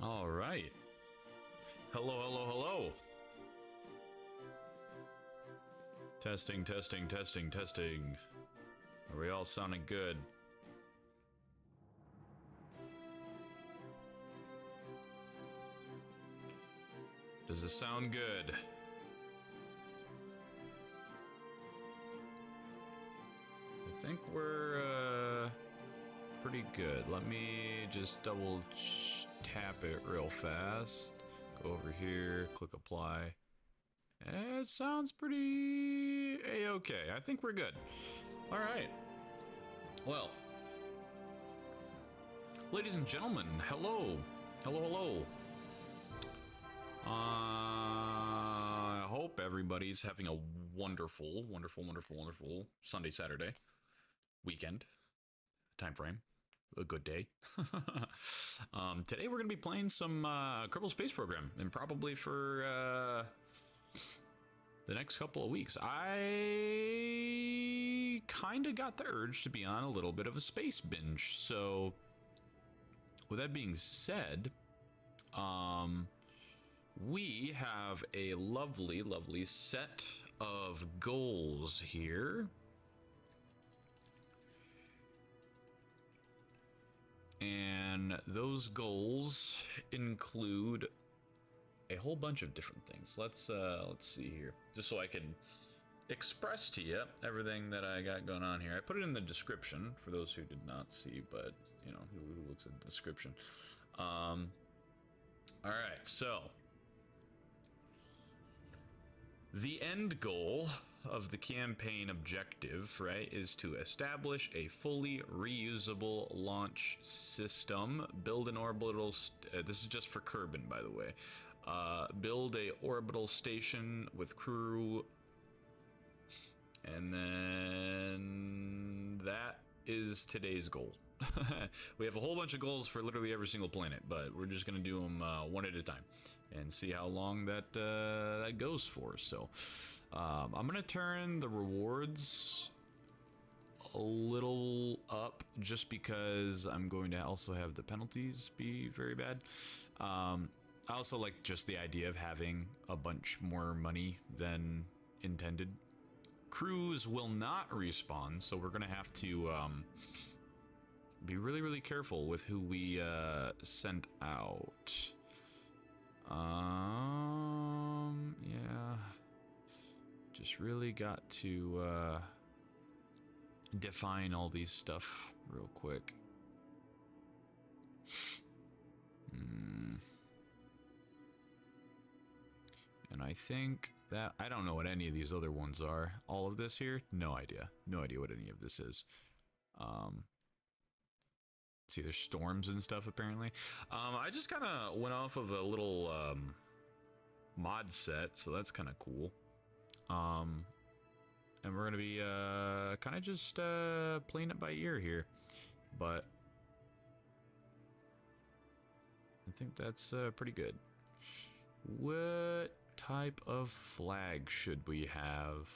All right. Hello, hello, hello. Testing, testing, testing, testing. Are we all sounding good? Does it sound good? I think we're pretty good. Let me just double tap it real fast. Go over here, click apply. It sounds pretty a-okay. I think we're good. All right. Well, ladies and gentlemen, hello. Hello, hello. I hope everybody's having a wonderful, wonderful, wonderful, wonderful Sunday, Saturday weekend time frame. A good day. Today we're going to be playing some Kerbal Space Program, and probably for the next couple of weeks. I kind of got the urge to be on a little bit of a space binge. So, with that being said, we have a lovely, lovely set of goals here. And those goals include a whole bunch of different things. Let's see here, just so I can express to you everything that I got going on here. I put it in the description for those who did not see, but you know, who looks at the description. All right, so the end goal of the campaign objective, right, is to establish a fully reusable launch system, build an orbital, this is just for Kerbin, by the way, build a orbital station with crew, and then that is today's goal. We have a whole bunch of goals for literally every single planet, but we're just going to do them one at a time and see how long that that goes for. So I'm going to turn the rewards a little up just because I'm going to also have the penalties be very bad. I also like just the idea of having a bunch more money than intended. Crews will not respawn, so we're going to have to be really, really careful with who we send out. Yeah. Just really got to define all these stuff real quick. And I think that I don't know what any of these other ones are. All of this here, no idea. No idea what any of this is. See, there's storms and stuff apparently. I just kind of went off of a little mod set, so that's kind of cool. And we're gonna be kind of just playing it by ear here, but I think that's pretty good. What type of flag should we have?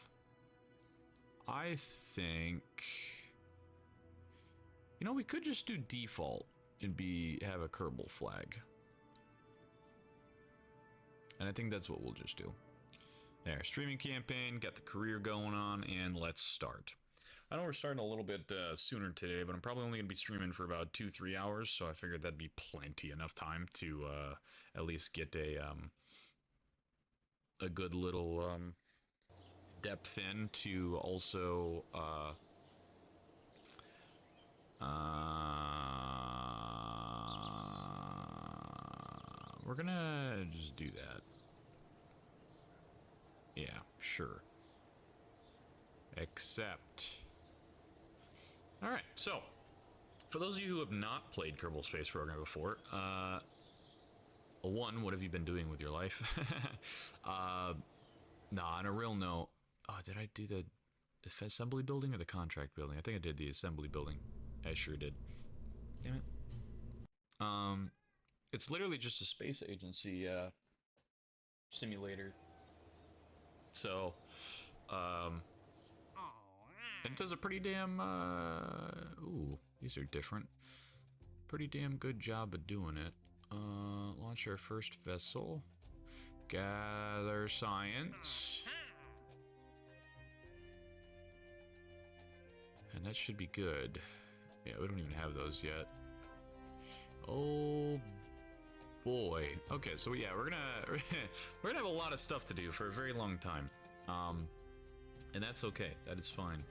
I think, you know, we could just do default and have a Kerbal flag. And I think that's what we'll just do. There, streaming campaign, got the career going on, and let's start. I know we're starting a little bit sooner today, but I'm probably only going to be streaming for about 2-3 hours, so I figured that'd be plenty enough time to at least get a good little depth in to also we're gonna just do that. Yeah, sure. Except, all right, so for those of you who have not played Kerbal Space Program before, one, what have you been doing with your life? Nah, on a real note, oh, did I do the assembly building or the contract building? I think I did the assembly building. I sure did. Damn it. It's literally just a space agency simulator. So, it does a pretty damn, ooh, these are different. Pretty damn good job of doing it. Launch our first vessel. Gather science. And that should be good. Yeah, we don't even have those yet. Oh boy. Okay, so yeah, we're gonna have a lot of stuff to do for a very long time. And that's okay. That is fine.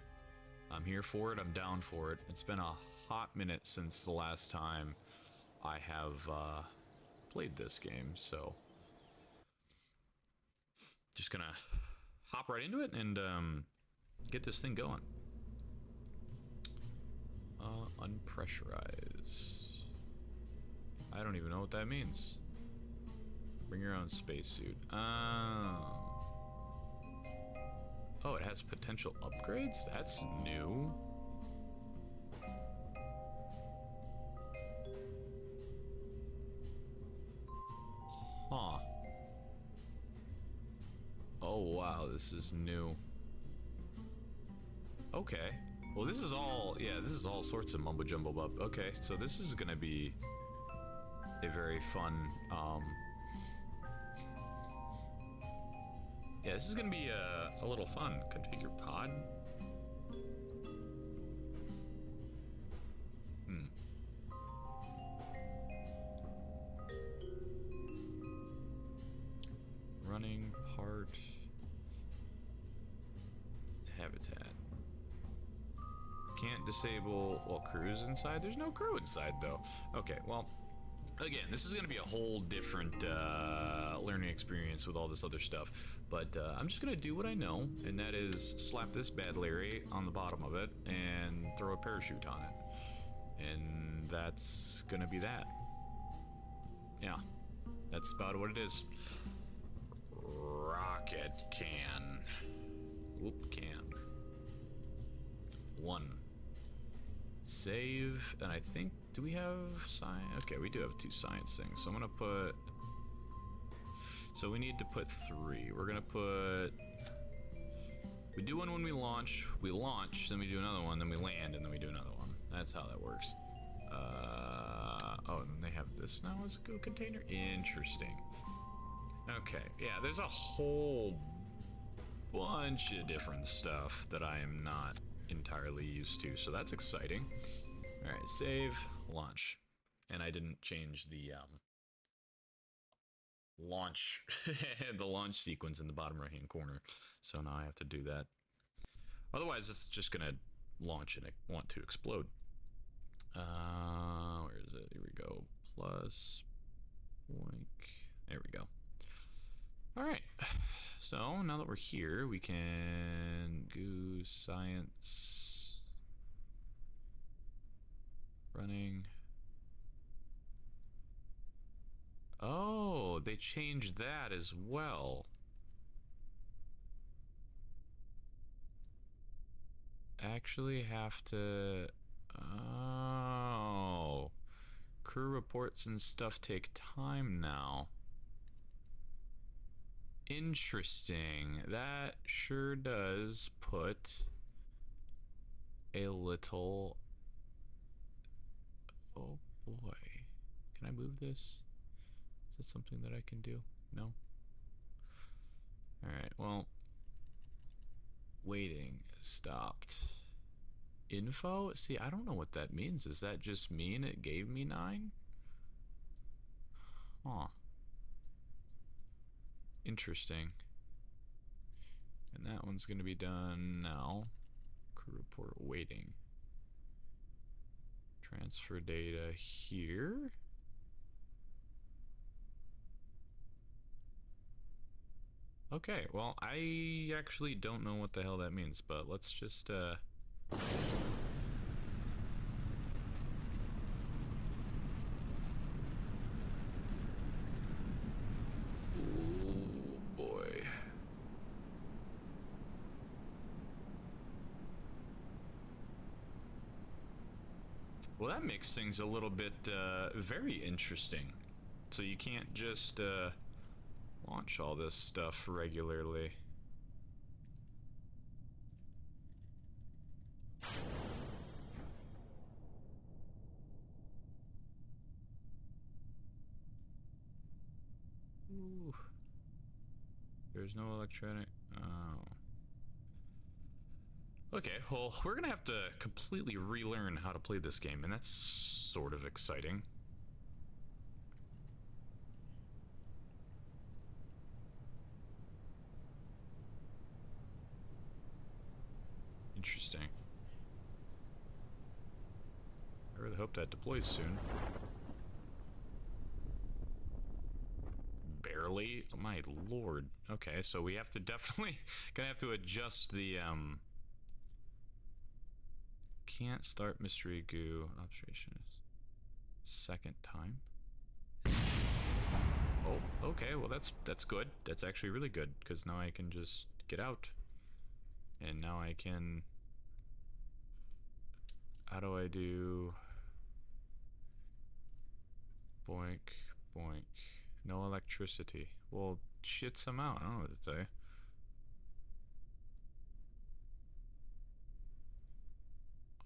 I'm here for it. I'm down for it. It's been a hot minute since the last time I have played this game, so just gonna hop right into it and get this thing going. Unpressurized. I don't even know what that means. Bring your own spacesuit. Oh, it has potential upgrades? That's new. Huh. Oh, wow, this is new. Okay. Well, this is all, yeah, this is all sorts of mumbo jumbo bub. Okay, so this is gonna be a very fun, yeah, this is gonna be a little fun. Configure pod. Running part. Habitat. Can't disable while crew's inside. There's no crew inside though. Okay, well, again, this is going to be a whole different learning experience with all this other stuff. But I'm just going to do what I know, and that is slap this bad Larry on the bottom of it and throw a parachute on it. And that's going to be that. Yeah, that's about what it is. Rocket can. Whoop, can. 1. Save, and I think, do we have science? Okay, we do have 2 science things, so I'm gonna put, so we need to put 3. We're gonna put, we do one when we launch, then we do another one, then we land, and then we do another one. That's how that works. Oh, and they have this now as a go container? Interesting. Okay, yeah, there's a whole bunch of different stuff that I am not entirely used to, so that's exciting. All right, save, launch, and I didn't change the launch, the launch sequence in the bottom right-hand corner, so now I have to do that. Otherwise, it's just gonna launch and want to explode. Where is it? Here we go. Plus, boink. There we go. All right. So now that we're here, we can go science. Running. Oh, they changed that as well. Actually have to, oh, crew reports and stuff take time now. Interesting. That sure does put a little, oh boy. Can I move this? Is that something that I can do? No? Alright, well, waiting stopped. Info? See, I don't know what that means. Does that just mean it gave me 9? Huh. Interesting. And that one's going to be done now. Crew report waiting. Transfer data here. Okay, well, I actually don't know what the hell that means, but let's just, oh boy. Well, that makes things a little bit, very interesting. So you can't just, launch all this stuff regularly. There's no electronic. Oh. Okay, well, we're gonna have to completely relearn how to play this game, and that's sort of exciting. Interesting. I really hope that deploys soon. Barely? Oh, my lord. Okay, so we have to definitely gonna have to adjust the can't start mystery goo observation second time. Oh, okay, well that's good. That's actually really good, because now I can just get out. And now I can... How do I do... Boink, boink. No electricity. Well, shit some out. I don't know what to say.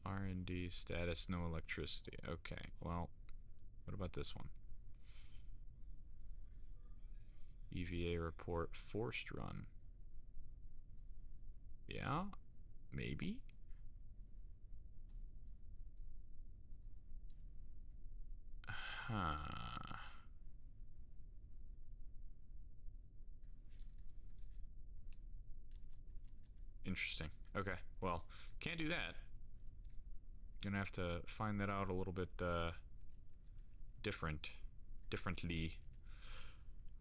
R&D status, no electricity. Okay, well, what about this one? EVA report, forced run. Yeah, maybe? Huh. Interesting. Okay, well, can't do that. Gonna have to find that out a little bit differently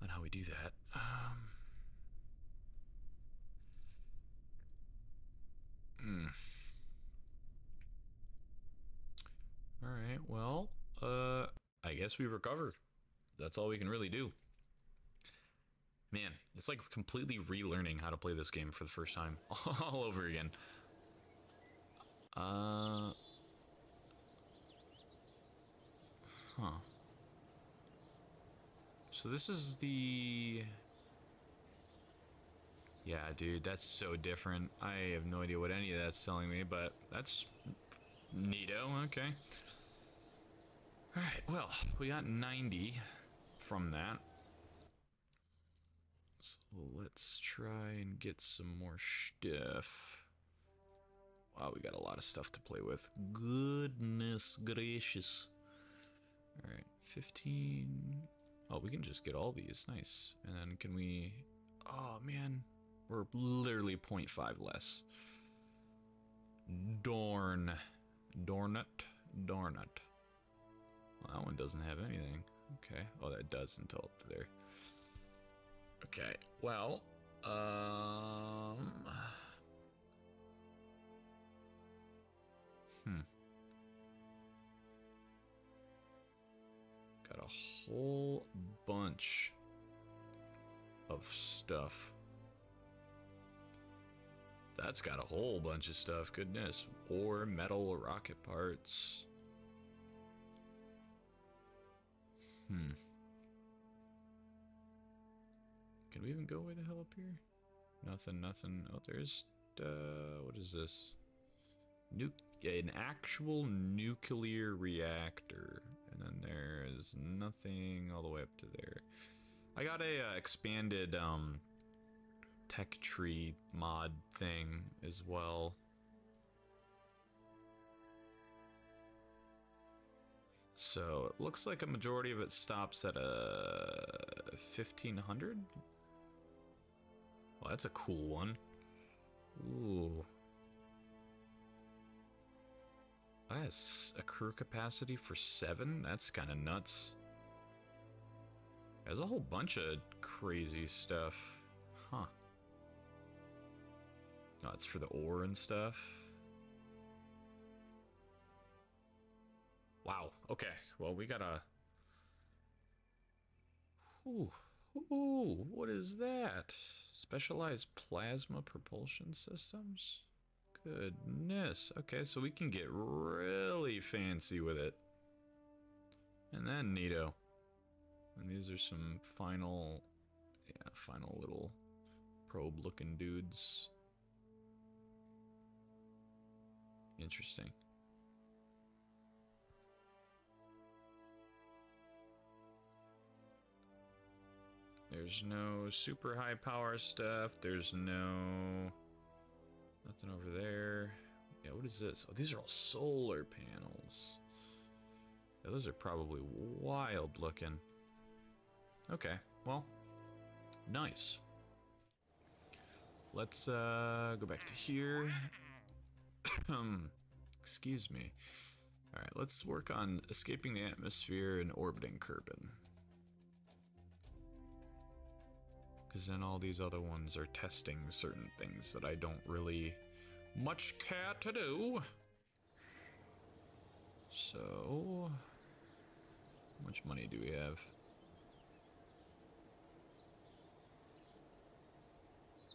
on how we do that. All right, well, I guess we recover. That's all we can really do. Man, it's like completely relearning how to play this game for the first time all over again. Huh. So this is the... Yeah, dude, that's so different. I have no idea what any of that's telling me, but that's neato, okay. Alright, well, we got 90 from that. So let's try and get some more stuff. Wow, we got a lot of stuff to play with. Goodness gracious. Alright, 15. Oh, we can just get all these. Nice. And then can we... Oh, man. We're literally 0.5 less. Darn. Darn it. Darn it. Well, that one doesn't have anything. Okay. Oh, that does until up there. Okay. Well, got a whole bunch of stuff. That's got a whole bunch of stuff. Goodness. Ore, metal, rocket parts. Can we even go way the hell up here? Nothing, nothing. Oh, there's, what is this? An actual nuclear reactor. And then there's nothing all the way up to there. I got a expanded, tech tree mod thing as well. So it looks like a majority of it stops at 1500. Well, that's a cool one. Ooh. That's a crew capacity for 7. That's kind of nuts. There's a whole bunch of crazy stuff. Huh. Oh, it's for the ore and stuff. Wow. Okay. Well, we gotta... Ooh. Ooh, what is that? Specialized plasma propulsion systems? Goodness. Okay, so we can get really fancy with it. And then neato. And these are some final... Yeah, final little probe-looking dudes. Interesting. There's no super high power stuff. There's no... nothing over there. Yeah, what is this? Oh, these are all solar panels. Yeah, those are probably wild looking. Okay, well, nice. Let's go back to here. Excuse me. Alright, let's work on escaping the atmosphere and orbiting Kerbin. Because then all these other ones are testing certain things that I don't really much care to do. So, how much money do we have?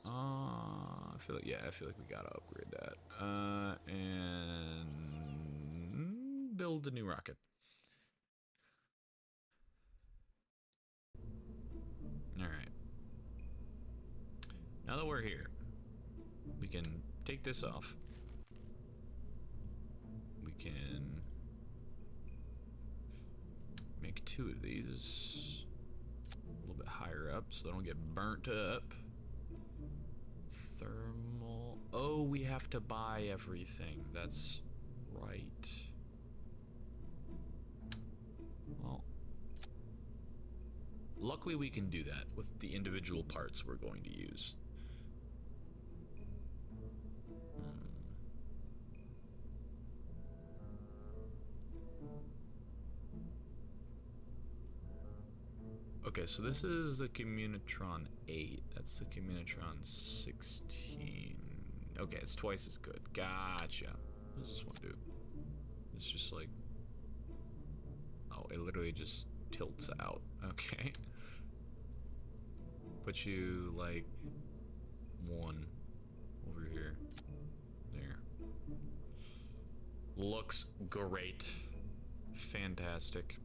I feel like, yeah, I feel like we gotta upgrade that. And build a new rocket. Alright. Now that we're here, we can take this off. We can make 2 of these a little bit higher up so they don't get burnt up. Thermal. Oh, we have to buy everything. That's right. Well, luckily we can do that with the individual parts we're going to use. Okay, so this is the Communitron 8. That's the Communitron 16. Okay, it's twice as good. Gotcha. What does this one do? It's just like... oh, it literally just tilts out. Okay. Put you, like, 1 over here. There. Looks great. Fantastic.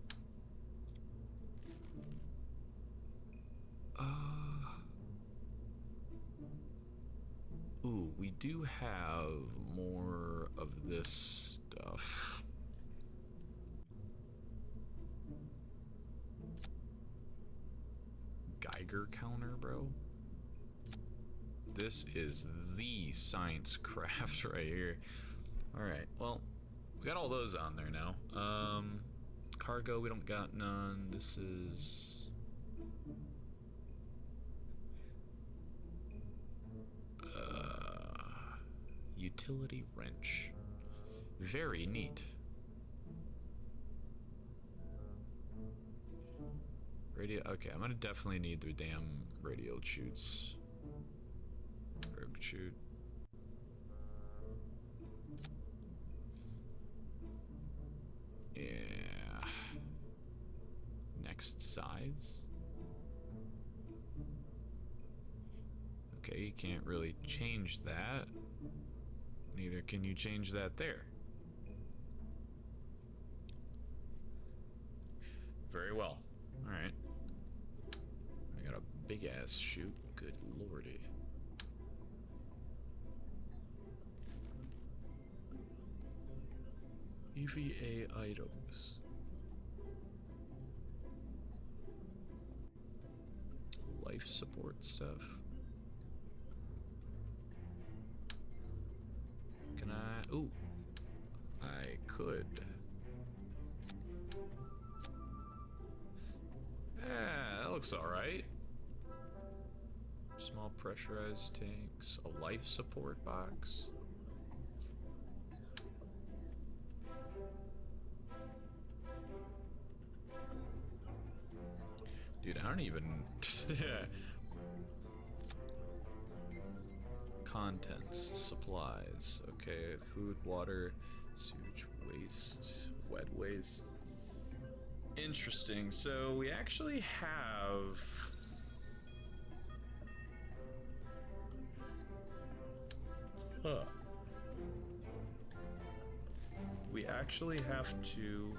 Ooh, we do have more of this stuff. Geiger counter, bro. This is the science craft right here. Alright, well, we got all those on there now. Cargo, we don't got none. This is... utility wrench. Very neat. Radio, okay, I'm gonna definitely need the damn radio chutes. Herb chute. Yeah. Next size. Okay, you can't really change that. Neither can you change that there. Very well. Alright. I got a big ass chute. Good lordy. EVA items. Life support stuff. Can I? Ooh. I could. Yeah, that looks alright. Small pressurized tanks. A life support box. Dude, I don't even... Contents, supplies. Okay, food, water, sewage waste, wet waste. Interesting. So we actually have... Huh. We actually have to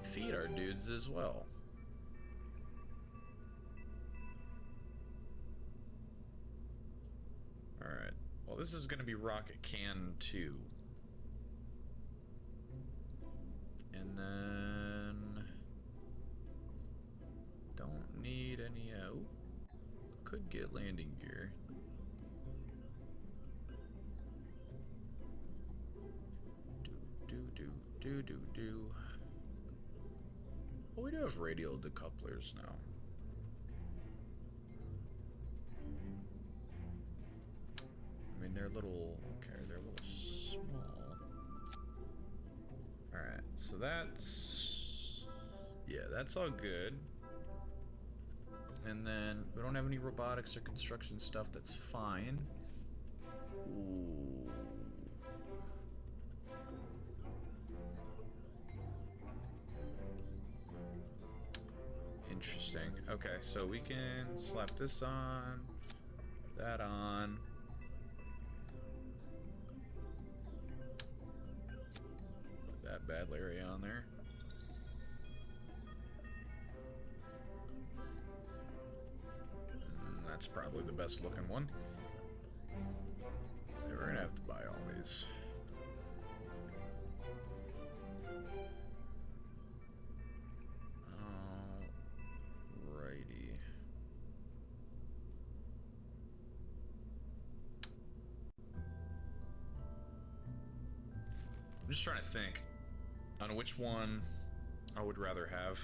feed our dudes as well. Alright. Well, this is going to be Rocket Can 2. And then... could get landing gear. Do. Oh, we do have radial decouplers now. I mean, they're a little... Okay, they're a little small. Alright, so that's... Yeah, that's all good. And then we don't have any robotics or construction stuff. That's fine. Ooh. Interesting. Okay, so we can slap this on, that on. Put that bad Larry on there. That's probably the best looking one. Yeah, we're gonna have to buy all these. Alrighty. I'm just trying to think on which one I would rather have.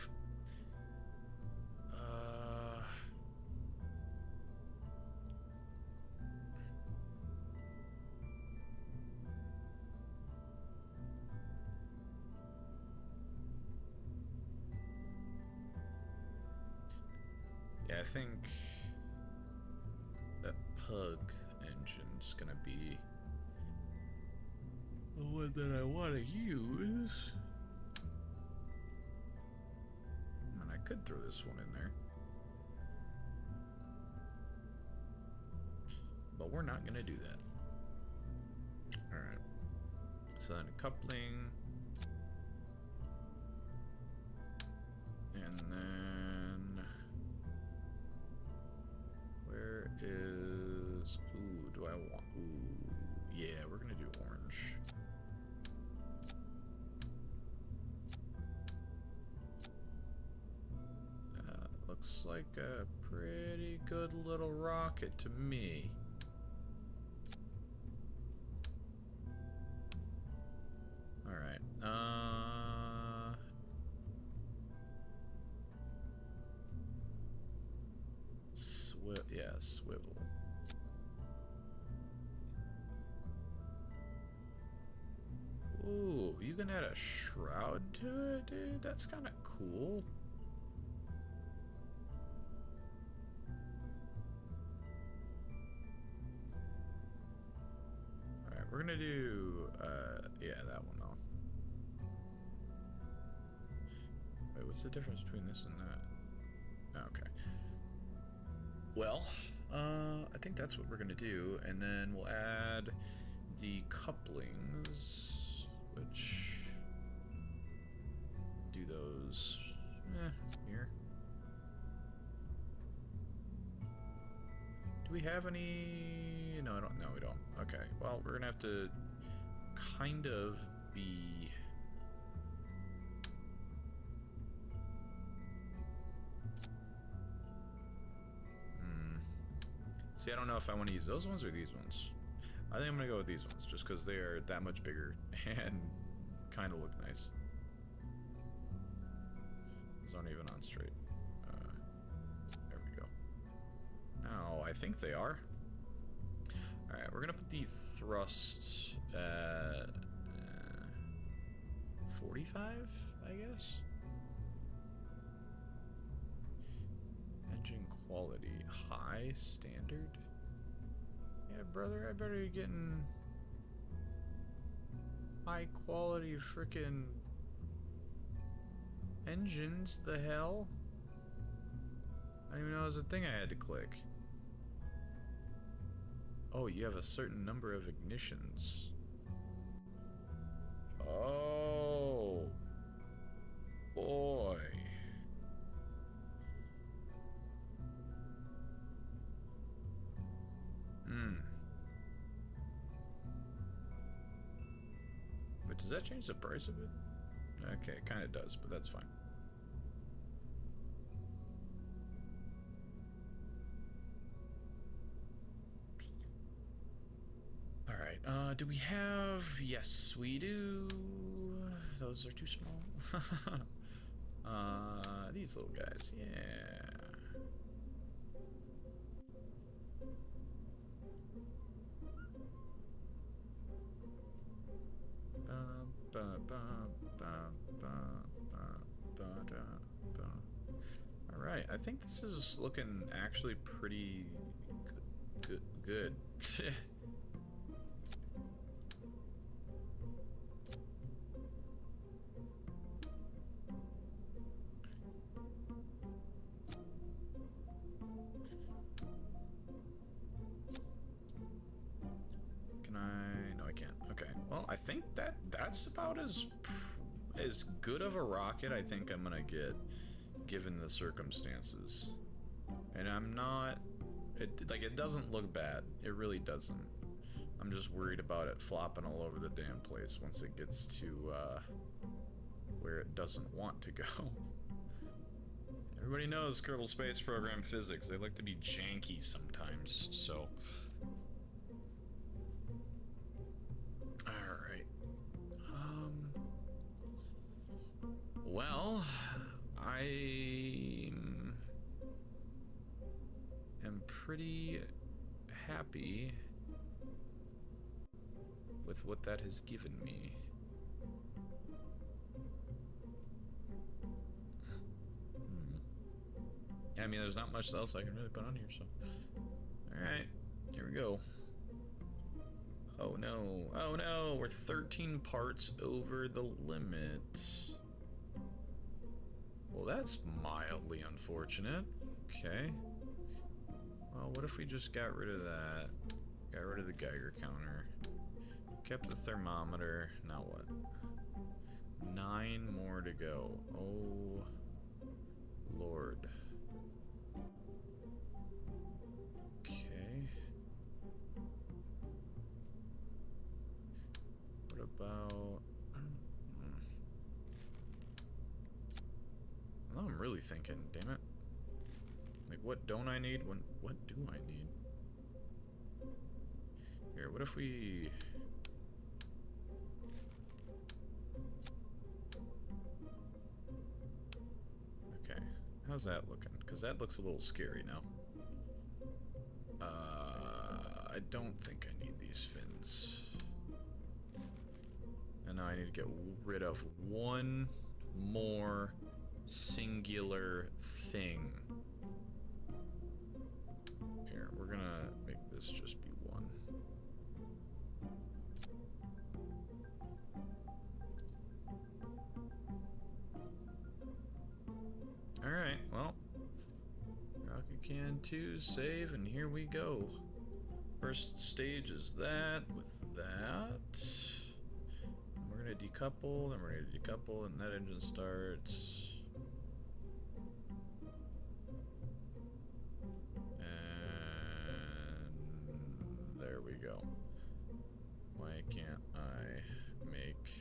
Yeah, I think that pug engine's gonna be the one that I want to use. And I could throw this one in there. But we're not gonna do that. Alright. So then coupling. And then... Where is... Ooh, do I want... Ooh, yeah, we're gonna do orange. Looks like a pretty good little rocket to me. Alright, yeah, swivel. Ooh, you can add a shroud to it, dude? That's kind of cool. Alright, we're gonna do, yeah, that one though. Wait, what's the difference between this and that? Okay. Well, I think that's what we're gonna do, and then we'll add the couplings, which do those here. Do we have any? No, I don't. No, we don't. Okay. Well, we're gonna have to kind of be. See, I don't know if I want to use those ones or these ones. I think I'm gonna go with these ones, just because they are that much bigger and kind of look nice. Those aren't even on straight. There we go. Now, I think they are. Alright, we're gonna put the thrust at 45, I guess? Engine quality, high, standard? Yeah, brother, I better be getting high quality frickin' engines, the hell? I didn't even know it was a thing I had to click. Oh, you have a certain number of ignitions. Oh, boy. But does that change the price of it? Okay, it kind of does, but that's fine. Do we have... Yes, we do. Those are too small. These little guys, yeah. Alright, I think this is looking actually pretty good. Can I? No, I can't. Okay. Well, I think that's about as good of a rocket I think I'm gonna get, given the circumstances. And I'm not... It doesn't look bad. It really doesn't. I'm just worried about it flopping all over the damn place once it gets to, where it doesn't want to go. Everybody knows Kerbal Space Program physics. They like to be janky sometimes, so... Alright. Well... I am pretty happy with what that has given me. I mean, there's not much else I can really put on here, so... Alright, here we go. Oh no, oh no, we're 13 parts over the limit. Well, that's mildly unfortunate. Okay. Well, what if we just got rid of that? Got rid of the Geiger counter. Kept the thermometer. Now what? 9 more to go. Oh, Lord. Okay. What about... Now I'm really thinking, damn it. Like, what don't I need? What do I need? Here, what if we... Okay, how's that looking? Because that looks a little scary now. I don't think I need these fins. And now I need to get rid of one more singular thing. Here, we're gonna make this just be one. Alright, well, Rocket Can 2, save, and here we go. First stage is that, with that. We're gonna decouple, then we're gonna decouple, and that engine starts. And there we go. Why can't I make...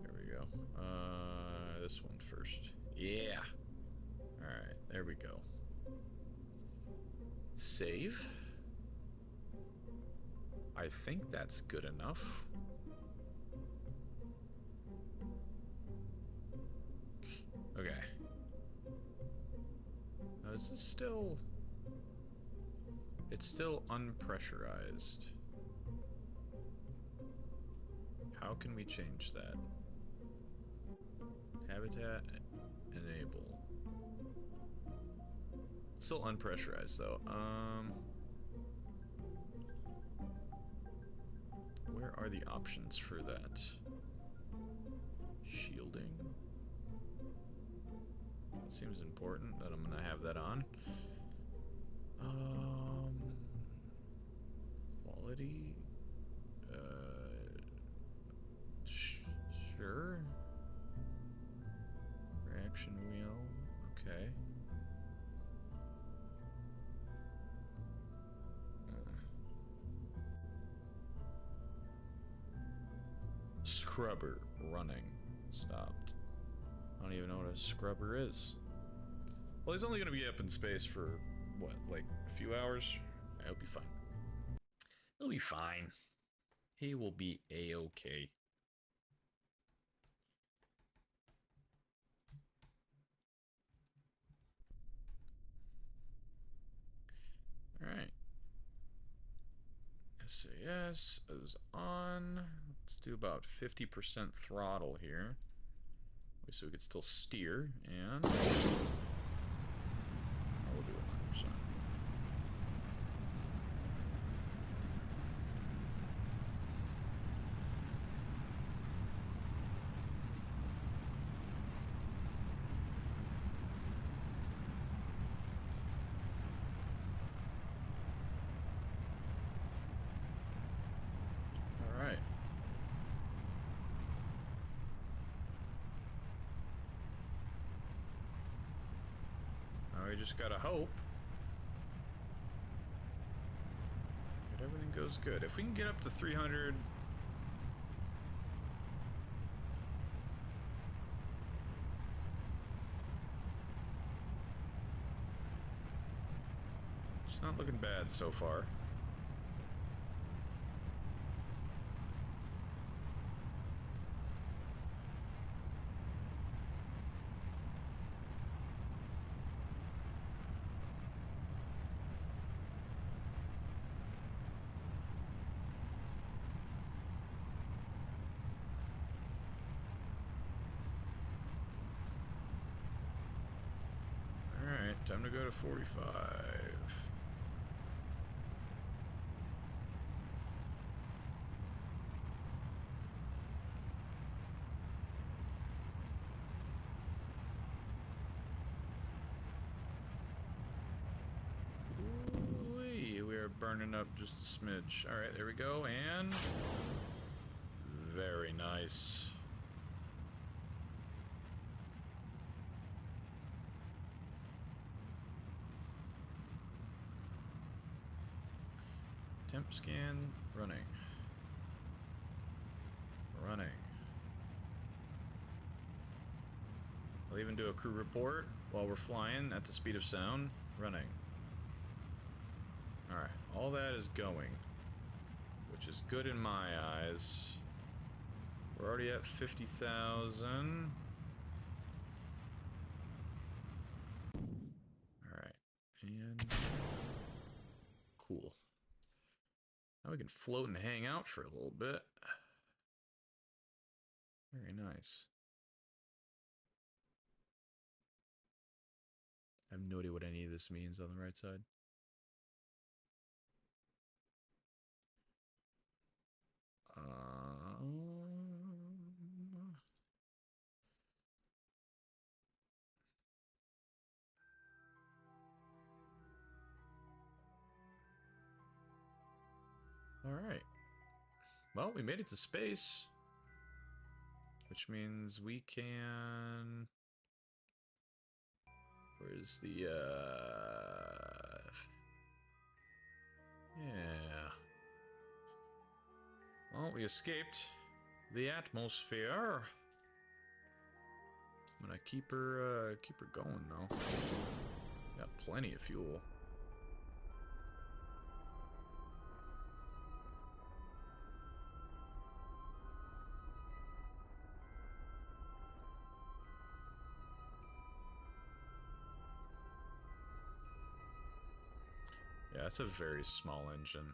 There we go. This one first. Yeah! Alright, there we go. Save. I think that's good enough. Okay. Now is this still... It's still unpressurized. How can we change that? Habitat enable. It's still unpressurized though. Where are the options for that? Shielding. Seems important that I'm gonna have that on. Quality. Sure. Reaction wheel. Okay. Scrubber running. Stopped. I don't even know what a scrubber is. Well, he's only going to be up in space for, what, like a few hours It'll be fine. It'll be fine. He will be a-okay. Alright. SAS is on. Let's do about 50% throttle here. So we could still steer, and... we'll do 100%. We just gotta hope that everything goes good. If we can get up to 300... It's not looking bad so far. Time to go to 45. Ooh-wee, we are burning up just a smidge. All right, there we go, and very nice. Temp scan, running. Running. I'll even do a crew report while we're flying at the speed of sound. Running. Alright, all that is going, which is good in my eyes. We're already at 50,000. Alright, and... cool. Now we can float and hang out for a little bit. Very nice. I have no idea what any of this means on the right side. Alright. Well, we made it to space. Which means we can... Where's the, yeah. Well, we escaped the atmosphere. I'm gonna keep her going, though. Got plenty of fuel. Yeah, it's a very small engine.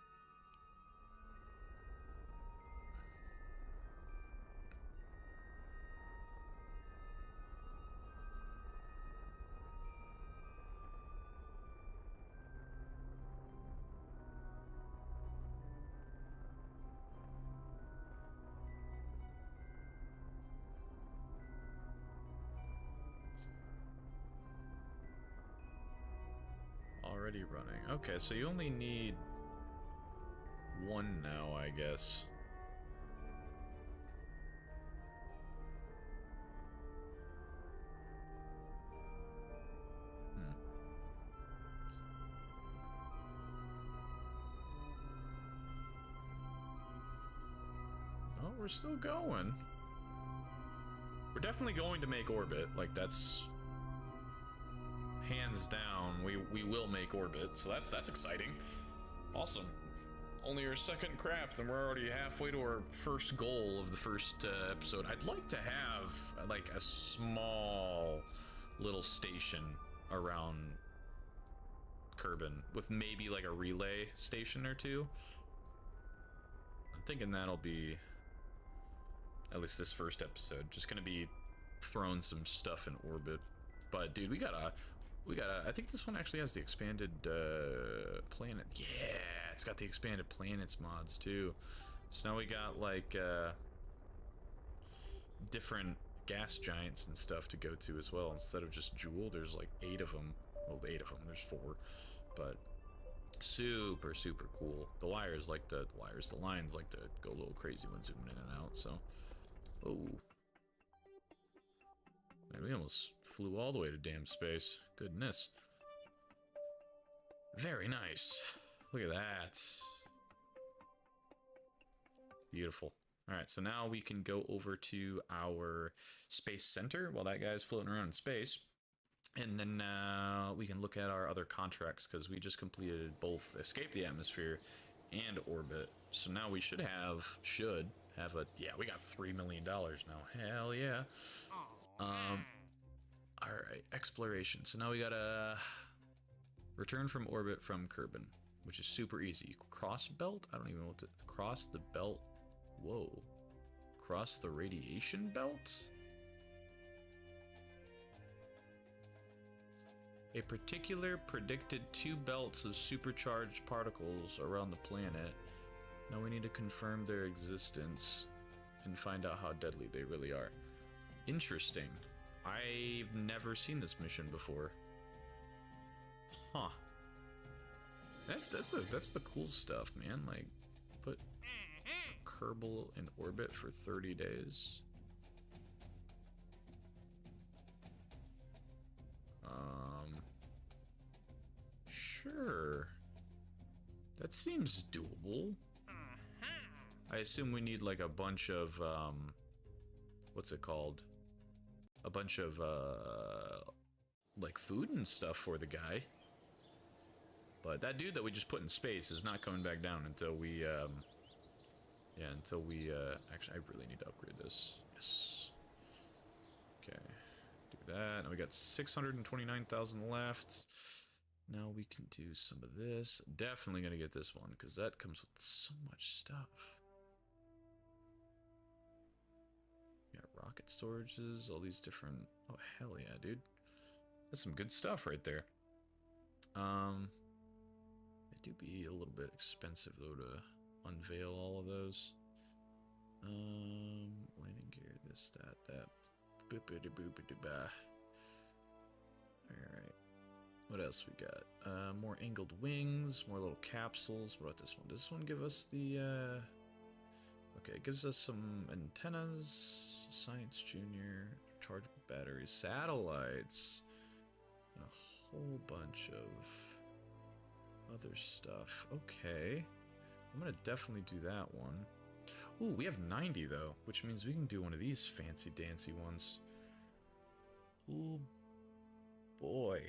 Already running. Okay, so you only need one now, I guess. Oh, we're still going. We're definitely going to make orbit. Like, that's... hands down, we will make orbit, so that's exciting. Awesome. Only our second craft, and we're already halfway to our first goal of the first episode. I'd like to have like a small little station around Kerbin with maybe like a relay station or two. I'm thinking that'll be at least this first episode. Just gonna be throwing some stuff in orbit. But dude, we gotta. I think this one actually has the expanded planet. Yeah, it's got the expanded planets mods too. So now we got like different gas giants and stuff to go to as well. Instead of just Jewel, there's like 8 of them. Well, 8 of them. There's 4, but super cool. The lines like to go a little crazy when zooming in and out. So, oh. Man, we almost flew all the way to damn space. Goodness. Very nice. Look at that. Beautiful. Alright, so now we can go over to our space center while that guy's floating around in space. And then we can look at our other contracts, because we just completed both Escape the Atmosphere and Orbit. So now we should have a... Yeah, we got $3 million now. Hell yeah. Alright, exploration. So now we gotta return from orbit from Kerbin, which is super easy. Cross belt? I don't even know what to... Cross the belt? Whoa. Cross the radiation belt? A particular predicted 2 belts of supercharged particles around the planet. Now we need to confirm their existence and find out how deadly they really are. Interesting. I've never seen this mission before. Huh. That's the cool stuff, man. Like, put Kerbal in orbit for 30 days. Sure. That seems doable. I assume we need like a bunch of what's it called? A bunch of like food and stuff for the guy. But that dude that we just put in space is not coming back down until we actually I really need to upgrade this. Yes. Okay. Do that. Now we got 629,000 left. Now we can do some of this. Definitely gonna get this one because that comes with so much stuff. We got rocket storages, all these different. Oh hell yeah, dude! That's some good stuff right there. It do be a little bit expensive though to unveil all of those. Landing gear, this, that. Alright. What else we got? More angled wings, more little capsules. What about this one? Does this one give us the, okay, it gives us some antennas, Science Junior, rechargeable batteries, satellites, and a whole bunch of other stuff. Okay. I'm gonna definitely do that one. Ooh, we have 90 though, which means we can do one of these fancy dancy ones. Ooh, boy.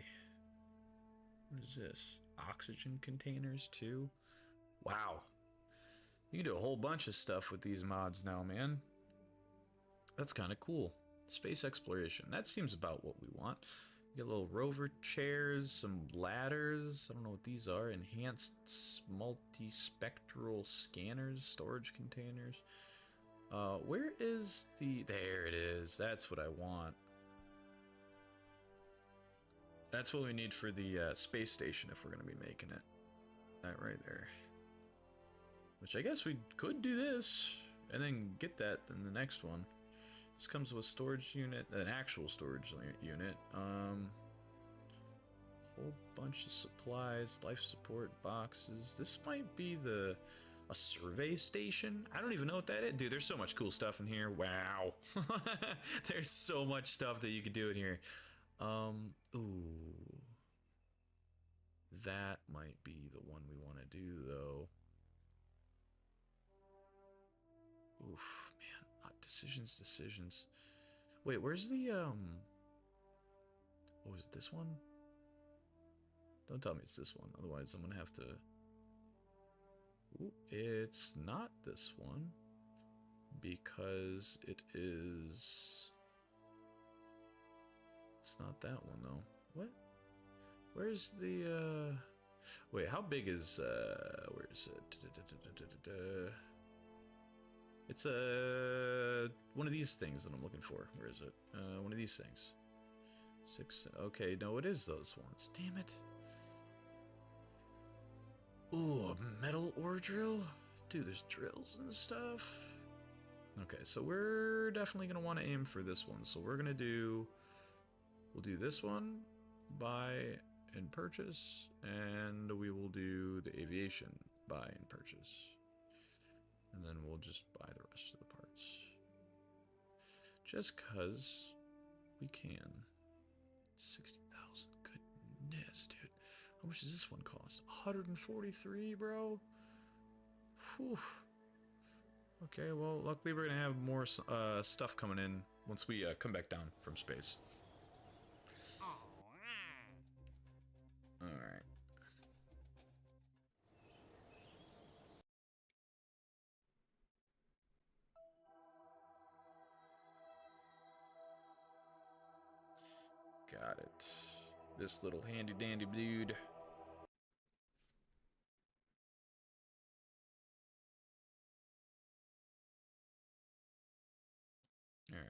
What is this? Oxygen containers too? Wow. You can do a whole bunch of stuff with these mods now, man. That's kind of cool. Space exploration. That seems about what we want. We get little rover chairs, some ladders. I don't know what these are. Enhanced multispectral scanners, storage containers. Where is the... There it is. That's what I want. That's what we need for the space station if we're going to be making it. That right there. Which I guess we could do this and then get that in the next one. This comes with a storage unit, an actual storage unit. Whole bunch of supplies, life support boxes. This might be a survey station. I don't even know what that is. Dude, there's so much cool stuff in here. Wow. There's so much stuff that you could do in here. Ooh. That might be the one we want to do, though. Oof, man. Decisions. Wait, where's the, Oh, is it this one? Don't tell me it's this one. Otherwise, I'm gonna have to Ooh, it's not this one because it is. It's not that one though. What? Where's the? Wait, how big is? Where is it? It's one of these things that I'm looking for. Where is it? One of these things. 6. Okay, no, it is those ones. Damn it. Ooh, a metal ore drill? Dude, there's drills and stuff. Okay, so we're definitely going to want to aim for this one. So we're going to do... We'll do this one, buy and purchase, and we will do the aviation, buy and purchase. And then we'll just buy the rest of the parts. Just because we can. 60,000. Goodness, dude. How much does this one cost? 143, bro? Whew. Okay, well, luckily we're going to have more stuff coming in once we come back down from space. Alright. Got it. This little handy dandy dude. Alright.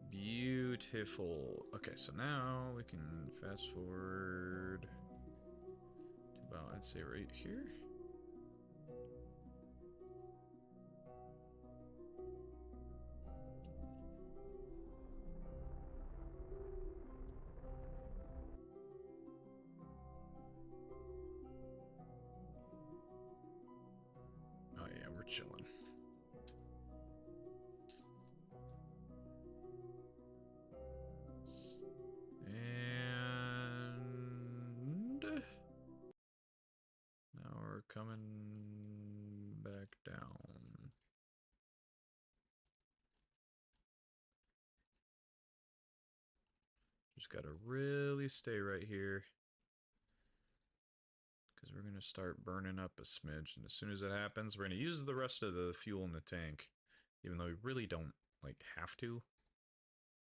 Beautiful. Okay, so now we can fast forward to about, I'd say right here. Oh yeah, we're chilling. And now we're coming back down. Just gotta really stay right here, because we're gonna start burning up a smidge, and as soon as it happens, we're gonna use the rest of the fuel in the tank, even though we really don't like have to,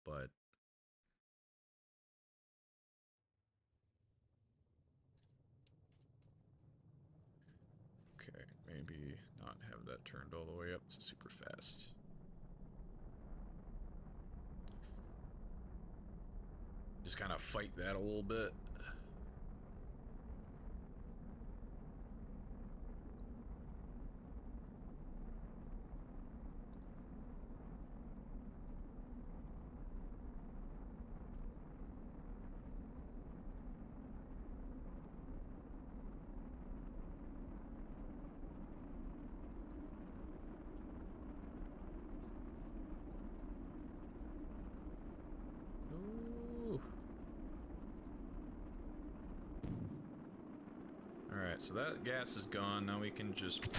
but okay, maybe not have that turned all the way up to super fast. Just kind of fight that a little bit. So that gas is gone. Now we can just...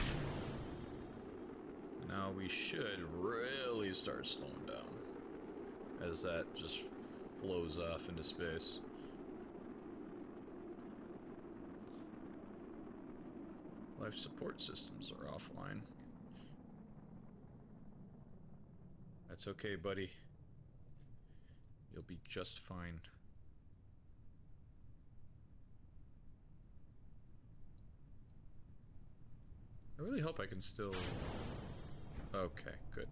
Now we should really start slowing down as that just flows off into space. Life support systems are offline. That's okay, buddy. You'll be just fine. I really hope I can still... Okay, good.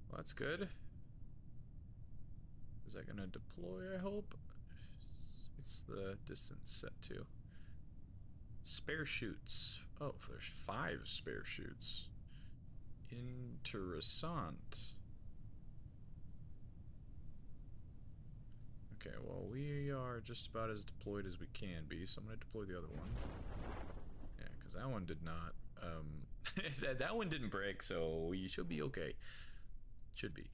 Well, that's good. Is that gonna deploy, I hope? What's the distance set to? Spare chutes. Oh, there's 5 spare chutes. Interessant. Okay, well, we are just about as deployed as we can be, so I'm going to deploy the other one. Yeah, because that one did not. That one didn't break, so we should be okay. Should be.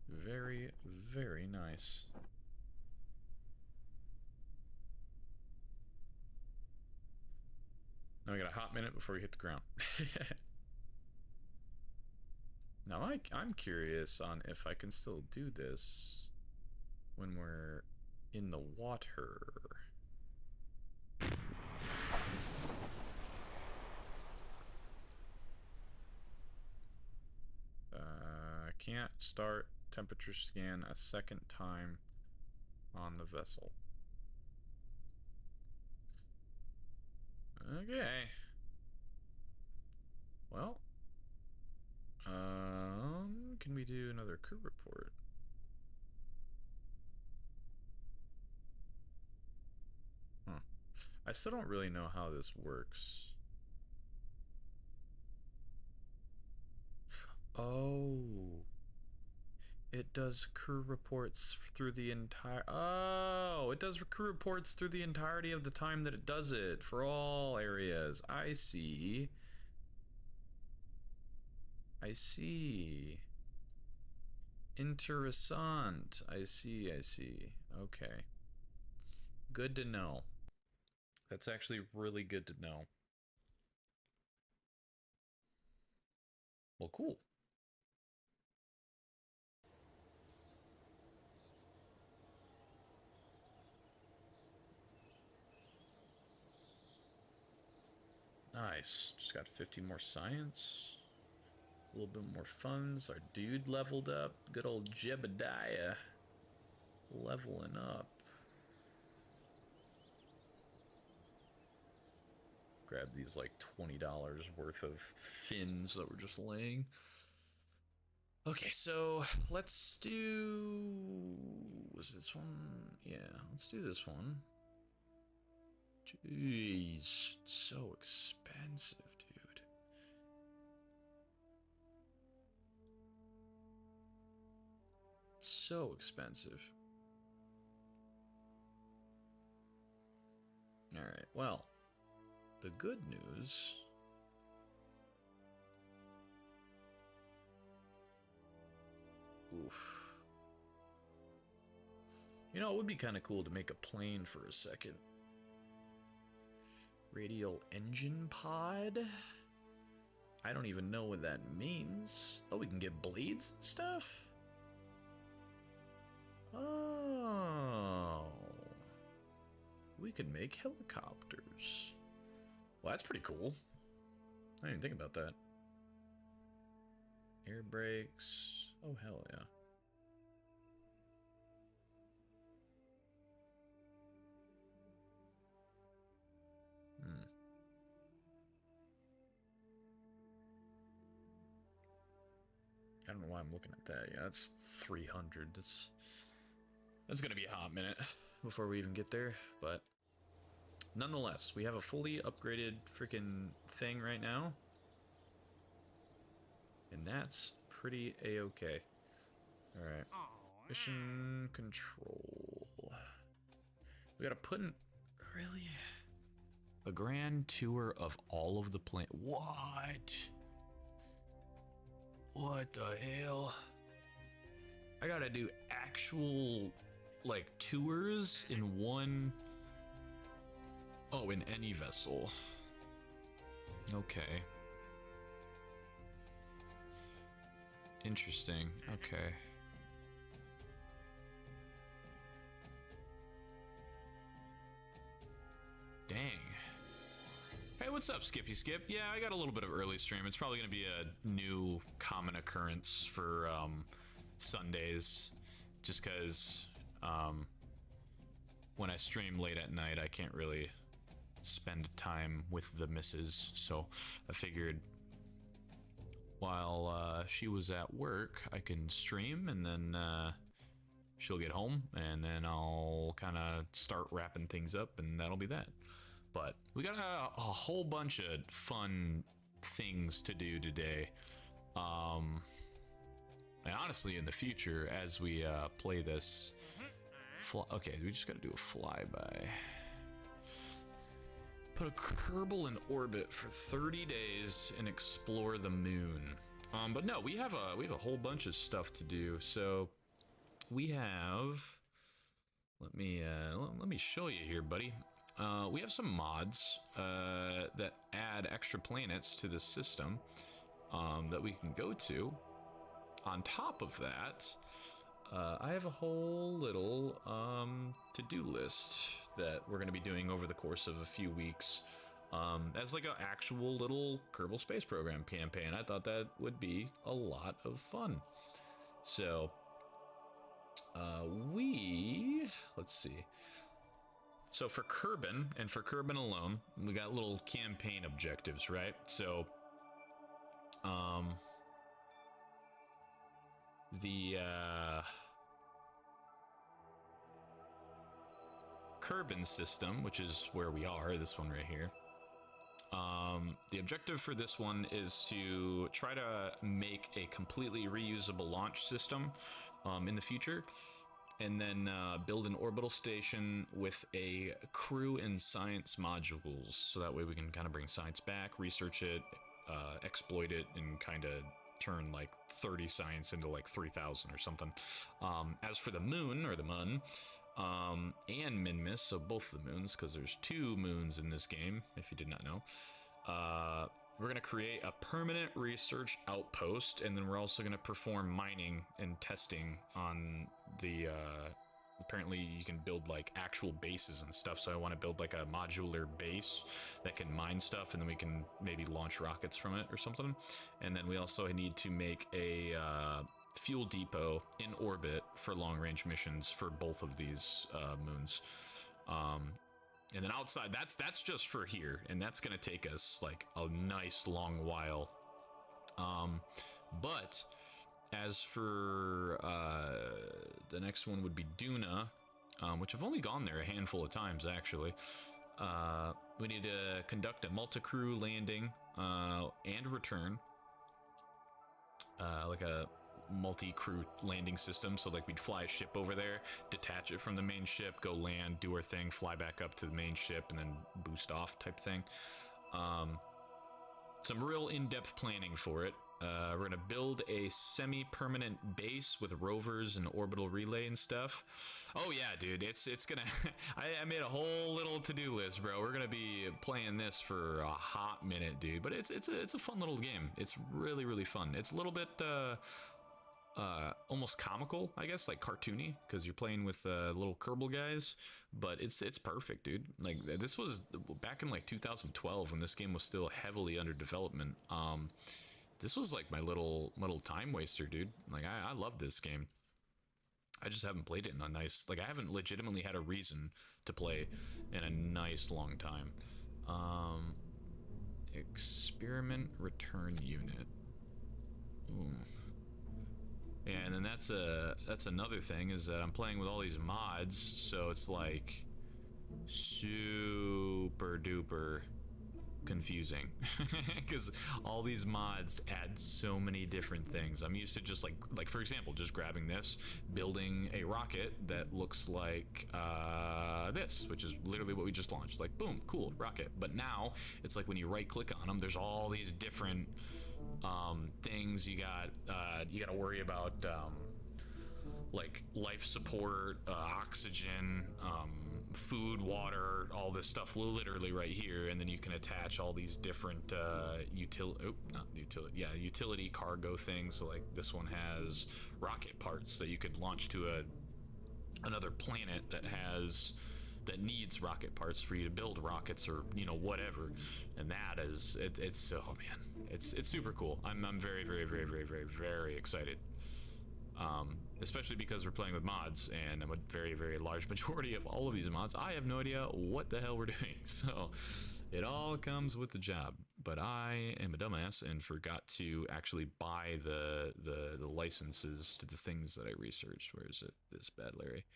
Very, very nice. Now we got a hot minute before we hit the ground. Now I'm curious on if I can still do this when we're in the water. Can't start temperature scan a second time on the vessel. Okay. Well, can we do another crew report? Huh. I still don't really know how this works. Oh. It does crew reports through the entire... Oh, it does crew reports through the entirety of the time that it does it for all areas. I see. I see. Interessant. I see, I see. Okay. Good to know. That's actually really good to know. Well, cool. Nice. Just got 50 more science. A little bit more funds. Our dude leveled up. Good old Jebediah. Leveling up. Grab these like $20 worth of fins that were just laying. Okay, so let's do... Was this one? Yeah, let's do this one. Jeez, so expensive, dude. So expensive. Alright, well, the good news... Oof. You know, it would be kind of cool to make a plane for a second. Radial engine pod? I don't even know what that means. Oh, we can get blades and stuff? Oh. We could make helicopters. Well, that's pretty cool. I didn't think about that. Air brakes. Oh, hell yeah. I don't know why I'm looking at that. Yeah, that's 300. That's gonna be a hot minute before we even get there. But nonetheless, we have a fully upgraded freaking thing right now. And that's pretty a-okay. Alright. Mission control. We gotta put in... Really? A grand tour of all of the planet. What? What the hell? I gotta do actual, like, tours in one... Oh, in any vessel. Okay. Interesting. Okay. Dang. Hey, what's up, Skippy Skip? Yeah, I got a little bit of early stream. It's probably going to be a new common occurrence for Sundays, just because when I stream late at night, I can't really spend time with the missus, so I figured while she was at work, I can stream, and then she'll get home, and then I'll kind of start wrapping things up, and that'll be that. But we got a whole bunch of fun things to do today. And honestly, in the future, as we play this... Okay, we just got to do a flyby. Put a Kerbal in orbit for 30 days and explore the moon. But no, we have a whole bunch of stuff to do. So we have... Let me show you here, buddy. we have some mods that add extra planets to the system that we can go to. On top of that, I have a whole little to-do list that we're going to be doing over the course of a few weeks as like an actual little Kerbal Space Program campaign. I thought that would be a lot of fun. So let's see. So for Kerbin, and for Kerbin alone, we got little campaign objectives, right? So the Kerbin system, which is where we are, this one right here. The objective for this one is to try to make a completely reusable launch system in the future, and then build an orbital station with a crew and science modules, so that way we can kind of bring science back, research it, exploit it, and kind of turn like 30 science into like 3,000 or something. As for the moon, or the Mun, and Minmus, so both the moons, because there's 2 moons in this game, if you did not know, we're going to create a permanent research outpost, and then we're also going to perform mining and testing on the apparently you can build like actual bases and stuff, so I want to build like a modular base that can mine stuff, and then we can maybe launch rockets from it or something. And then we also need to make a fuel depot in orbit for long range missions for both of these moons. And then outside, that's just for here, and that's gonna take us like a nice long while. But as for the next one would be Duna, which I've only gone there a handful of times actually. We need to conduct a multi-crew landing and return, like a multi-crew landing system. So like we'd fly a ship over there, detach it from the main ship, go land, do our thing, fly back up to the main ship, and then boost off type thing. Some real in-depth planning for it. We're gonna build a semi-permanent base with rovers and orbital relay and stuff. Oh yeah, dude, it's gonna I made a whole little to-do list, bro. We're gonna be playing this for a hot minute, dude, but it's a fun little game. It's really fun. It's a little bit almost comical, I guess, like cartoony, because you're playing with little Kerbal guys, but it's perfect, dude. Like, this was back in like 2012 when this game was still heavily under development. This was like my little time waster, dude. Like, I love this game. I just haven't played it in a nice, like, I haven't legitimately had a reason to play in a nice long time. Experiment return unit. Ooh. Yeah, and then that's another thing, is that I'm playing with all these mods, so it's like super duper confusing because all these mods add so many different things. I'm used to just like for example, just grabbing this, building a rocket that looks like this, which is literally what we just launched. Like, boom, cool rocket. But now it's like when you right click on them, there's all these different things you got to worry about, like life support, oxygen, food, water, all this stuff literally right here. And then you can attach all these different utility cargo things. So like this one has rocket parts that you could launch to another planet that needs rocket parts for you to build rockets, or whatever. And that is it's oh man, it's super cool. I'm very excited, especially because we're playing with mods, and a very large majority of all of these mods, I have no idea what the hell we're doing. So it all comes with the job. But I am a dumbass and forgot to actually buy the licenses to the things that I researched. Where is it? This bad Larry.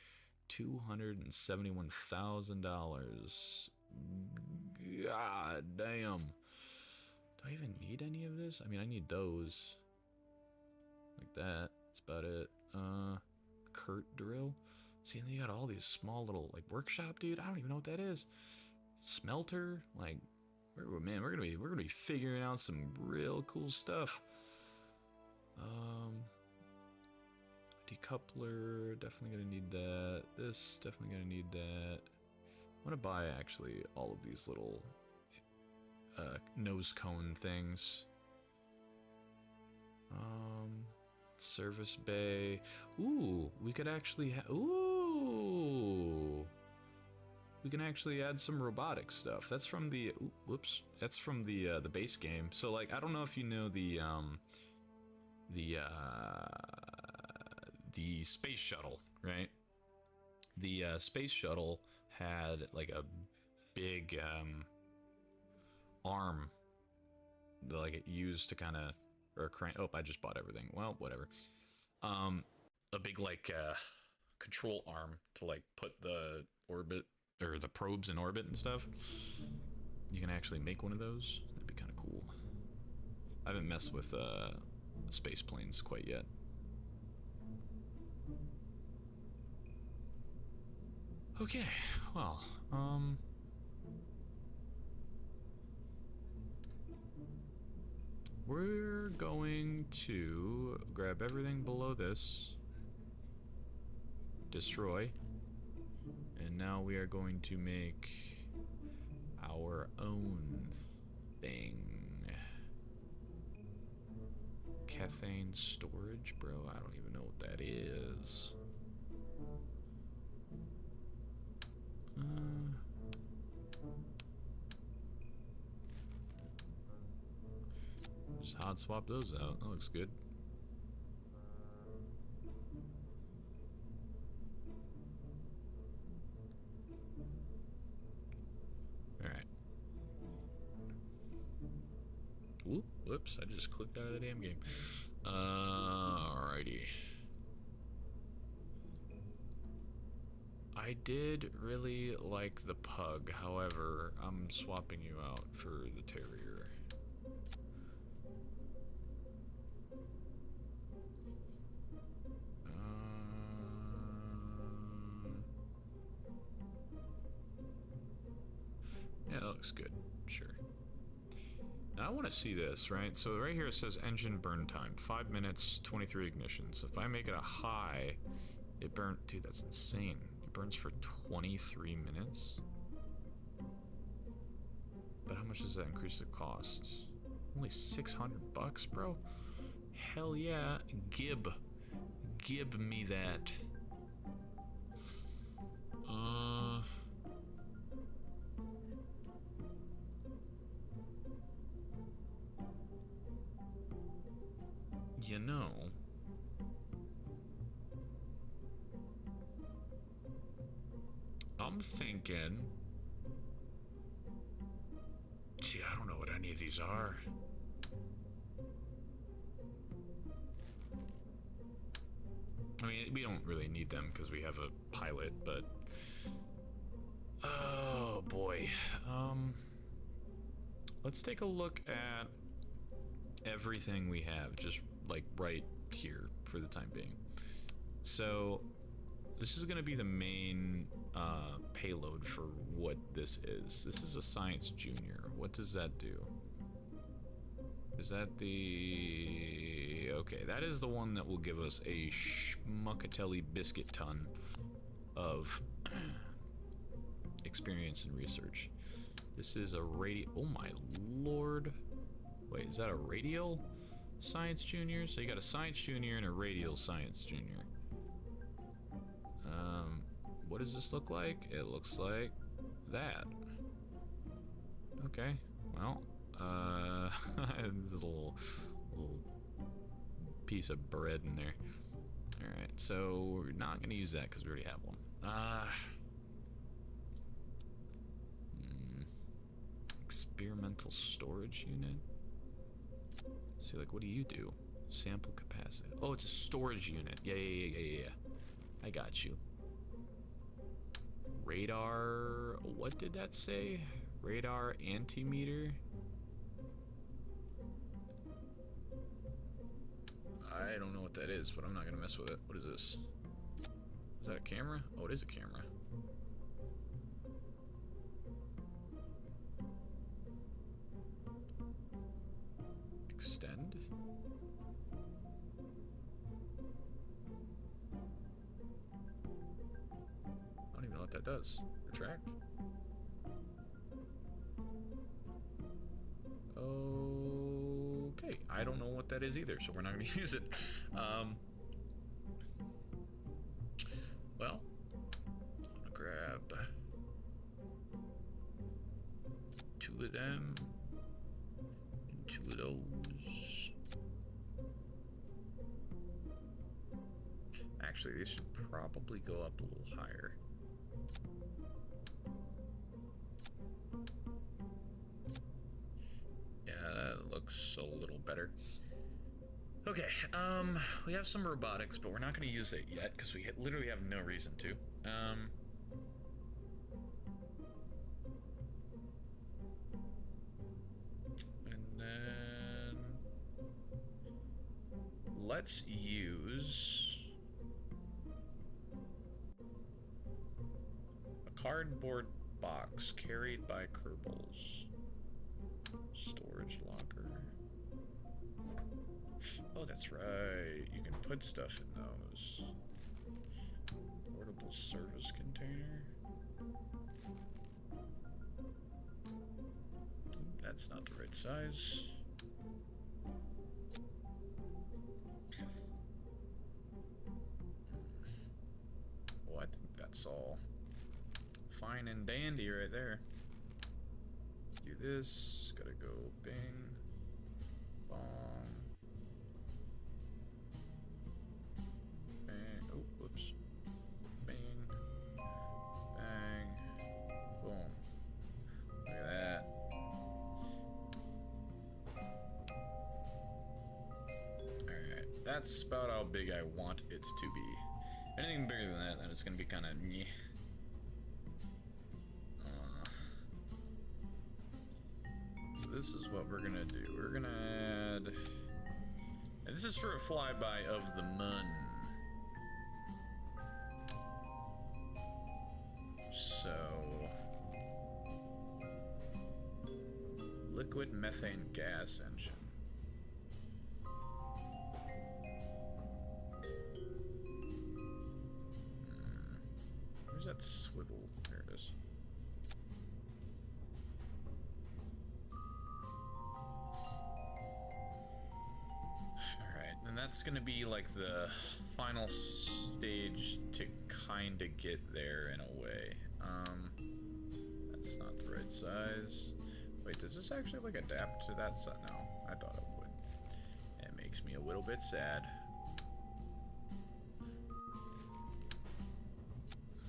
$271,000. God damn. Do I even need any of this? I mean, I need those. Like that. That's about it. Kurt drill. See, and then you got all these small little like workshop, dude. I don't even know what that is. Smelter. Like, man, we're gonna be figuring out some real cool stuff. Decoupler, definitely gonna need that. This, definitely gonna need that. want to buy actually all of these little nose cone things. Service bay. Ooh, we could actually ooh, we can actually add some robotic stuff. That's from the whoops. That's from the base game. So like, I don't know if you know the space shuttle, right? The space shuttle had like a big arm that like it used to kind of, or crank. Oh, I just bought everything. Well, whatever. A big like control arm to like put the orbit or the probes in orbit and stuff. You can actually make one of those. That'd be kind of cool. I haven't messed with space planes quite yet. Okay, well, we're going to grab everything below this, destroy, and now we are going to make our own thing. Cathane storage, bro? I don't even know what that is. Just hot swap those out. That looks good. Alright. Whoops, I just clicked out of the damn game. Alrighty. I did really like the pug, however, I'm swapping you out for the terrier. Yeah, that looks good. Sure. Now I want to see this, right? So right here it says engine burn time, 5 minutes, 23 ignitions. If I make it a high, it burnt. Dude, that's insane. It burns for 23 minutes. But how much does that increase the cost? Only 600 bucks, bro. Hell yeah, gib me that. You know, I'm thinking, gee, I don't know what any of these are. I mean, we don't really need them because we have a pilot, but oh boy. Let's take a look at everything we have, just like right here for the time being. So this is going to be the main payload for what this is. This is a Science Junior. What does that do? Is that the... Okay, that is the one that will give us a schmuckatelli biscuit ton of experience and research. This is a oh my lord. Wait, is that a radial Science Junior? So you got a Science Junior and a radial Science Junior. What does this look like? It looks like that. Okay, well, there's a little piece of bread in there. Alright, so we're not gonna use that because we already have one. Experimental storage unit. See, like, what do you do? Sample capacity. Oh, it's a storage unit. Yeah. I got you. Radar. What did that say? Radar antimeter. I don't know what that is, but I'm not gonna mess with it. What is this? Is that a camera? Oh, it is a camera. Extend? I don't even know what that does. Retract? I don't know what that is either, so we're not going to use it. Well, I'm gonna grab 2 of them and 2 of those. Actually, these should probably go up a little higher. Yeah, that looks a little better. Okay, we have some robotics, but we're not going to use it yet because we literally have no reason to. And then let's use a cardboard box carried by Kerbals. Storage locker. Oh, that's right. You can put stuff in those. Portable service container. That's not the right size. Oh, I think that's all fine and dandy right there. Do this. Gotta go bing. Bong. Bang. Oh, whoops. Bing. Bang. Boom. Look at that. Alright. That's about how big I want it to be. Anything bigger than that, then it's gonna be kind of meh. This is what we're gonna do. We're gonna add, and this is for a flyby of the Mun. So, liquid methane gas engine. Where's that swivel? There it is. And that's gonna be like the final stage to kinda get there in a way. That's not the right size. Wait, does this actually like adapt to that size? No, I thought it would. It makes me a little bit sad.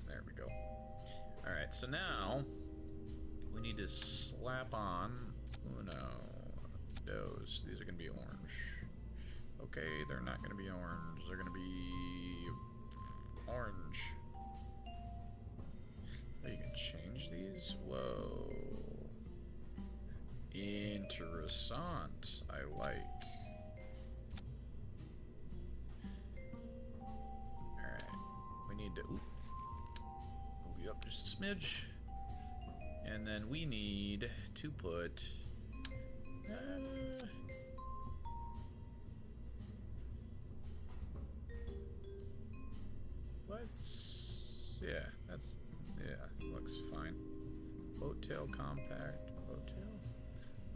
There we go. Alright, so now we need to slap on, oh no, those. These are gonna be orange. Okay, they're not gonna be orange. They're gonna be orange. Oh, you can change these? Whoa. Interessant. I like. Alright. We need to move you up just a smidge. And then we need to put looks fine. Hotel compact. Hotel?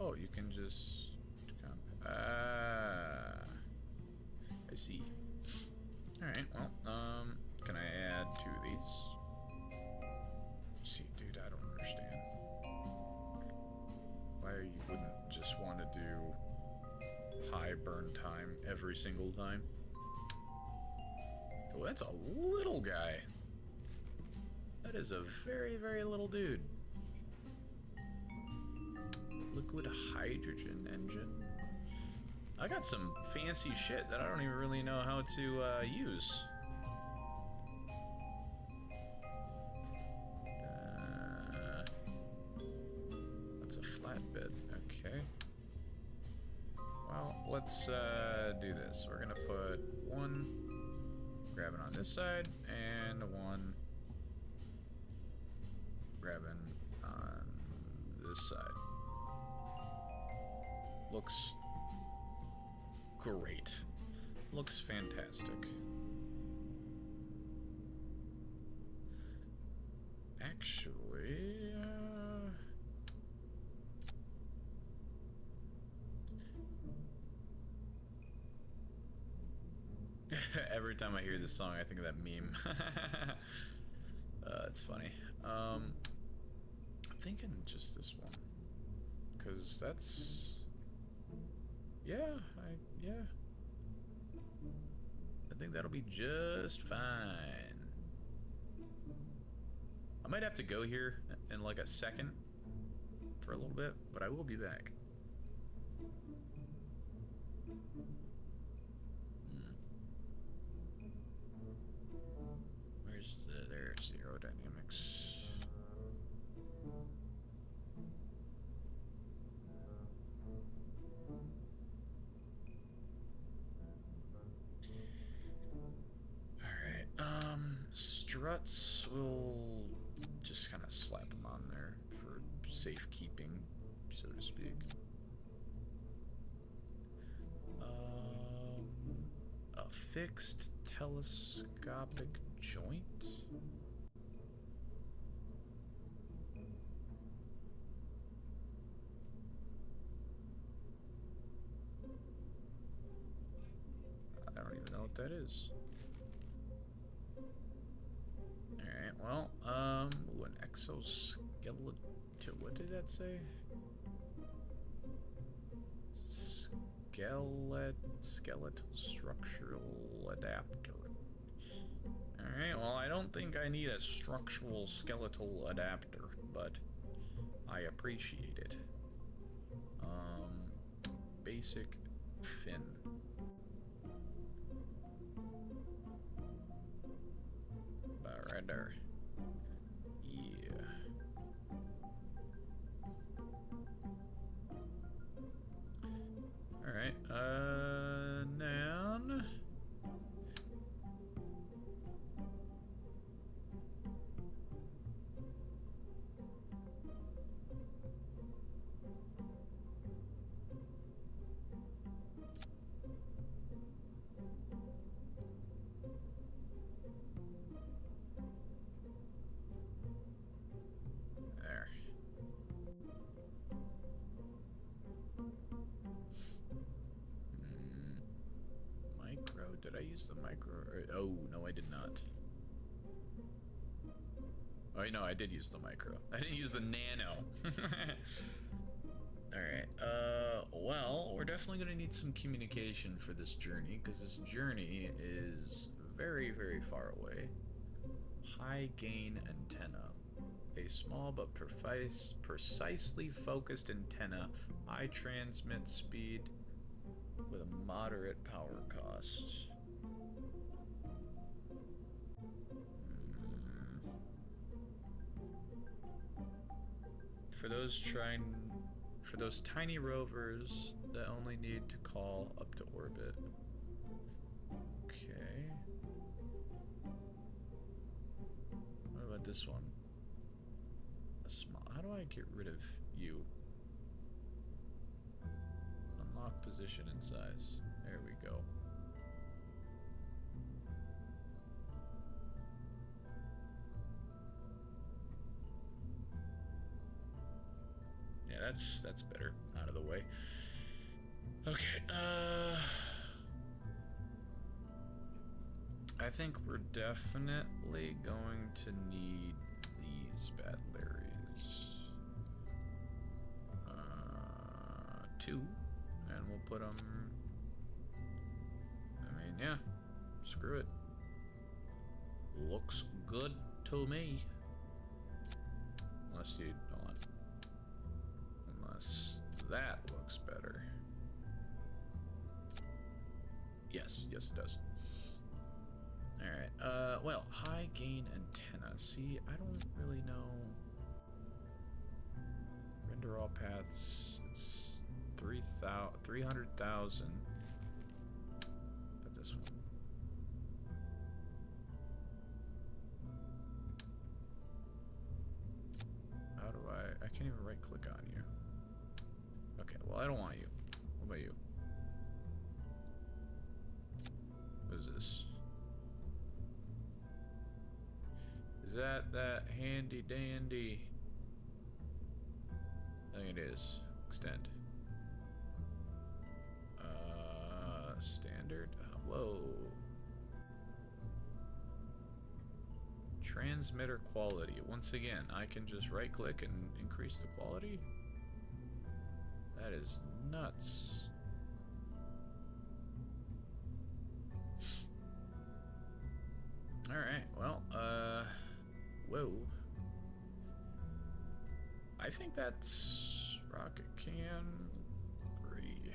Oh, you can just I see. Alright, well, can I add 2 of these? See, dude, I don't understand. Why you wouldn't just want to do high burn time every single time? Oh, that's a little guy. That is a very, very little dude. Liquid hydrogen engine. I got some fancy shit that I don't even really know how to use. That's a flatbed. Okay. Well, let's do this. We're gonna put 1, grab it on this side, and 1 grabbing on this side. Looks great. Looks fantastic. Actually, Every time I hear this song, I think of that meme. It's funny. I'm thinking just this one, cause that's yeah, yeah. I think that'll be just fine. I might have to go here in like a second for a little bit, but I will be back. There's the aerodynamics. Alright, struts, we'll just kind of slap them on there for safekeeping, so to speak. A fixed telescopic joint? I don't even know what that is. Alright, well, ooh, an exoskeleton. What did that say? Skeletal structural adapter. Alright, well, I don't think I need a structural skeletal adapter, but I appreciate it. Basic fin. About right there. Yeah. Alright, noun. There. Micro? Did I use the micro? Oh, no, I did not. Oh, no, I did use the micro. I didn't use the nano. Alright, well, we're definitely gonna need some communication for this journey, because this journey is very, very far away. High gain antenna. A small but precisely focused antenna, high transmit speed with a moderate power cost. For those tiny rovers that only need to call up to orbit. Okay. What about this one? A small. How do I get rid of you? Unlock position and size. There we go. Yeah, that's better. Out of the way. Okay, I think we're definitely going to need these batteries. 2, and we'll put them. I mean, yeah, screw it. Looks good to me. Unless you don't. Unless that looks better. Yes, yes it does. Alright, well, high gain antenna. See, I don't really know. Render all paths. It's 300,000. But this one. How do I can't even right click on you. Okay, well, I don't want you. What about you? What is this? Is that handy dandy? I think it is. Extend. Standard. Whoa. Transmitter quality. Once again, I can just right click and increase the quality? That is nuts. Alright, well, whoa. I think that's rocket can 3.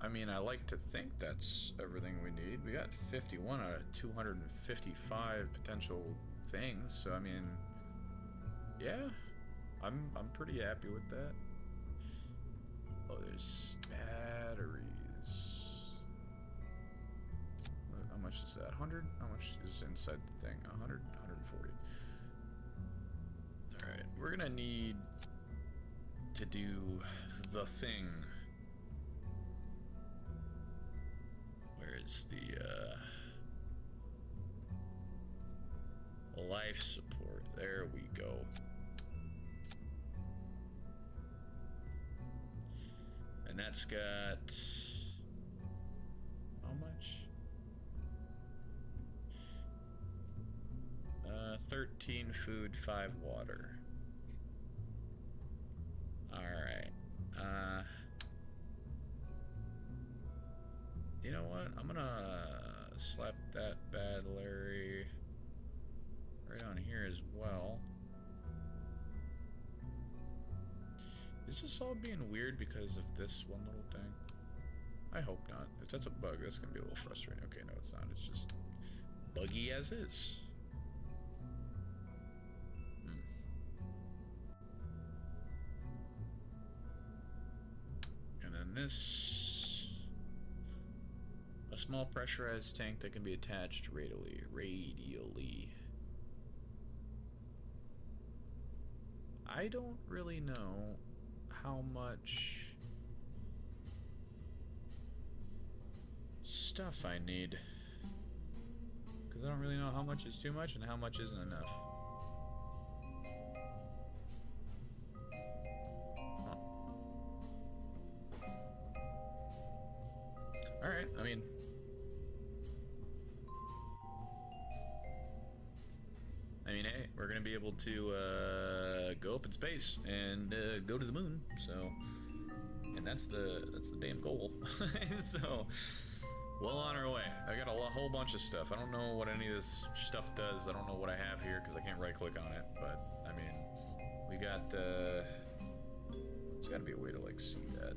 I mean, I like to think that's everything we need. We got 51 out of 255 potential things, so I mean, yeah, I'm pretty happy with that. Oh, there's batteries. How much is that? 100? How much is inside the thing? 100? 140. Alright, we're gonna need to do the thing. Where's the, life support? There we go. And that's got how much? 13 food, 5 water. Alright. You know what? I'm gonna slap that bad Larry right on here as well. Is this all being weird because of this one little thing? I hope not. If that's a bug, that's gonna be a little frustrating. Okay, no, it's not. It's just buggy as is. And then this, a small pressurized tank that can be attached radially. I don't really know how much stuff I need, because I don't really know how much is too much and how much isn't enough. Huh. Alright, I mean, hey, we're gonna be able to go up in space and go to the moon. So, and that's the damn goal. So, well on our way. I got a whole bunch of stuff. I don't know what any of this stuff does. I don't know what I have here because I can't right click on it. But I mean, we got. There's got to be a way to like see that.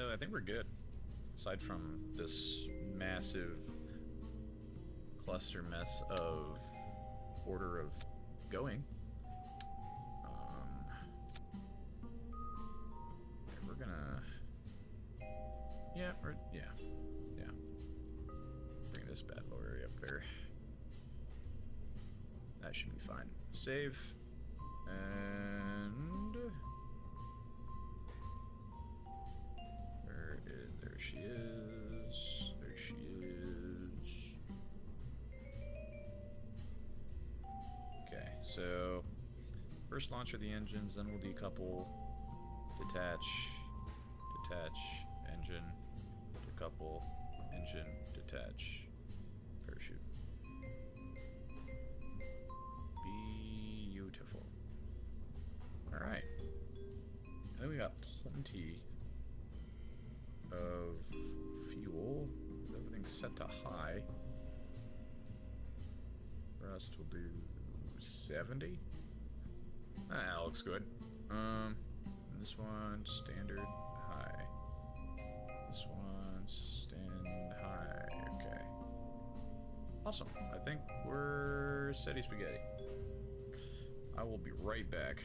I think we're good. Aside from this massive cluster mess of order of going. We're gonna. Yeah, yeah. Bring this bad boy up there. That should be fine. Save. And there she is. There she is. Okay, so first launch of the engines, then we'll decouple, detach, engine, decouple, engine, detach, parachute. Beautiful. All right. I think we got plenty of fuel. Everything's set to high. Rest will do 70. That looks good. This one standard high. This one stand high. Okay. Awesome. I think we're steady spaghetti. I will be right back.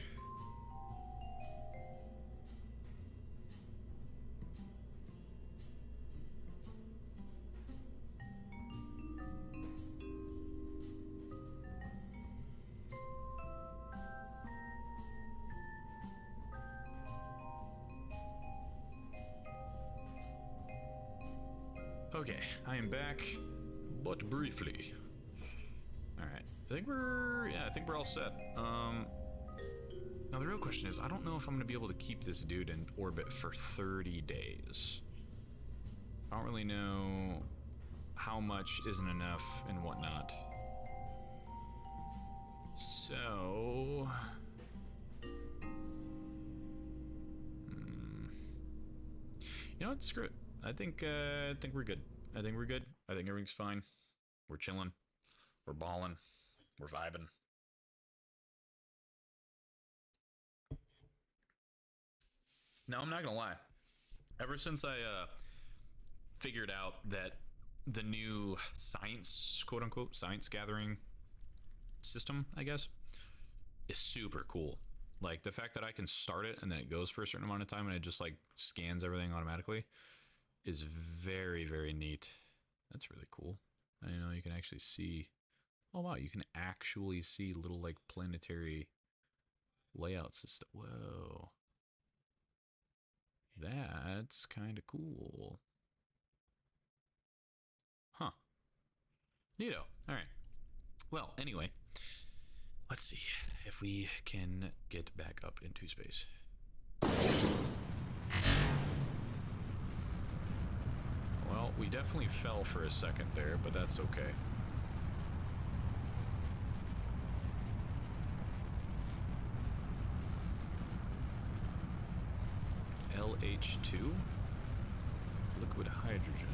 Okay, I am back, but briefly. Alright, I think we're all set. Now the real question is, I don't know if I'm gonna be able to keep this dude in orbit for 30 days. I don't really know how much isn't enough and whatnot. So... You know what? Screw it. I think we're good. I think we're good. I think everything's fine. We're chilling. We're balling. We're vibing. Now, I'm not gonna lie. Ever since I figured out that the new science, quote-unquote, science gathering system, I guess, is super cool. Like, the fact that I can start it and then it goes for a certain amount of time and it just, like, scans everything automatically is very, very neat. That's really cool. I know you can actually see... Oh, wow, you can actually see little, like, planetary layouts and stuff. Whoa. That's kind of cool. Huh. Neato. All right. Well, anyway, let's see if we can get back up into space. Well, we definitely fell for a second there, but that's okay. LH2? Liquid hydrogen.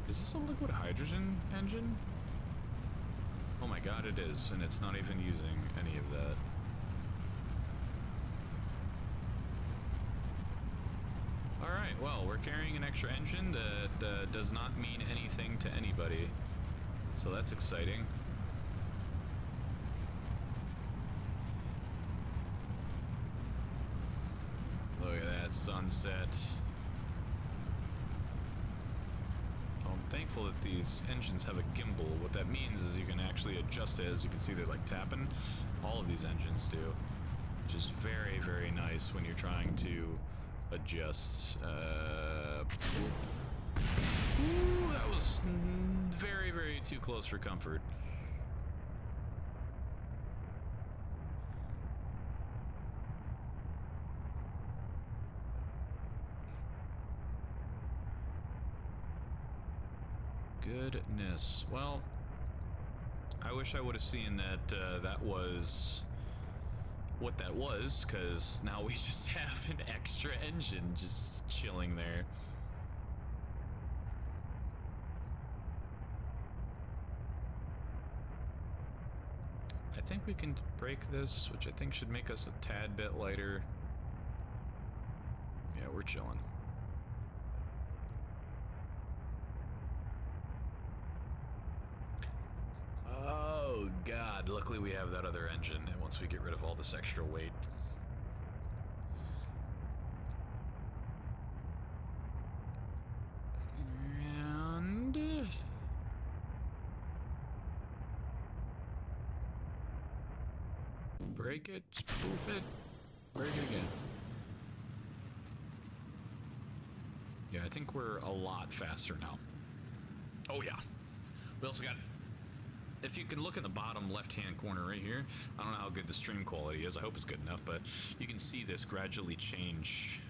Is this a liquid hydrogen engine? Oh my god, it is, and it's not even using any of that. Alright, well, we're carrying an extra engine that does not mean anything to anybody. So that's exciting. Look at that sunset. I'm thankful that these engines have a gimbal. What that means is you can actually adjust it. As you can see, they're like tapping. All of these engines do, which is very, very nice when you're trying to adjust. Ooh, that was very, very too close for comfort. Goodness. Well, I wish I would have seen that that was what that was, because now we just have an extra engine just chilling there. I think we can break this, which I think should make us a tad bit lighter. Yeah, we're chilling. Oh god, luckily we have that other engine, and once we get rid of all this extra weight. And... break it, spoof it, break it again. Yeah, I think we're a lot faster now. Oh yeah. We also got... If you can look in the bottom left-hand corner right here, I don't know how good the stream quality is. I hope it's good enough, but you can see this gradually change.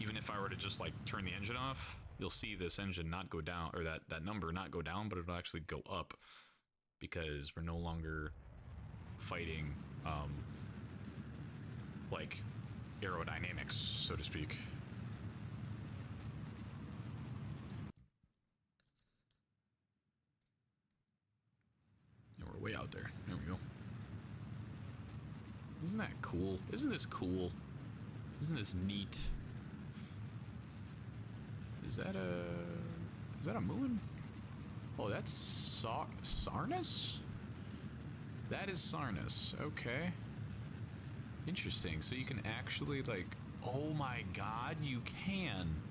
Even if I were to just like turn the engine off, you'll see this engine not go down, or that number not go down, but it'll actually go up because we're no longer fighting like aerodynamics, so to speak. Way out there. There we go. Isn't that cool? Isn't this cool? Isn't this neat? Is that a moon? Oh, that's Sarnus? That is Sarnus. Okay. Interesting. So you can actually like... Oh my god, you can.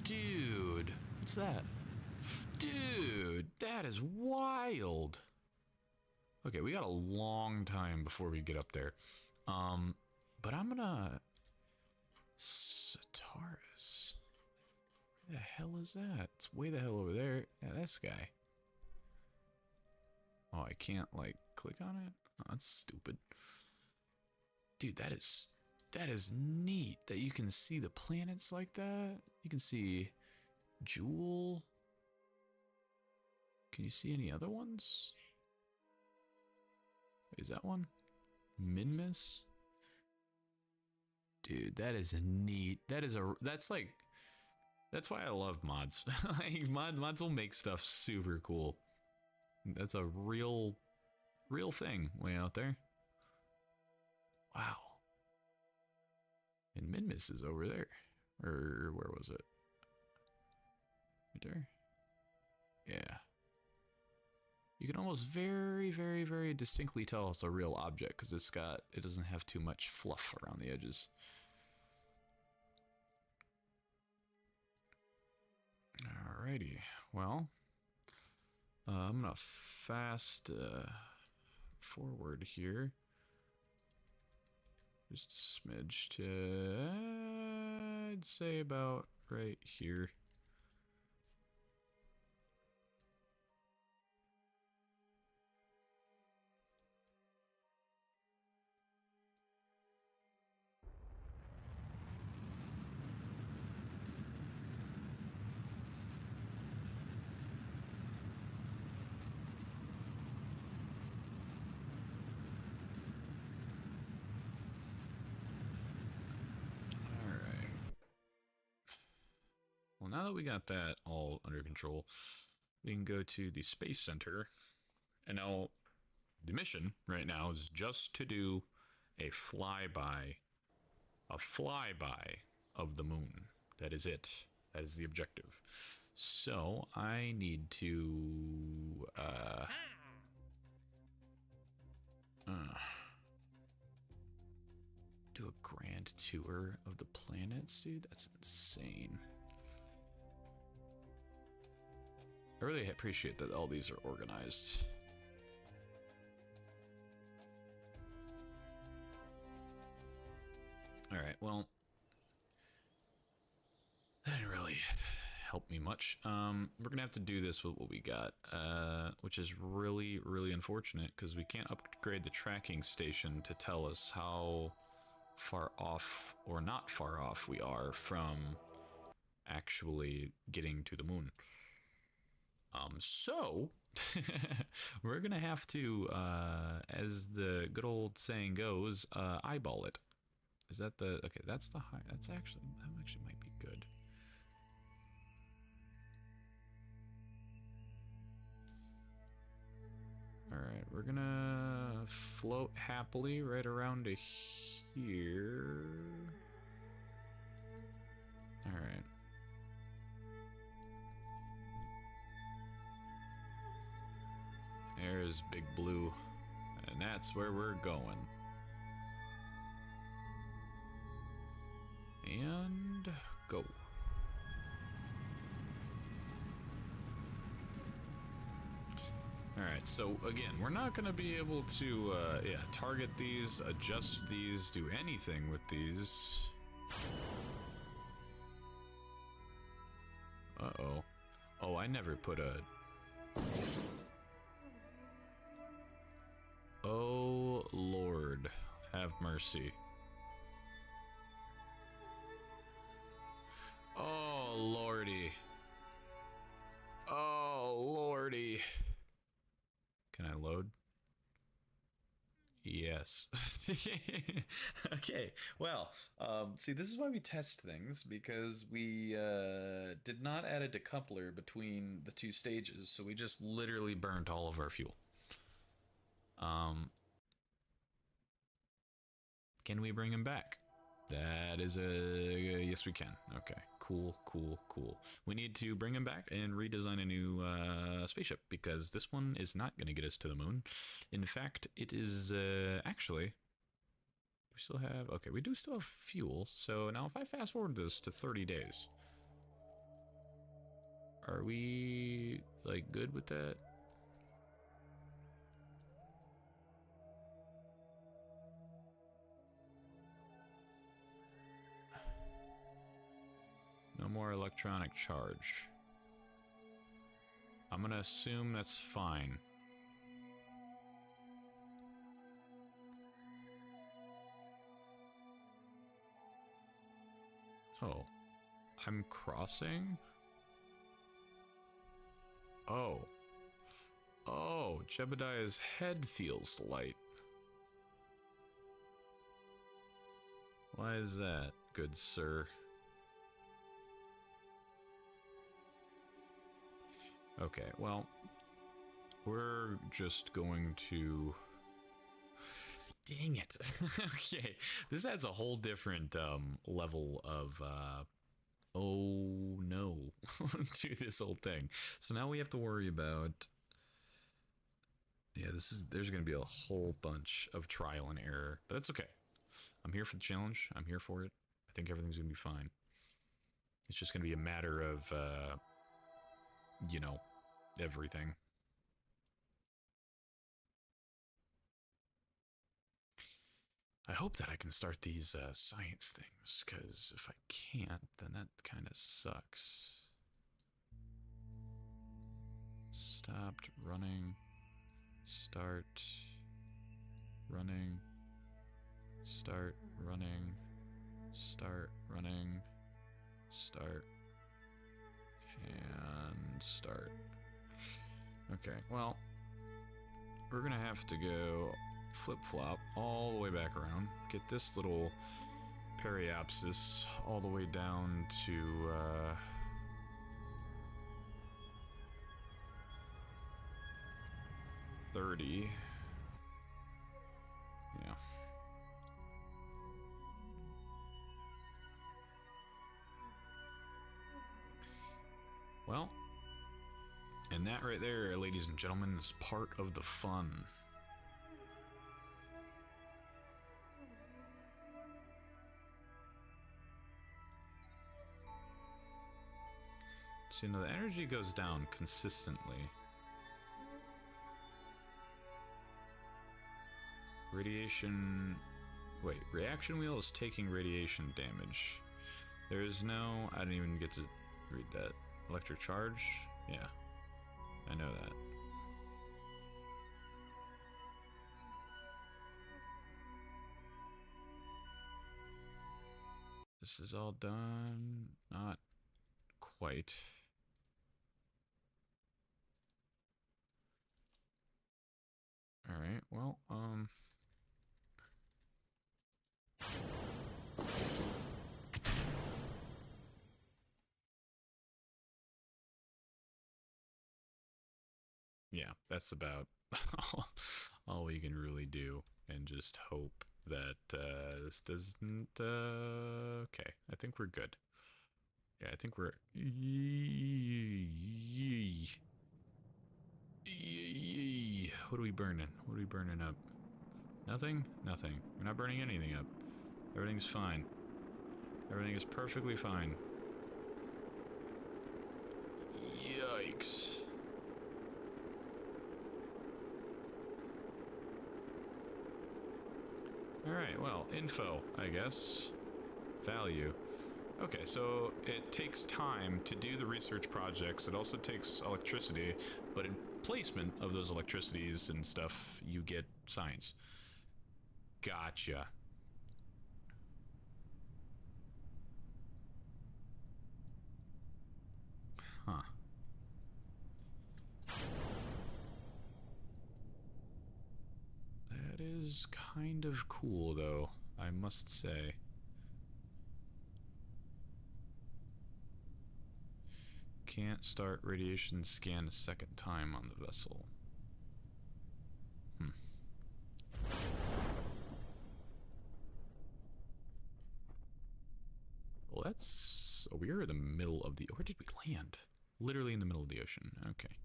Dude. What's that? Dude, that is wild. Okay, we got a long time before we get up there. But I'm gonna... Sataris. The hell is that? It's way the hell over there. Yeah, this guy. Oh, I can't, like, click on it? Oh, that's stupid. Dude, that is neat that you can see the planets like that. You can see Jewel. Can you see any other ones? Is that one? Minmus? Dude, that is neat. That's why I love mods. Like, mods will make stuff super cool. That's a real thing way out there. Wow. And Minmus is over there. Or where was it? Right there? Yeah. You can almost very distinctly tell it's a real object because it doesn't have too much fluff around the edges. Alrighty, well, I'm gonna fast forward here. Just a smidge to, I'd say about right here. Well, now that we got that all under control, we can go to the Space Center. And now, the mission right now is just to do a flyby of the moon. That is it. That is the objective. So, I need to, do a grand tour of the planets, dude? That's insane. I really appreciate that all these are organized. Alright, well, that didn't really help me much. We're gonna have to do this with what we got, which is really unfortunate because we can't upgrade the tracking station to tell us how far off or not far off we are from actually getting to the moon. So we're gonna have to, as the good old saying goes, eyeball it. Is that the, okay, that's the high, that actually might be good. Alright, we're gonna float happily right around to here. Alright. There's Big Blue, and that's where we're going. And go. Alright, so again, we're not going to be able to target these, adjust these, do anything with these. Uh-oh. Oh, I never put a... Oh, Lord, have mercy. Oh, Lordy. Oh, Lordy. Can I load? Yes. Okay, well, see, this is why we test things, because we did not add a decoupler between the two stages, so we just literally burnt all of our fuel. Can we bring him back? That is a... yes, we can. Okay, cool. We need to bring him back and redesign a new spaceship, because this one is not going to get us to the moon. In fact, it is actually... we still have... okay, we do still have fuel. So now if I fast forward this to 30 days... are we, like, good with that? No more electronic charge. I'm gonna assume that's fine. Oh, I'm crossing? Oh. Oh, Jebediah's head feels light. Why is that, good sir? Okay, well, we're just going to... Dang it. Okay, this adds a whole different level of, oh no, to this whole thing. So now we have to worry about... Yeah, there's going to be a whole bunch of trial and error, but that's okay. I'm here for the challenge. I'm here for it. I think everything's going to be fine. It's just going to be a matter of, you know, everything. I hope that I can start these science things, because if I can't, then that kind of sucks. Stopped running. Start running. Start running. Start running. Start. And start. Okay, well, we're gonna have to go flip-flop all the way back around, get this little periapsis all the way down to 30. Yeah. Well, and that right there, ladies and gentlemen, is part of the fun. So, you know, the energy goes down consistently. Radiation... Wait, reaction wheel is taking radiation damage. There is no... I didn't even get to read that. Electric charge? Yeah. I know that. This is all done. Not quite. Alright, well, yeah, that's about all we can really do, and just hope that this doesn't... okay, I think we're good. Yeah, I think we're... What are we burning? What are we burning up? Nothing? Nothing. We're not burning anything up. Everything's fine. Everything is perfectly fine. Yikes. Alright, well, info, I guess. Value. Okay, so it takes time to do the research projects. It also takes electricity, but in placement of those electricities and stuff, you get science. Gotcha. Huh. That is kind of cool, though, I must say. Can't start radiation scan a second time on the vessel. Well, that's... Oh, we're in the middle of the... Where did we land? Literally in the middle of the ocean. Okay.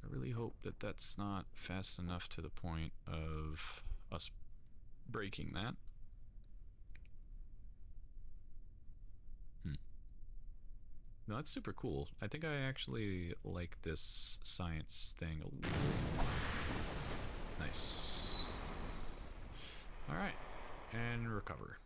I really hope that that's not fast enough to the point of us breaking that. No, that's super cool. I think I actually like this science thing a little. Nice. Alright. And recover.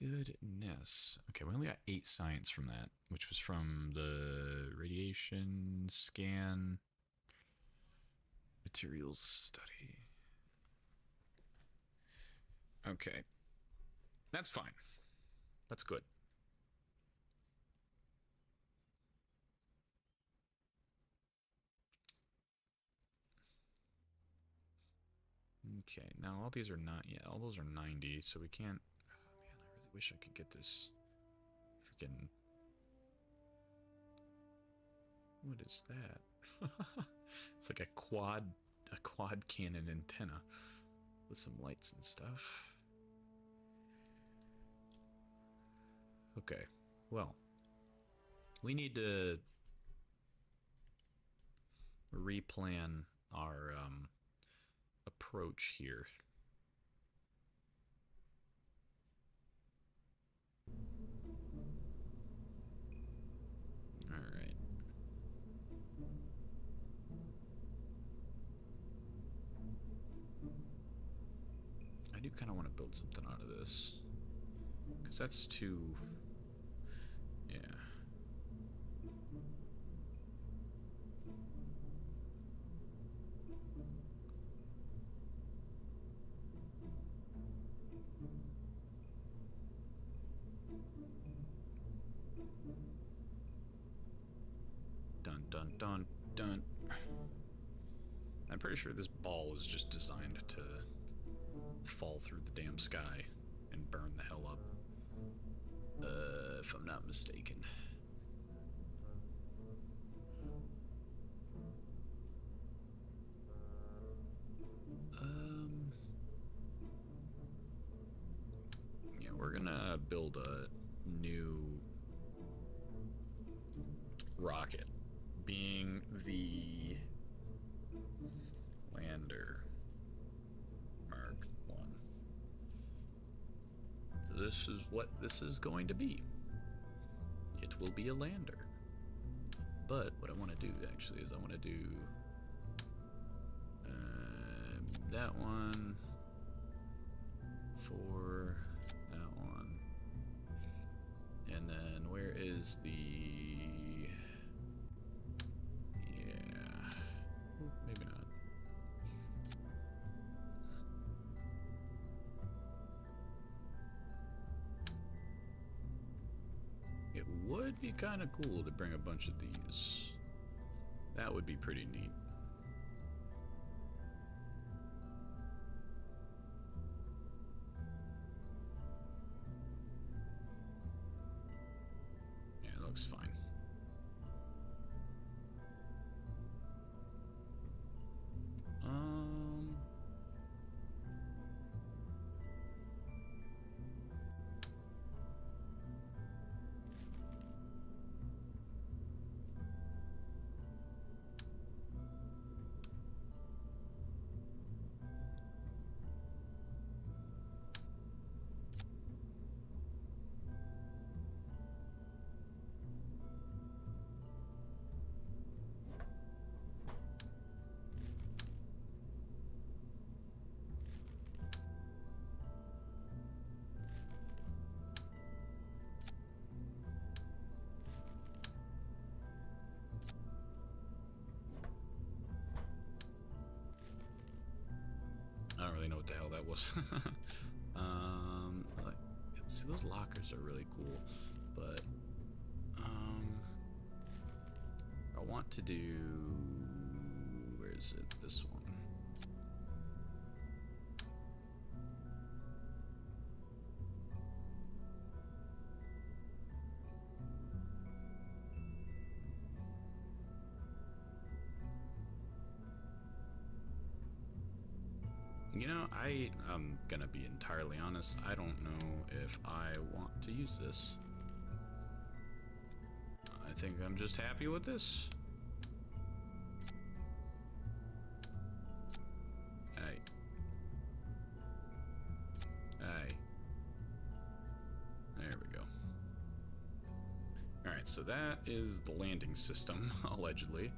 Goodness. Okay, we only got 8 science from that, which was from the radiation scan materials study. Okay. That's fine. That's good. Okay, now all these are not, yeah, all those are 90, so we can't, oh man, I really wish I could get this freaking, what is that? It's like a quad cannon antenna with some lights and stuff. Okay, well, we need to replan our approach here. All right. I do kind of want to build something out of this, because that's too, yeah. Dun dun dun dun. I'm pretty sure this ball is just designed to fall through the damn sky and burn the hell up. If I'm not mistaken. Yeah, we're gonna build a new rocket, being the Lander Mark 1. So this is what this is going to be. It will be a lander. But what I want to do actually is I want to do that one for that one. And then where is the... Yeah. Maybe not. It would be kind of cool to bring a bunch of these. That would be pretty neat. Yeah, it looks fine. I don't really know what the hell that was. Like, see, those lockers are really cool, but I want to do, where is it? This one. You know, I'm gonna be entirely honest, I don't know if I want to use this. I think I'm just happy with this. Hey. Hey. There we go. Alright, so that is the landing system, allegedly.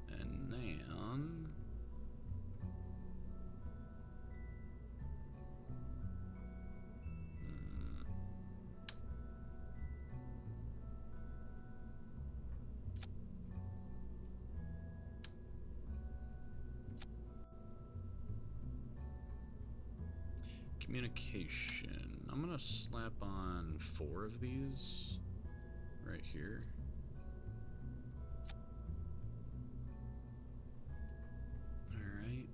And then... Communication. I'm gonna slap on 4 of these right here. Alright.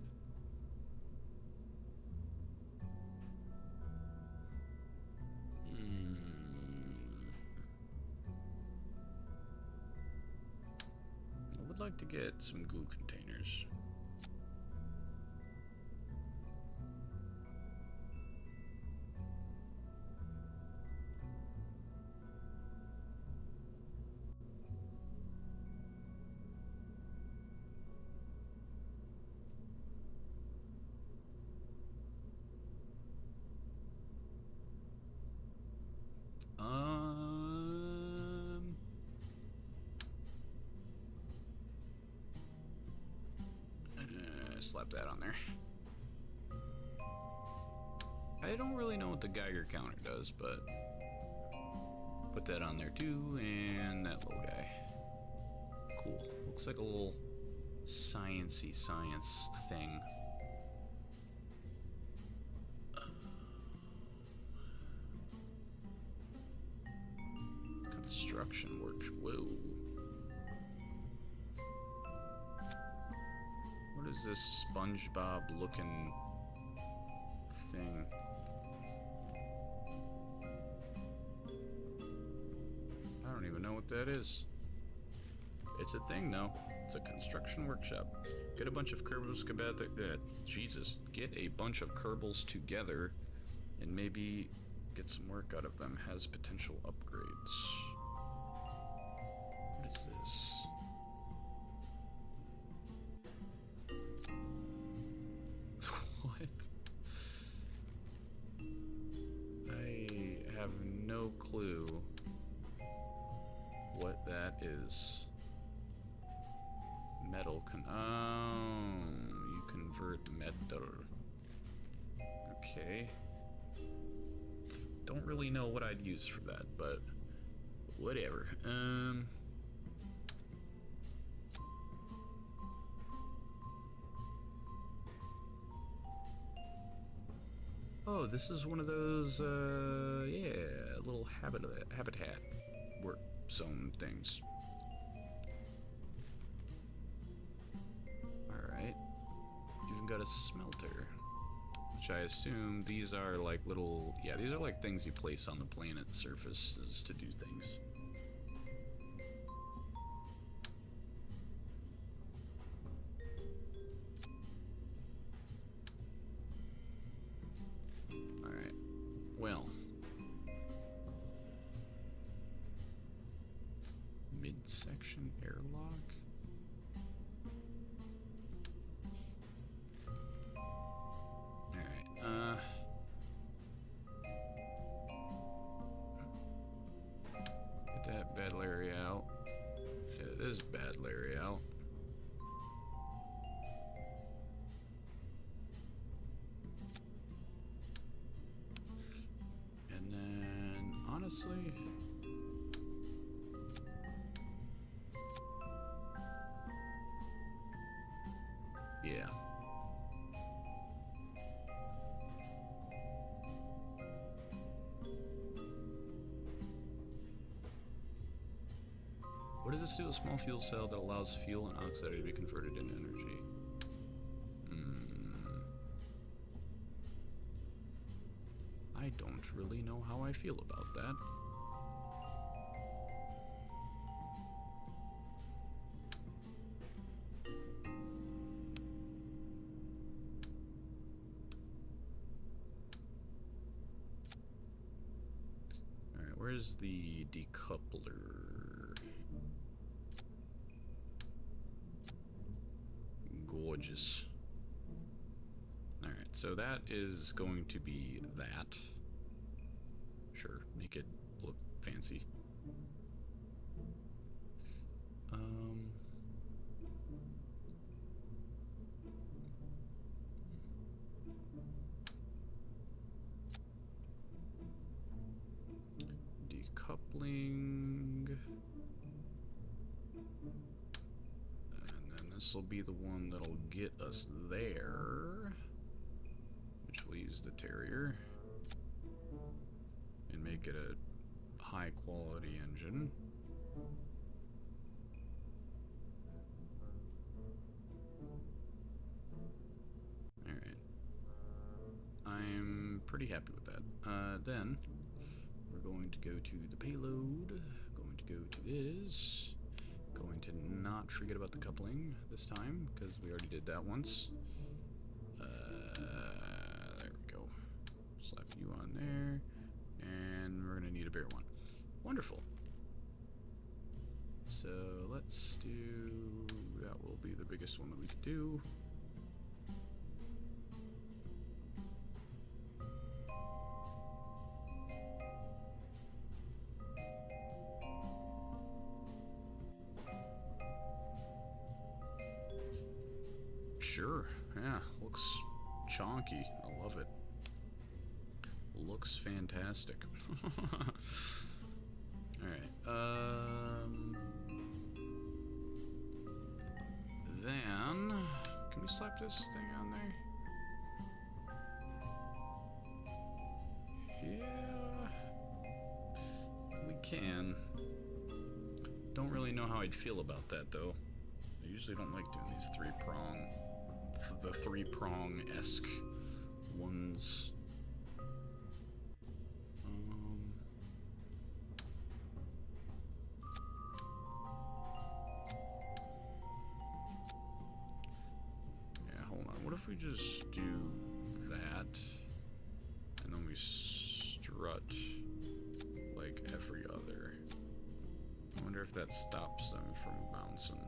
I would like to get some goo containers. Slap that on there. I don't really know what the Geiger counter does, but put that on there too, and that little guy. Cool. Looks like a little sciencey science thing. Construction works. Whoa. What is this SpongeBob looking thing? I don't even know what that is. It's a thing though. It's a construction workshop. Get a bunch of Kerbals together. Jesus. Get a bunch of Kerbals together and maybe get some work out of them. Has potential upgrades. What is this? I have no clue what that is. Metal you convert metal. Okay. Don't really know what I'd use for that, but whatever. Oh, this is one of those, yeah, little habitat work zone things. Alright. Even got a smelter. Which I assume these are like little, yeah, these are like things you place on the planet surfaces to do things. Alright, well. Midsection airlock? Get that bad Larry out. Yeah, it is bad Larry out. And then, honestly, yeah. What does this do? A small fuel cell that allows fuel and oxide to be converted into energy. I don't really know how I feel about that. Alright, where's the decoupler? Gorgeous. Alright, so that is going to be that. Sure, make it look fancy. Decoupling. And then this will be the one that'll get us there. Which probably use the Terrier and make it a high quality engine. Alright. I'm pretty happy with that. Then we're going to go to the payload, going to go to this, going to not forget about the coupling this time, because we already did that once. There we go. Slap you on there, and we're going to need a bigger one. Wonderful. So let's do, that will be the biggest one that we could do. Sure, yeah, looks chonky. I love it. Looks fantastic. Alright, then, can we slap this thing on there? Yeah, we can. Don't really know how I'd feel about that, though. I usually don't like doing these the three-prong-esque ones. Yeah, hold on. What if we just do that, and then we strut like every other? I wonder if that stops them from bouncing.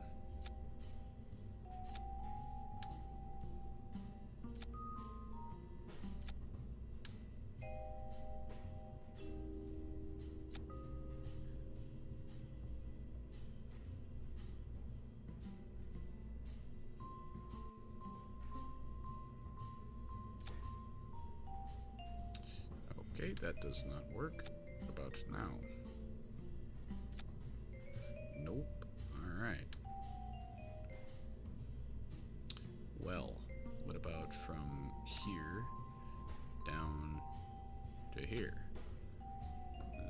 Okay, that does not work. What about now? Nope. Alright. Well, what about from here down to here?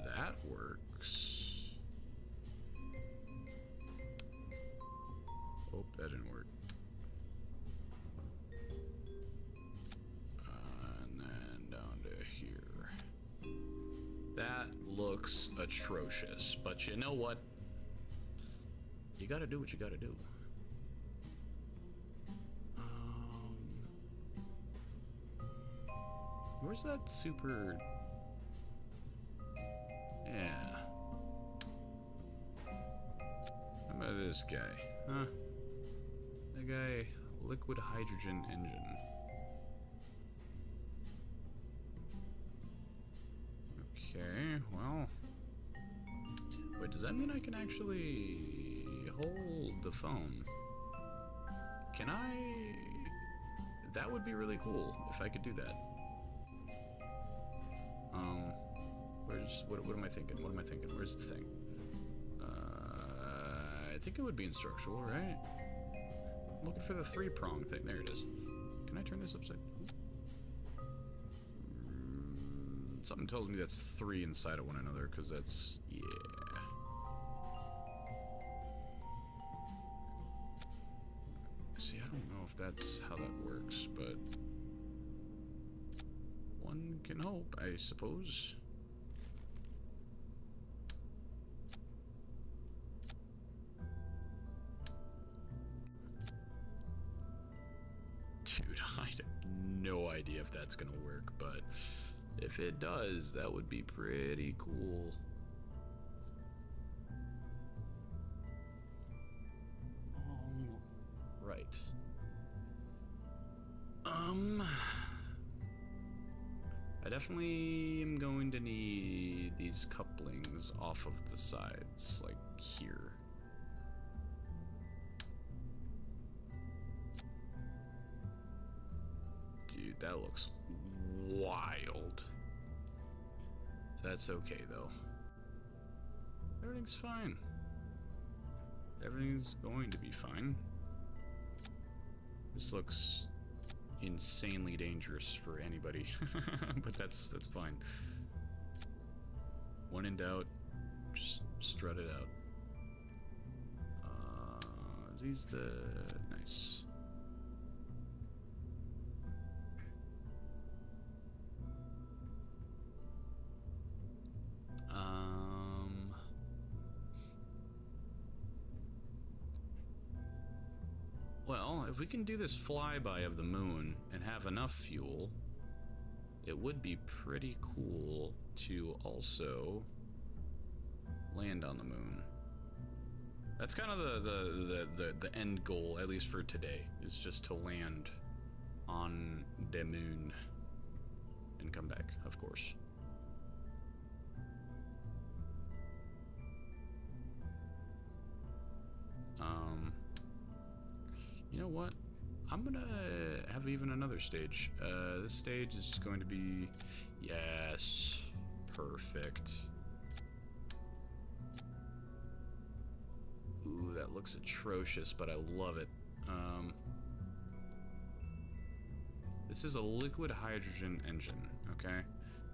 That works. Oh, that didn't work. And then down to here. That looks atrocious, but you know what? You gotta do what you gotta do. Where's that super... Yeah. How about this guy? Huh? That guy, liquid hydrogen engine. Okay, well... Wait, does that mean I can actually hold the phone? Can I... That would be really cool if I could do that. Where's... What am I thinking? What am I thinking? Where's the thing? I think it would be instructional, right? I'm looking for the three-prong thing. There it is. Can I turn this upside? Something tells me that's three inside of one another, because that's... Yeah. See, I don't know if that's how that works, but... One can hope, I suppose. Dude, I have no idea if that's gonna work, but if it does, that would be pretty cool. Right. I definitely am going to need these couplings off of the sides, like here. Dude, that looks wild. That's okay, though. Everything's fine. Everything's going to be fine. This looks insanely dangerous for anybody. But that's fine. When in doubt, just strut it out. These the nice. Well, if we can do this flyby of the moon and have enough fuel, it would be pretty cool to also land on the moon. That's kind of the end goal, at least for today, is just to land on the moon and come back, of course. You know what? I'm gonna have even another stage. This stage is going to be... Yes. Perfect. Ooh, that looks atrocious, but I love it. This is a liquid hydrogen engine, okay?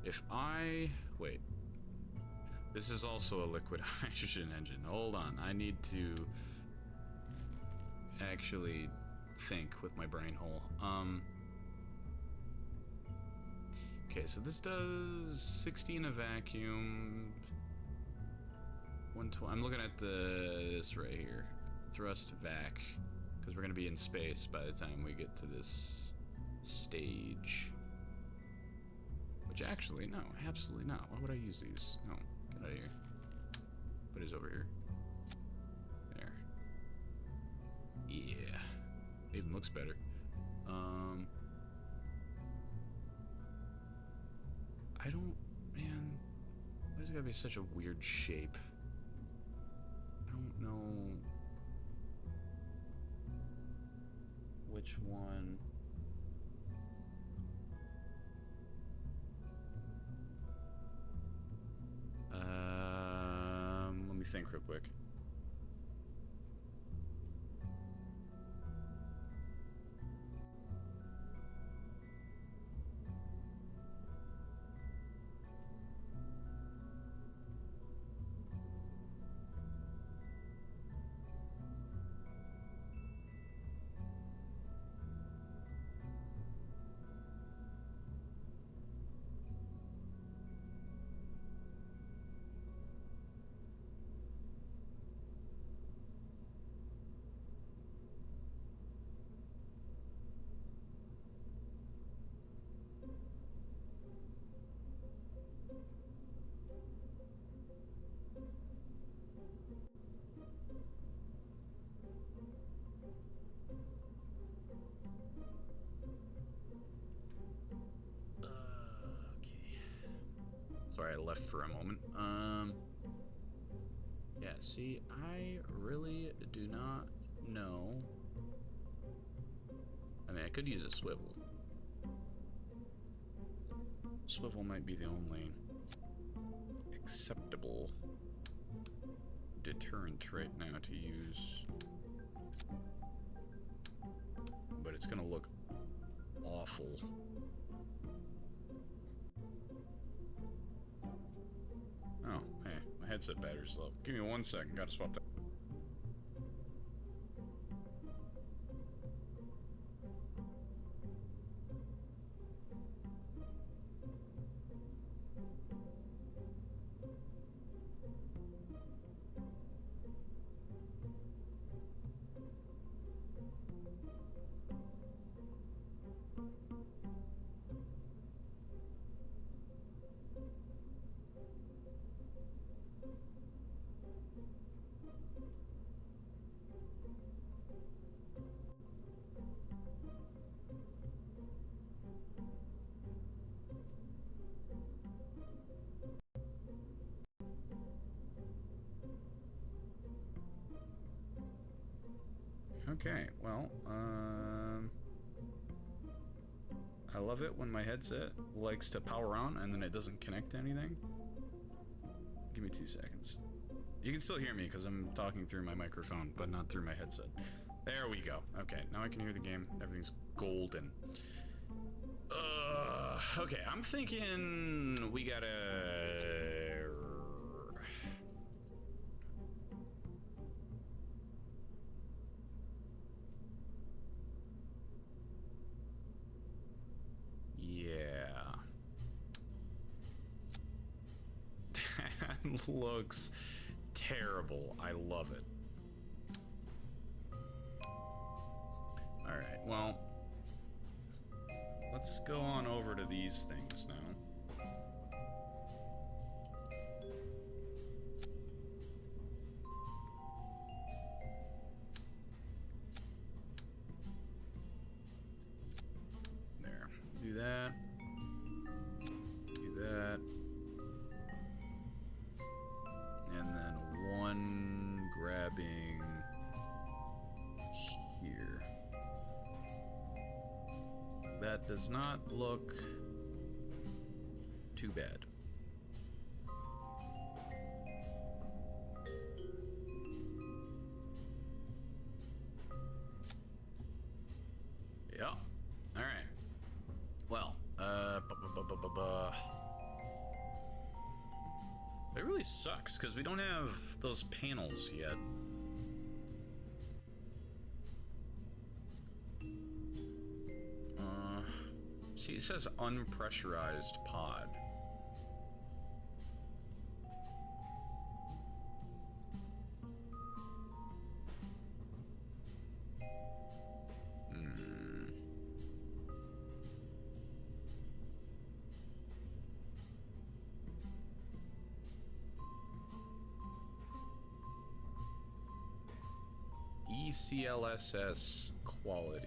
If I... Wait. This is also a liquid hydrogen engine. Hold on, I need to actually think with my brain hole. Okay, so this does 60 in a vacuum. 120. I'm looking at this right here. Thrust vac, because we're gonna be in space by the time we get to this stage. Which actually, no, absolutely not. Why would I use these? No, get out of here. What is over here? There. Yeah. Even looks better. I don't, man. Why does it gotta be such a weird shape? I don't know which one. Let me think real quick. Sorry, I left for a moment. Yeah, see, I really do not know. I mean, I could use a swivel. Swivel might be the only acceptable deterrent right now to use. But it's gonna look awful. Oh, hey, my headset battery's low. Give me 1 second, gotta swap that. Okay, well, I love it when my headset likes to power on and then it doesn't connect to anything. Give me 2 seconds. You can still hear me because I'm talking through my microphone, but not through my headset. There we go. Okay, now I can hear the game. Everything's golden. Okay, I'm thinking we gotta... Yeah. That looks terrible. I love it. Alright, well, let's go on over to these things now. There. Do that. Do that. And then one grabbing here. That does not look too bad. Yeah. All right. Well, it really sucks because we don't have those panels yet. See, it says unpressurized pod. ECLSS quality.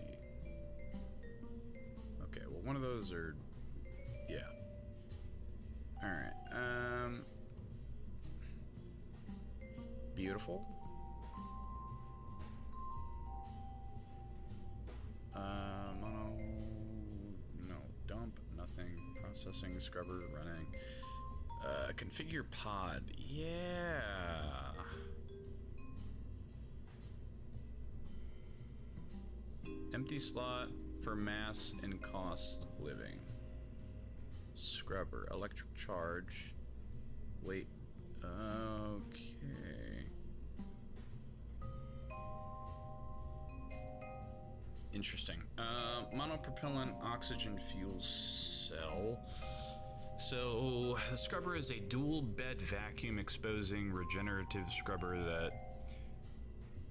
Okay, well, one of those are, yeah. All right. Beautiful. Mono. No, dump. Nothing. Processing. Scrubber. Running. Configure pod. Yeah. Empty slot for mass and cost living. Scrubber. Electric charge. Wait. Okay. Interesting. Monopropellant oxygen fuel cell. So the scrubber is a dual bed vacuum exposing regenerative scrubber that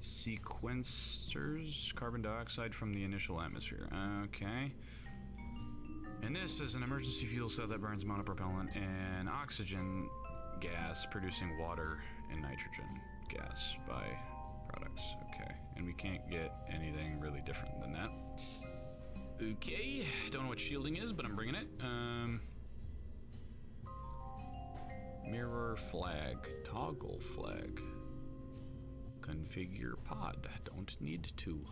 sequesters carbon dioxide from the initial atmosphere. Okay. And this is an emergency fuel cell that burns monopropellant and oxygen gas, producing water and nitrogen gas by products. Okay. And we can't get anything really different than that. Okay. Don't know what shielding is, but I'm bringing it. Mirror flag. Toggle flag. Configure pod. Don't need to.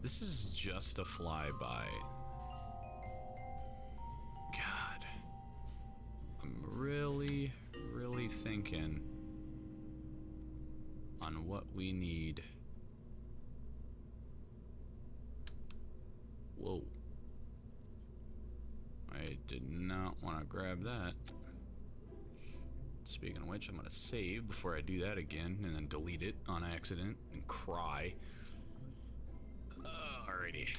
This is just a flyby. God. I'm really thinking on what we need. Whoa. I did not want to grab that. Speaking of which, I'm gonna save before I do that again, and then delete it on accident and cry. Alrighty.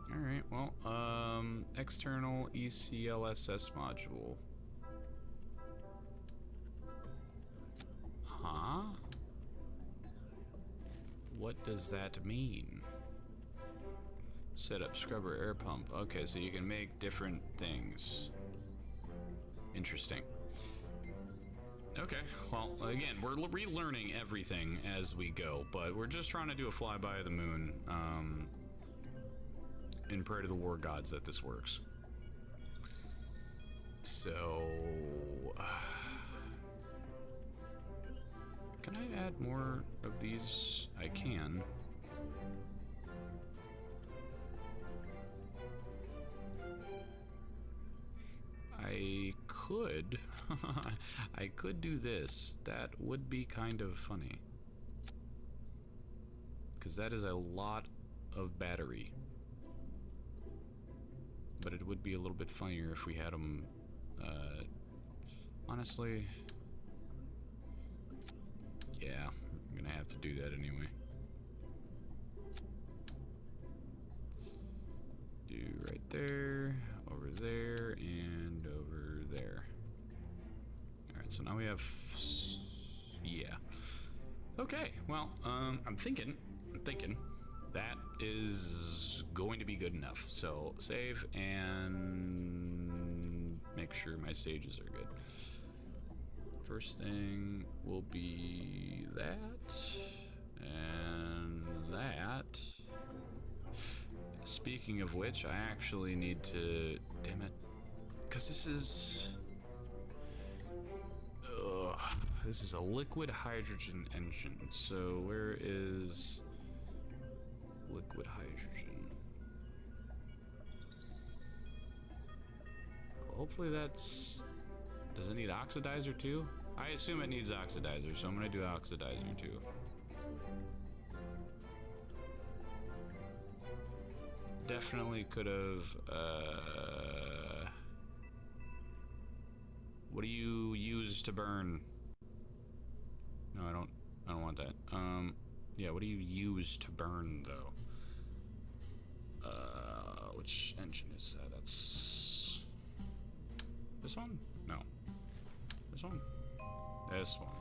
Alright, well, external ECLSS module. Huh? What does that mean? Set up scrubber air pump. Okay, so you can make different things. Interesting. Okay, well, again, we're relearning everything as we go, but we're just trying to do a flyby of the moon, and pray to the war gods that this works. So... Can I add more of these? I can. I could. I could do this. That would be kind of funny. Because that is a lot of battery. But it would be a little bit funnier if we had them, honestly. Yeah, I'm gonna have to do that anyway. Do right there, over there, and over there. Alright, so now we have... yeah. Okay, well, I'm thinking that is going to be good enough. So, save and make sure my stages are good. First thing will be that, and that. Speaking of which, I actually need to... damn it. Because this is... this is a liquid hydrogen engine. So where is liquid hydrogen? Well, hopefully that's... does it need oxidizer too? I assume it needs oxidizer, so I'm gonna do oxidizer too. Definitely could have, what do you use to burn? No, I don't want that. Yeah, what do you use to burn, though? Which engine is that? That's... this one? No. This one? This one.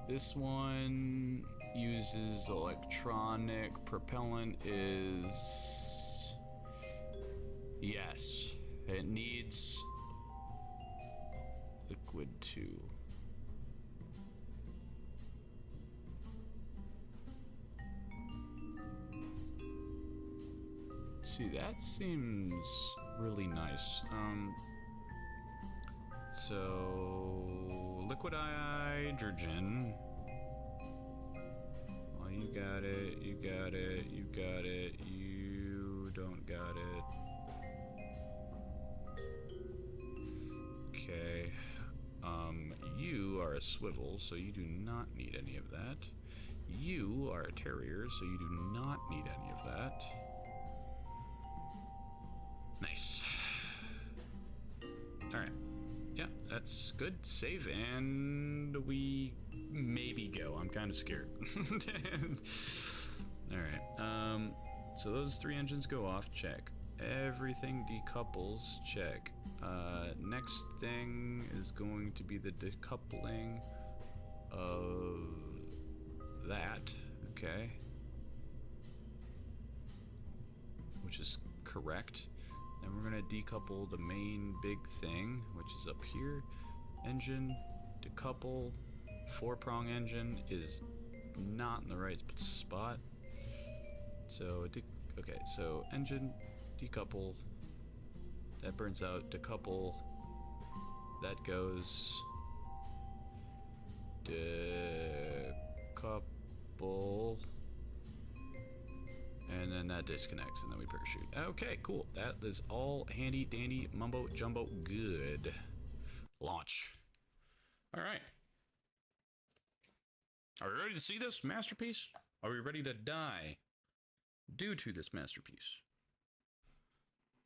This one uses electronic propellant is... yes. It needs liquid too. See, that seems really nice. So liquid hydrogen. Oh, you got it, you got it, you got it, you don't got it. Okay. You are a swivel, so you do not need any of that. You are a terrier, so you do not need any of that. Nice. Alright. Yeah, that's good. Save, and we maybe go. I'm kind of scared. Alright. So those three engines go off. Check. Everything decouples. Check. Next thing is going to be the decoupling of that. Okay. Which is correct. Then we're going to decouple the main big thing, which is up here. Engine, decouple. 4-prong engine is not in the right spot. So, okay, so engine, decouple. That burns out, decouple. That goes. Decouple. And then that disconnects, and then we parachute. Okay, cool. That is all handy dandy mumbo jumbo good. Launch. All right. Are we ready to see this masterpiece? Are we ready to die due to this masterpiece?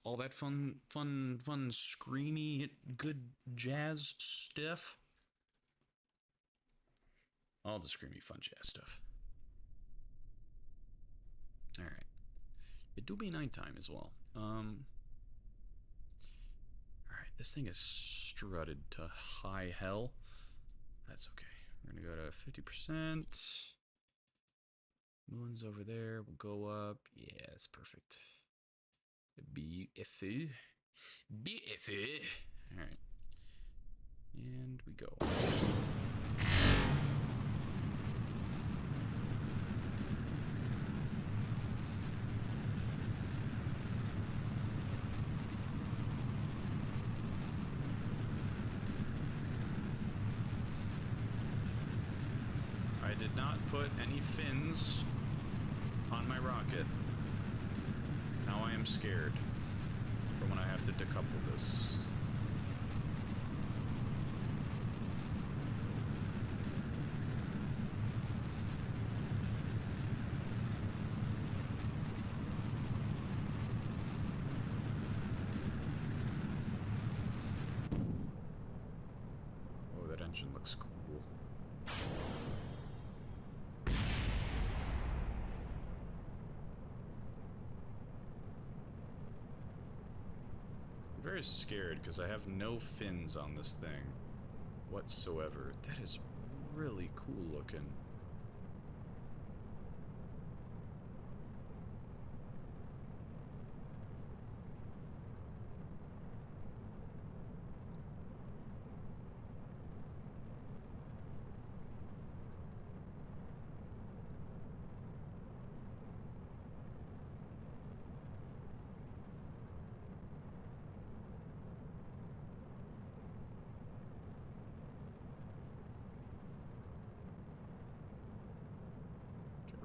All that fun, screamy, good jazz stuff. All the screamy, fun jazz stuff. All right. It do be nighttime as well. All right, this thing is strutted to high hell. That's okay. We're gonna go to 50%. Moon's over there. We'll go up. Yeah, it's perfect. Beautiful. Beautiful. All right. And we go. I did not put any fins on my rocket. Now I am scared for when I have to decouple this. Oh, that engine looks cool. I'm very scared because I have no fins on this thing whatsoever. That is really cool looking.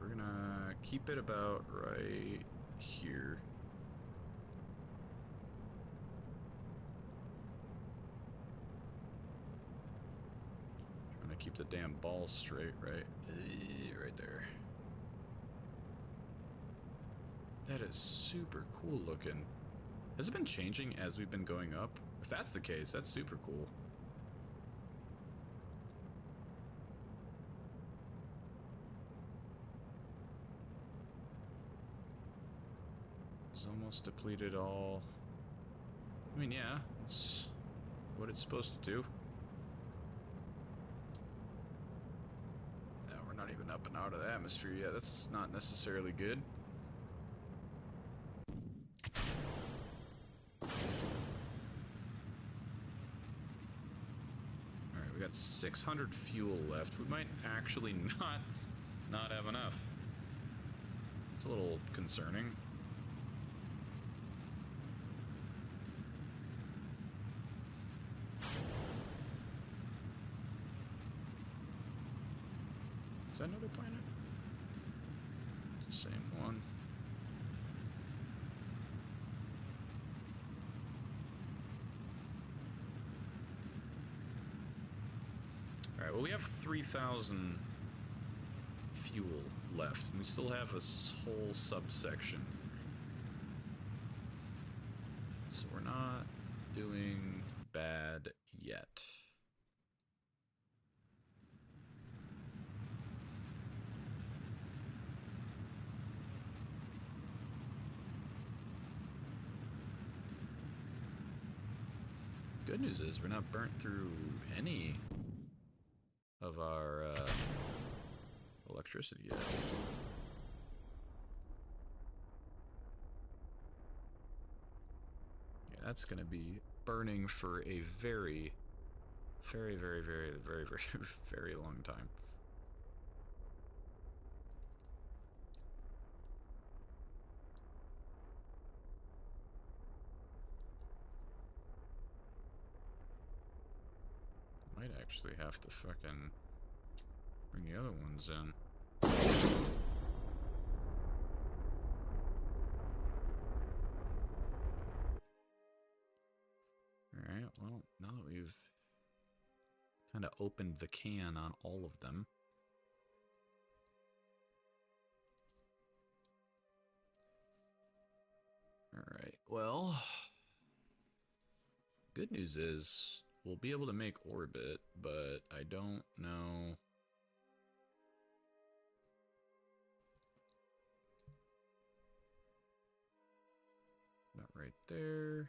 We're gonna keep it about right here. Trying to keep the damn ball straight, right? Right there. That is super cool looking. Has it been changing as we've been going up? If that's the case, that's super cool. It's almost depleted all. I mean, yeah, it's what it's supposed to do. We're not even up and out of the atmosphere yet. That's not necessarily good. Alright, we got 600 fuel left. We might actually not have enough. It's a little concerning. Is that another planet? It's the same one. Alright, well we have 3,000 fuel left, and we still have a whole subsection. So we're not doing bad yet. Good news is we're not burnt through any of our electricity yet. Yeah, that's going to be burning for a very, very, very, very, very, very, very long time. Might actually have to fucking bring the other ones in. Alright, well, now that we've kind of opened the can on all of them. Alright, well, good news is we'll be able to make orbit, but I don't know. Not right there.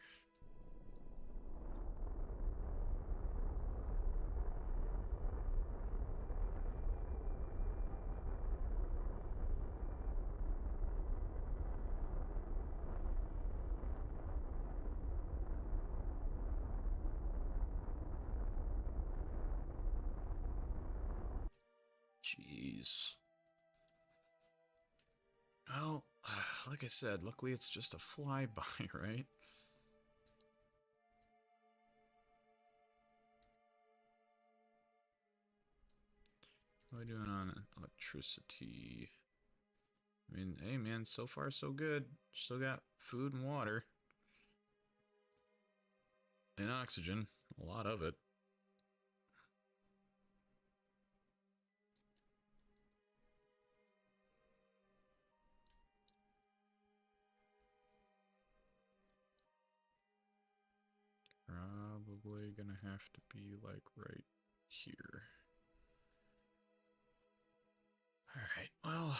Jeez. Well, like I said, luckily it's just a flyby, right? What are we doing on electricity? I mean, hey man, so far so good. Still got food and water. And oxygen. A lot of it. Probably gonna have to be like right here. Alright, well...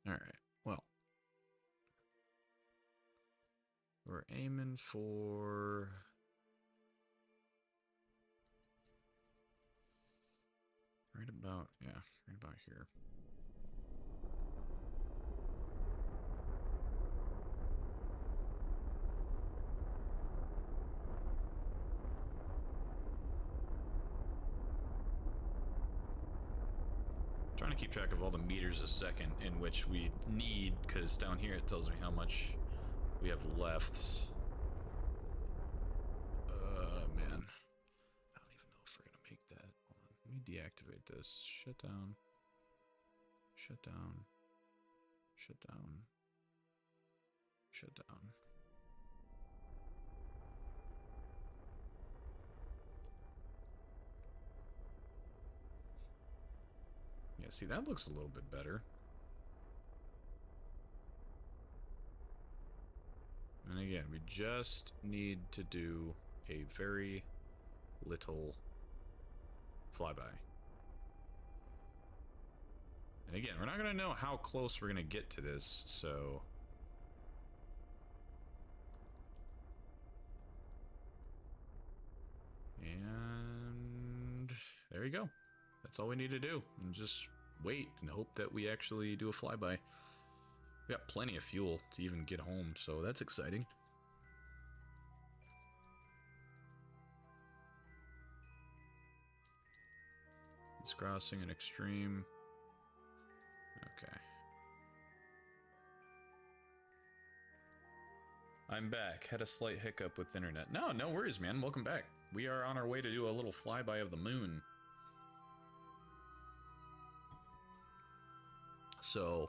Alright, well. We're aiming for... right about here. Trying to keep track of all the meters a second in which we need, because down here it tells me how much we have left. Man. I don't even know if we're gonna make that. Hold on. Let me deactivate this. Shut down. Shut down. Shut down. Shut down. Yeah, see, that looks a little bit better. And again, we just need to do a very little flyby. And again, we're not going to know how close we're going to get to this, so... And there you go. That's all we need to do. And just wait and hope that we actually do a flyby. We got plenty of fuel to even get home, so that's exciting. It's crossing an extreme. Okay. I'm back. Had a slight hiccup with internet. No, no worries, man. Welcome back. We are on our way to do a little flyby of the moon. So,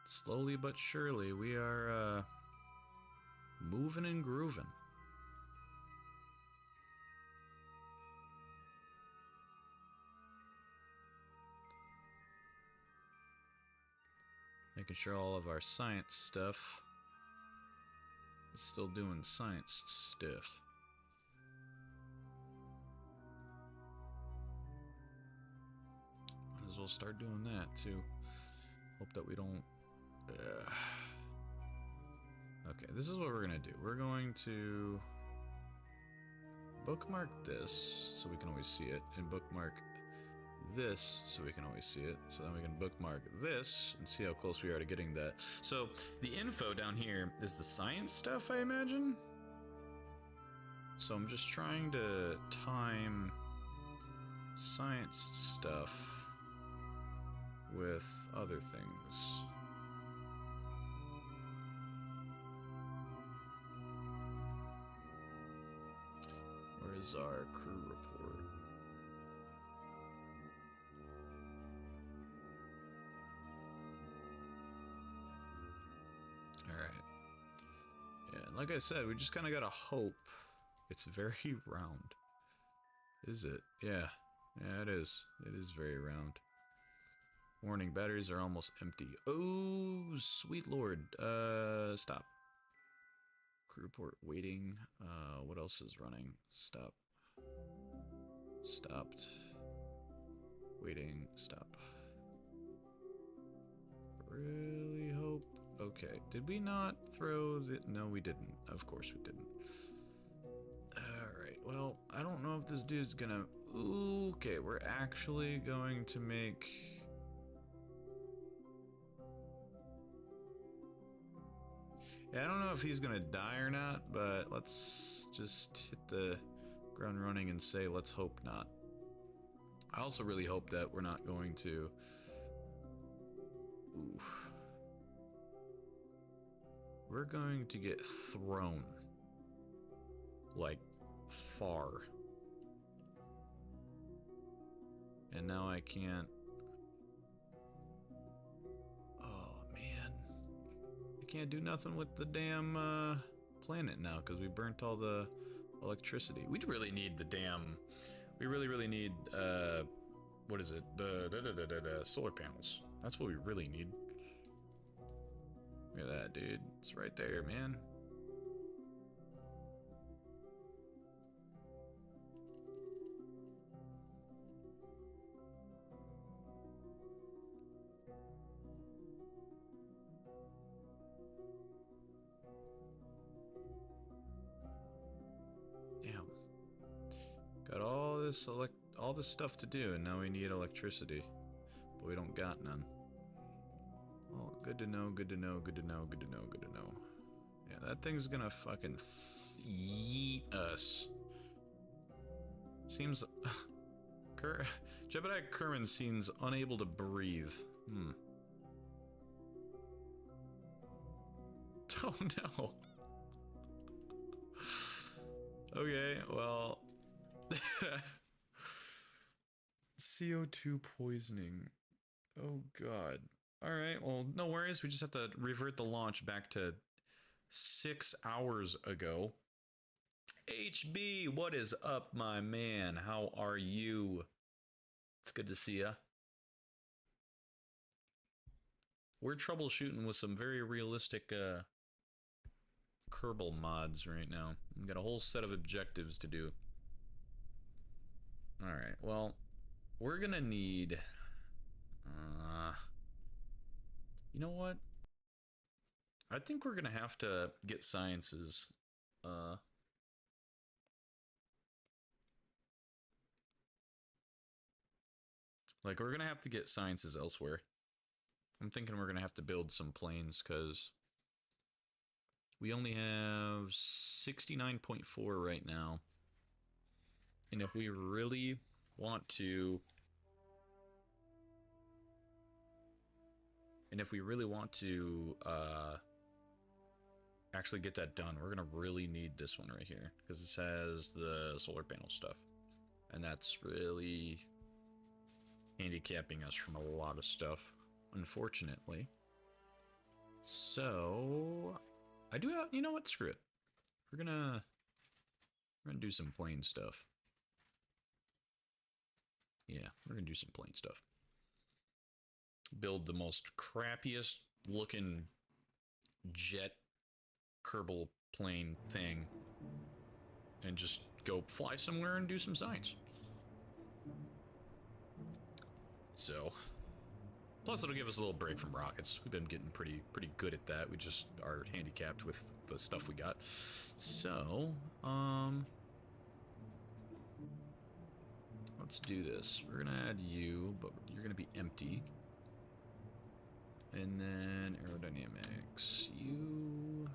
slowly but surely, we are moving and grooving. Making sure all of our science stuff is still doing science stuff. Might as well start doing that too. Hope that we don't... Okay, this is what we're gonna do. We're going to bookmark this so we can always see it, and bookmark this so we can always see it, so then we can bookmark this and see how close we are to getting that. So the info down here is the science stuff, I imagine. So I'm just trying to time science stuff with other things. Where is our crew report? Like I said, we just kind of gotta hope it's very round. Is it? Yeah. Yeah, it is. It is very round. Warning, batteries are almost empty. Oh, sweet lord. Stop. Crew report waiting. What else is running? Stop. Stopped. Waiting. Stop. Really hope. Okay, did we not throw the... No, we didn't. Of course we didn't. Alright, well, I don't know if this dude's gonna... Okay, we're actually going to make... Yeah, I don't know if he's gonna die or not, but let's just hit the ground running and say, let's hope not. I also really hope that we're not going to... Ooh. We're going to get thrown. Like, far. And now I can't... Oh, man. I can't do nothing with the damn, planet now, because we burnt all the electricity. We really need the damn... We really need, what is it? The solar panels. That's what we really need. Look at that, dude. It's right there, man. Damn. Got all this stuff to do, and now we need electricity. But we don't got none. Oh, good to know, good to know, good to know, good to know, good to know. Yeah, that thing's gonna fucking yeet us. Seems... Jebediah Kerbin seems unable to breathe. Oh no. Okay, well... CO2 poisoning. Oh god. Alright, well, no worries. We just have to revert the launch back to 6 hours ago. HB, what is up, my man? How are you? It's good to see ya. We're troubleshooting with some very realistic Kerbal mods right now. We've got a whole set of objectives to do. Alright, well, we're gonna need... you know what? I think we're gonna have to get sciences. Like, we're gonna have to get sciences elsewhere. I'm thinking we're gonna have to build some planes, because we only have 69.4 right now. And if we really want to... actually get that done, we're gonna really need this one right here, because this has the solar panel stuff. And that's really handicapping us from a lot of stuff, unfortunately. So, I do have, you know what, screw it. We're gonna do some plain stuff. Yeah, we're gonna do some plain stuff. Build the most crappiest looking jet Kerbal plane thing and just go fly somewhere and do some science. So, plus it'll give us a little break from rockets. We've been getting pretty good at that. We just are handicapped with the stuff we got. So, let's do this. We're gonna add you, but you're gonna be empty. And then aerodynamics. You...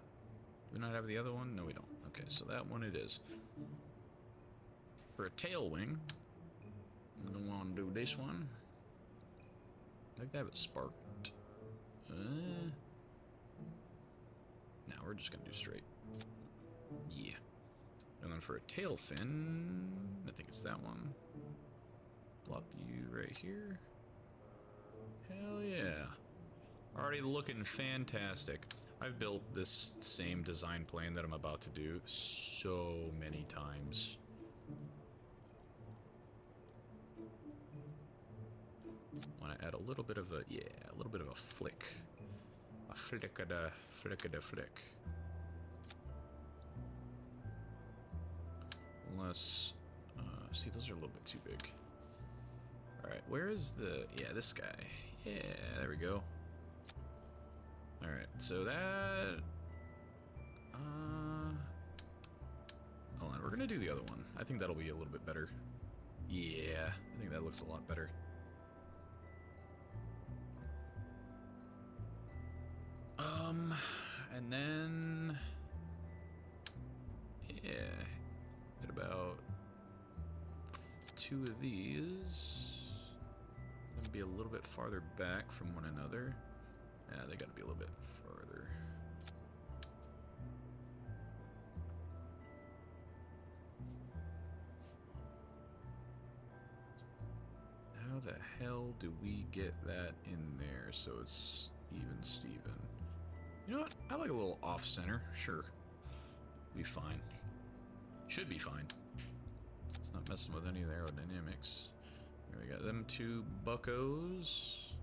Do we not have the other one? No, we don't. Okay, so that one it is. For a tail wing, I'm gonna want to do this one. I'd like to have it sparked. No, we're just gonna do straight. Yeah. And then for a tail fin, I think it's that one. Plop you right here. Hell yeah. Already looking fantastic. I've built this same design plane that I'm about to do so many times. Want to add a little bit of a, yeah, a little bit of a flick. A flick-a-da, flick-a-da flick. Unless, see, those are a little bit too big. Alright, where is the, yeah, this guy. Yeah, there we go. Alright, so that... hold on, we're gonna do the other one. I think that'll be a little bit better. Yeah, I think that looks a lot better. And then... Yeah, two of these. Gonna be a little bit farther back from one another. Yeah, they gotta be a little bit farther. How the hell do we get that in there so it's even Steven? You know what? I like a little off-center. Sure. Be fine. Should be fine. It's not messing with any of the aerodynamics. Here we got them two buccos.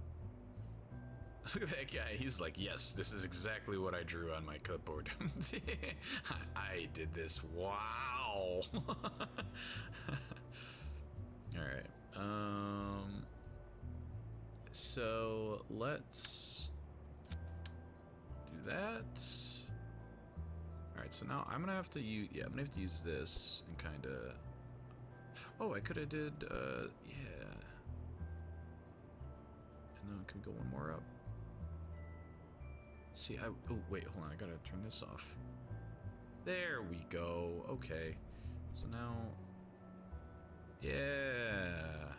Look at that guy. He's like, yes, this is exactly what I drew on my clipboard. I did this. Wow. Alright. So let's do that. Alright, so now I'm gonna have to use, I'm gonna have to use this and kinda, oh, I could've did, yeah. And then can we go one more up? See, oh, wait, hold on, I gotta turn this off. There we go, okay. So now, yeah.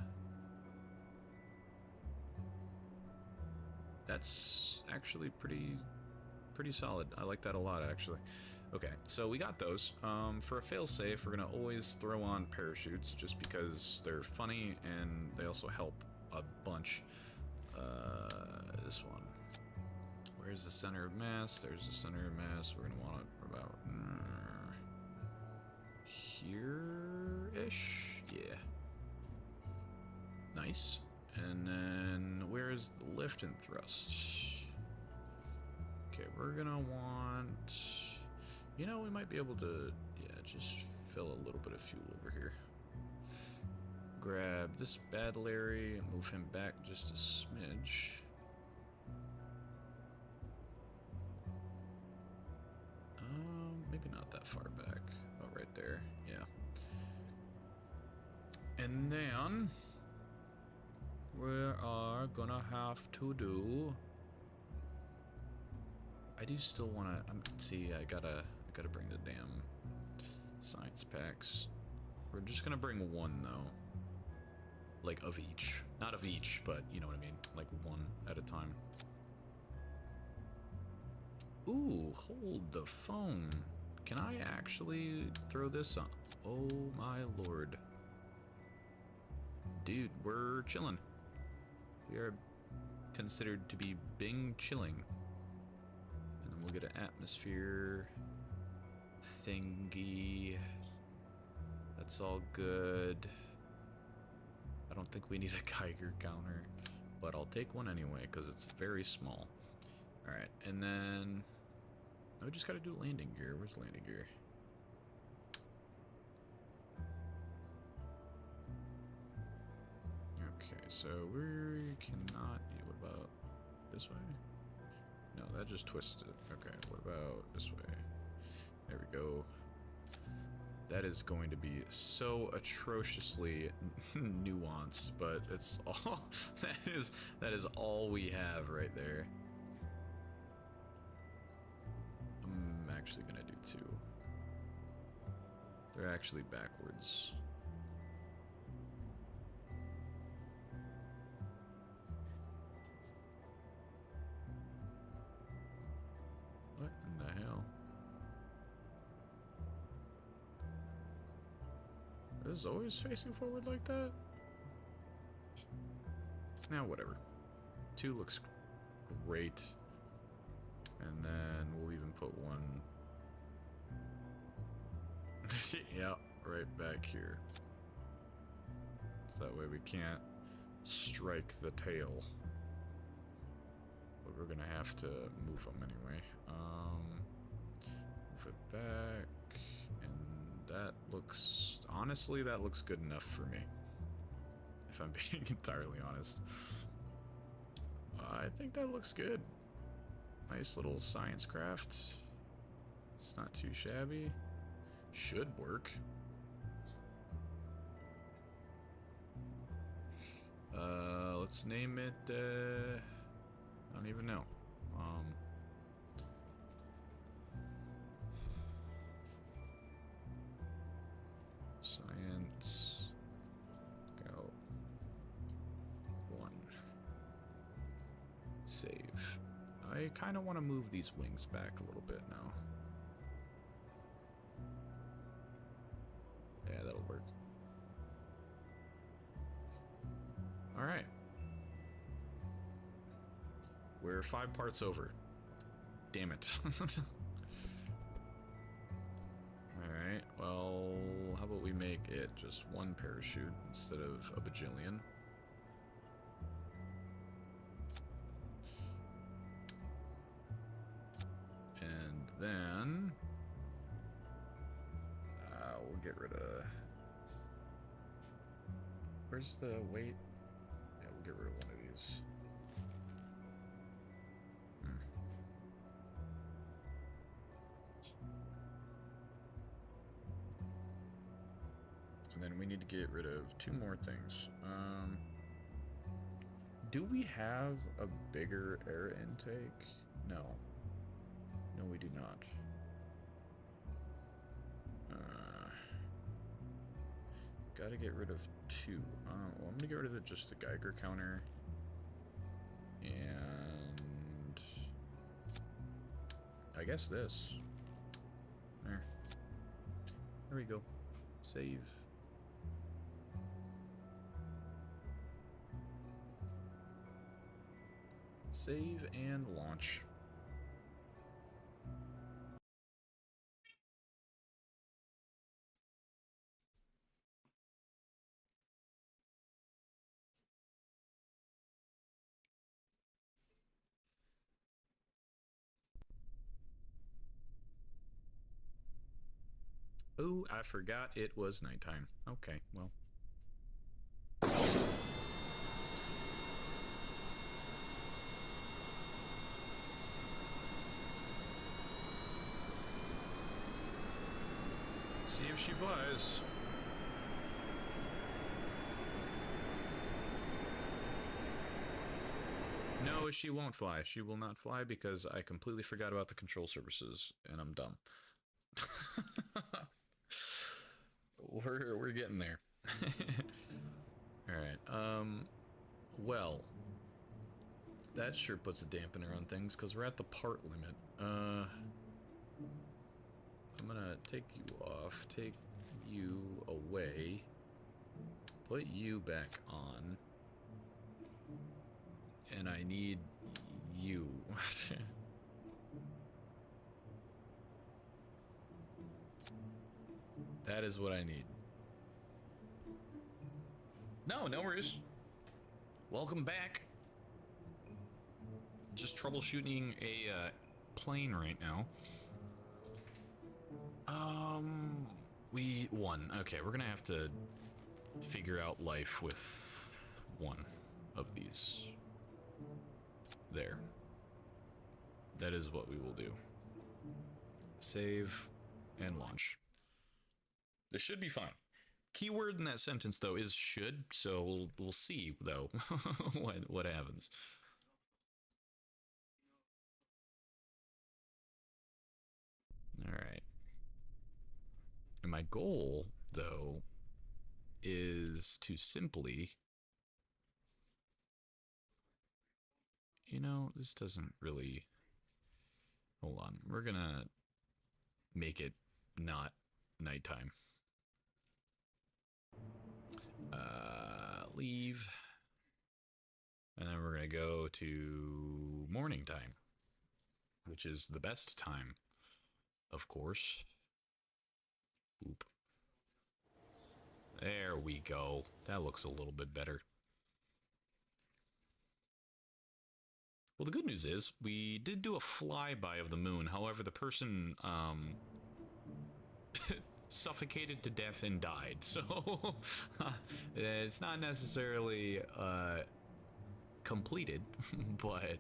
That's actually pretty solid. I like that a lot, actually. Okay, so we got those. For a failsafe, we're gonna always throw on parachutes just because they're funny and they also help a bunch. This one. Where's the center of mass? There's the center of mass. We're gonna want it about here-ish. Yeah. Nice. And then where's the lift and thrust? Okay, we're gonna want, you know, we might be able to, yeah, just fill a little bit of fuel over here. Grab this bad Larry and move him back just a smidge. Maybe not that far back. Oh, right there, yeah. And then we are gonna have to do, I do still want to, see, I gotta bring the damn science packs. We're just gonna bring one though. Like of each. Not of each, but you know what I mean. Like one at a time. Ooh, hold the phone. Can I actually throw this on? Oh my lord. Dude, we're chilling. We are considered to be Bing chilling. And then we'll get an atmosphere thingy. That's all good. I don't think we need a Geiger counter, but I'll take one anyway because it's very small. Alright, and then we just gotta do landing gear. Where's landing gear? Okay, so we cannot. What about this way? No, that just twisted. Okay, what about this way? There we go. That is going to be so atrociously nuanced, but it's all that is all we have right there. I'm actually gonna do two. They're actually backwards. What in the hell? Is it always facing forward like that? Now, whatever. Two looks great. And then we'll even put one. Yeah, right back here. So that way we can't strike the tail. But we're gonna have to move them anyway. Move it back. And that looks, honestly, that looks good enough for me. If I'm being entirely honest. I think that looks good. Nice little science craft. It's not too shabby. Should work. Let's name it, I don't even know. Science Save. I kind of want to move these wings back a little bit now. Yeah, that'll work. Alright. We're 5 parts over. Damn it. Alright, well, how about we make it just 1 parachute instead of a bajillion? And then we'll get rid of... Where's the weight? Yeah, we'll get rid of one of these. And then we need to get rid of 2 more things. Do we have a bigger air intake? No. No, we do not. Gotta get rid of 2. Well, I'm gonna get rid of just the Geiger counter. And... I guess this. There. There we go. Save. Save and launch. Oh, I forgot it was nighttime. Okay, well. See if she flies. No, she won't fly. She will not fly because I completely forgot about the control surfaces and I'm dumb. We're getting there. All right. Well, that sure puts a dampener on things because we're at the part limit. I'm gonna take you off, take you away, put you back on, and I need you. That is what I need. No, no worries. Welcome back. Just troubleshooting a plane right now. We won. Okay, we're gonna have to figure out life with one of these. There. That is what we will do. Save and launch. This should be fine. Keyword in that sentence though is should, so we'll see though what happens. All right. And my goal though is to simply, you know, this doesn't really, hold on, we're gonna make it not nighttime. Leave, and then we're gonna go to morning time, which is the best time, of course. Oop. There we go. That looks a little bit better. Well, the good news is we did do a flyby of the moon. However, the person suffocated to death and died. So it's not necessarily completed, but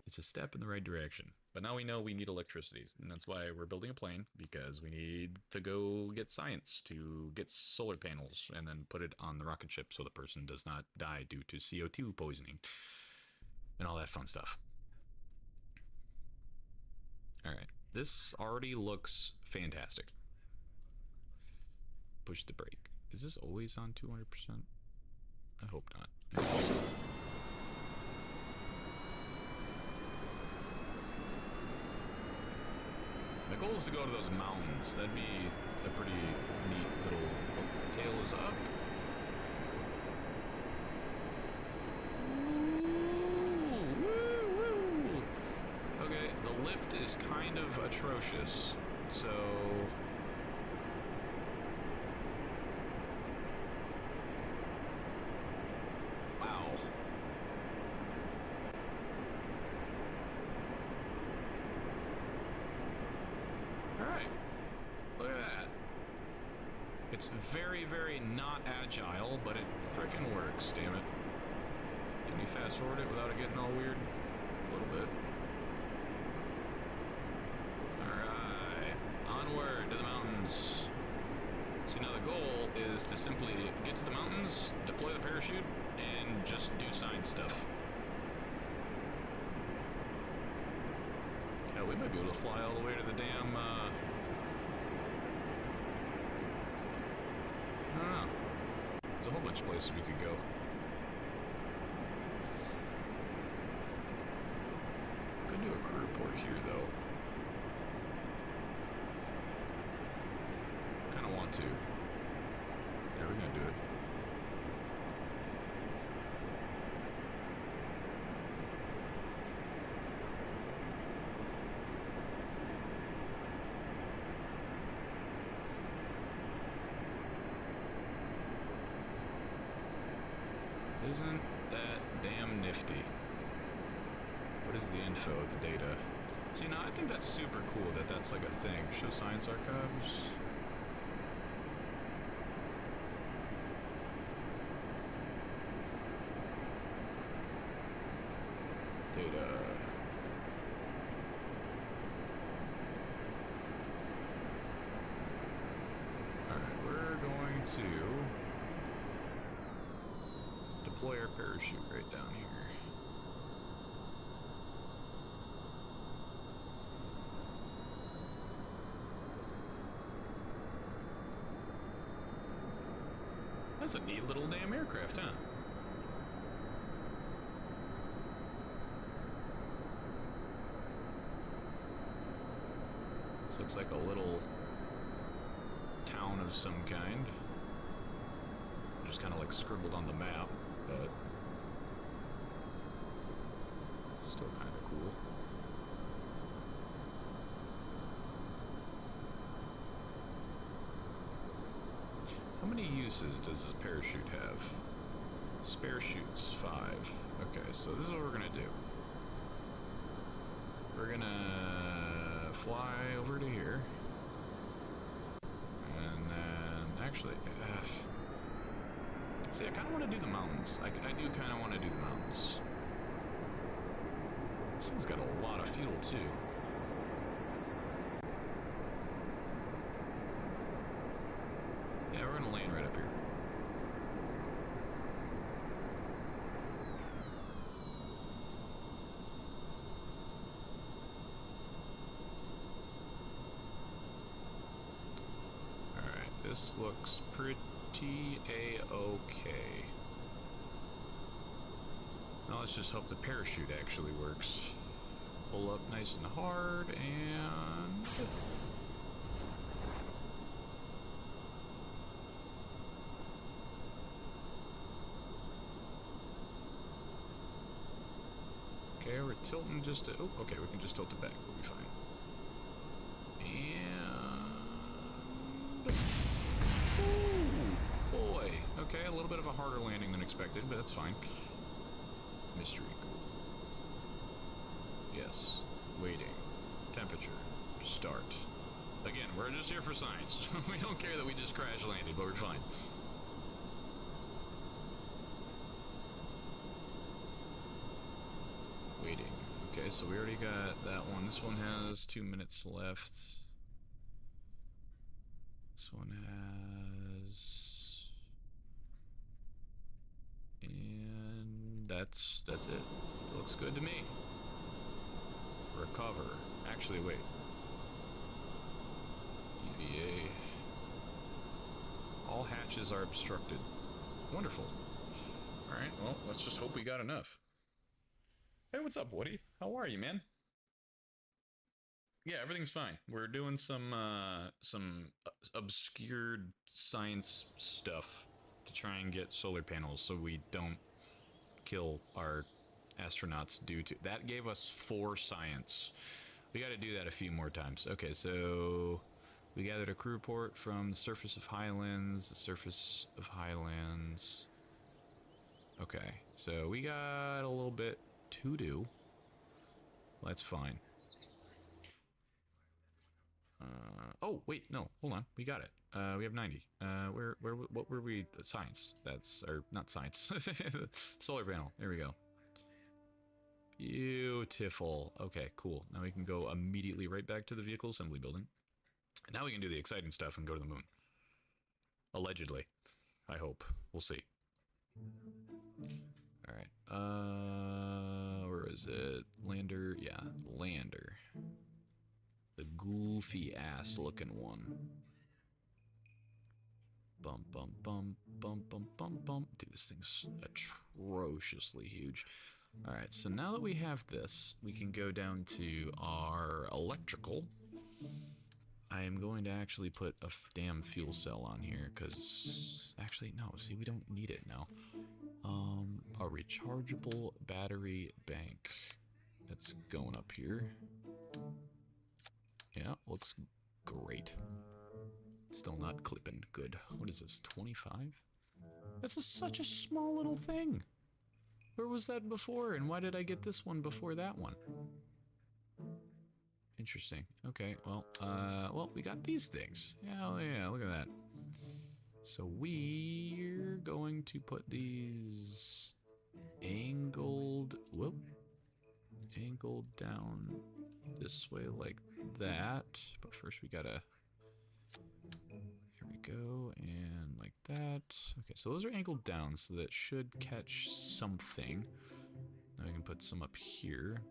it's a step in the right direction. But now we know we need electricity, and that's why we're building a plane, because we need to go get science to get solar panels and then put it on the rocket ship so the person does not die due to CO2 poisoning and all that fun stuff. All right, this already looks fantastic. Push the brake. Is this always on 200%? I hope not. goal is to go to those mountains. That'd be a pretty neat little... Oh, tail is up. Okay, the lift is kind of atrocious, so... Wow. Alright, look at that. It's very, very not agile, but it frickin' works, damn it. Can you fast forward it without it getting all weird? A little bit. Alright, onward to the mountains. See, now the goal is to simply get to the mountains, deploy the parachute, and just do science stuff. Yeah, we might be able to fly all the way to the damn, I don't know. There's a whole bunch of places we could go. Could do a crew report here, though. Kind of want to. Yeah, we're gonna do it. Isn't that damn nifty? What is the info, the data? See, now I think that's super cool that that's like a thing. Show science archives. Data. Alright, we're going to deploy our parachute right down here. That's a neat little damn aircraft, huh? This looks like a little town of some kind. Just kind of like scribbled on the map, but still kind of cool. How many uses does this parachute have? Spare chutes, 5. Okay, so this is what we're gonna do. We're gonna fly over to here. And then, actually, see, I kind of want to do the mountains. I do kind of want to do the mountains. This thing's got a lot of fuel, too. Yeah, we're going to land right up here. Alright, this looks pretty A-okay. Now let's just hope the parachute actually works. Pull up nice and hard and good. Okay, we're tilting just oh, okay, we can just tilt it back, we'll be fine. And ooh, boy. Okay, a little bit of a harder landing than expected, but that's fine. Mystery. Yes. Waiting. Temperature. Start. Again, we're just here for science. We don't care that we just crash landed, but we're fine. Waiting. Okay, so we already got that one. This one has 2 minutes left. This one has... And that's it. Looks good to me. Recover. Actually, wait. EVA. All hatches are obstructed. Wonderful. Alright, well, let's just hope we got enough. Hey, what's up, Woody? How are you, man? Yeah, everything's fine. We're doing some obscured science stuff to try and get solar panels so we don't kill our astronauts due to that. Gave us 4 science. We got to do that a few more times. Okay, so we gathered a crew report from the surface of Highlands. The surface of Highlands. Okay, so we got a little bit to do. That's fine. Oh, wait, no, hold on. We got it. We have 90. What were we? Science. That's, or not science. Solar panel. There we go. Beautiful. Okay, cool. Now we can go immediately right back to the vehicle assembly building. And now we can do the exciting stuff and go to the moon. Allegedly. I hope. We'll see. Alright. Where is it? Lander? Yeah, lander. The goofy ass looking one. Bum, bum, bum, bum, bum, bum, bum. Dude, this thing's atrociously huge. Alright, so now that we have this, we can go down to our electrical. I am going to actually put a damn fuel cell on here, because... Actually, no, see, we don't need it now. A rechargeable battery bank. That's going up here. Yeah, looks great. Still not clipping. Good. What is this, 25? That's such a small little thing. Where was that before, and why did I get this one before that one? Interesting. Okay, well, we got these things. Yeah, yeah, look at that. So we're going to put these angled, angled down this way like that. But first we gotta, here we go, and like that. Okay, so those are angled down, so that should catch something. Now we can put some up here.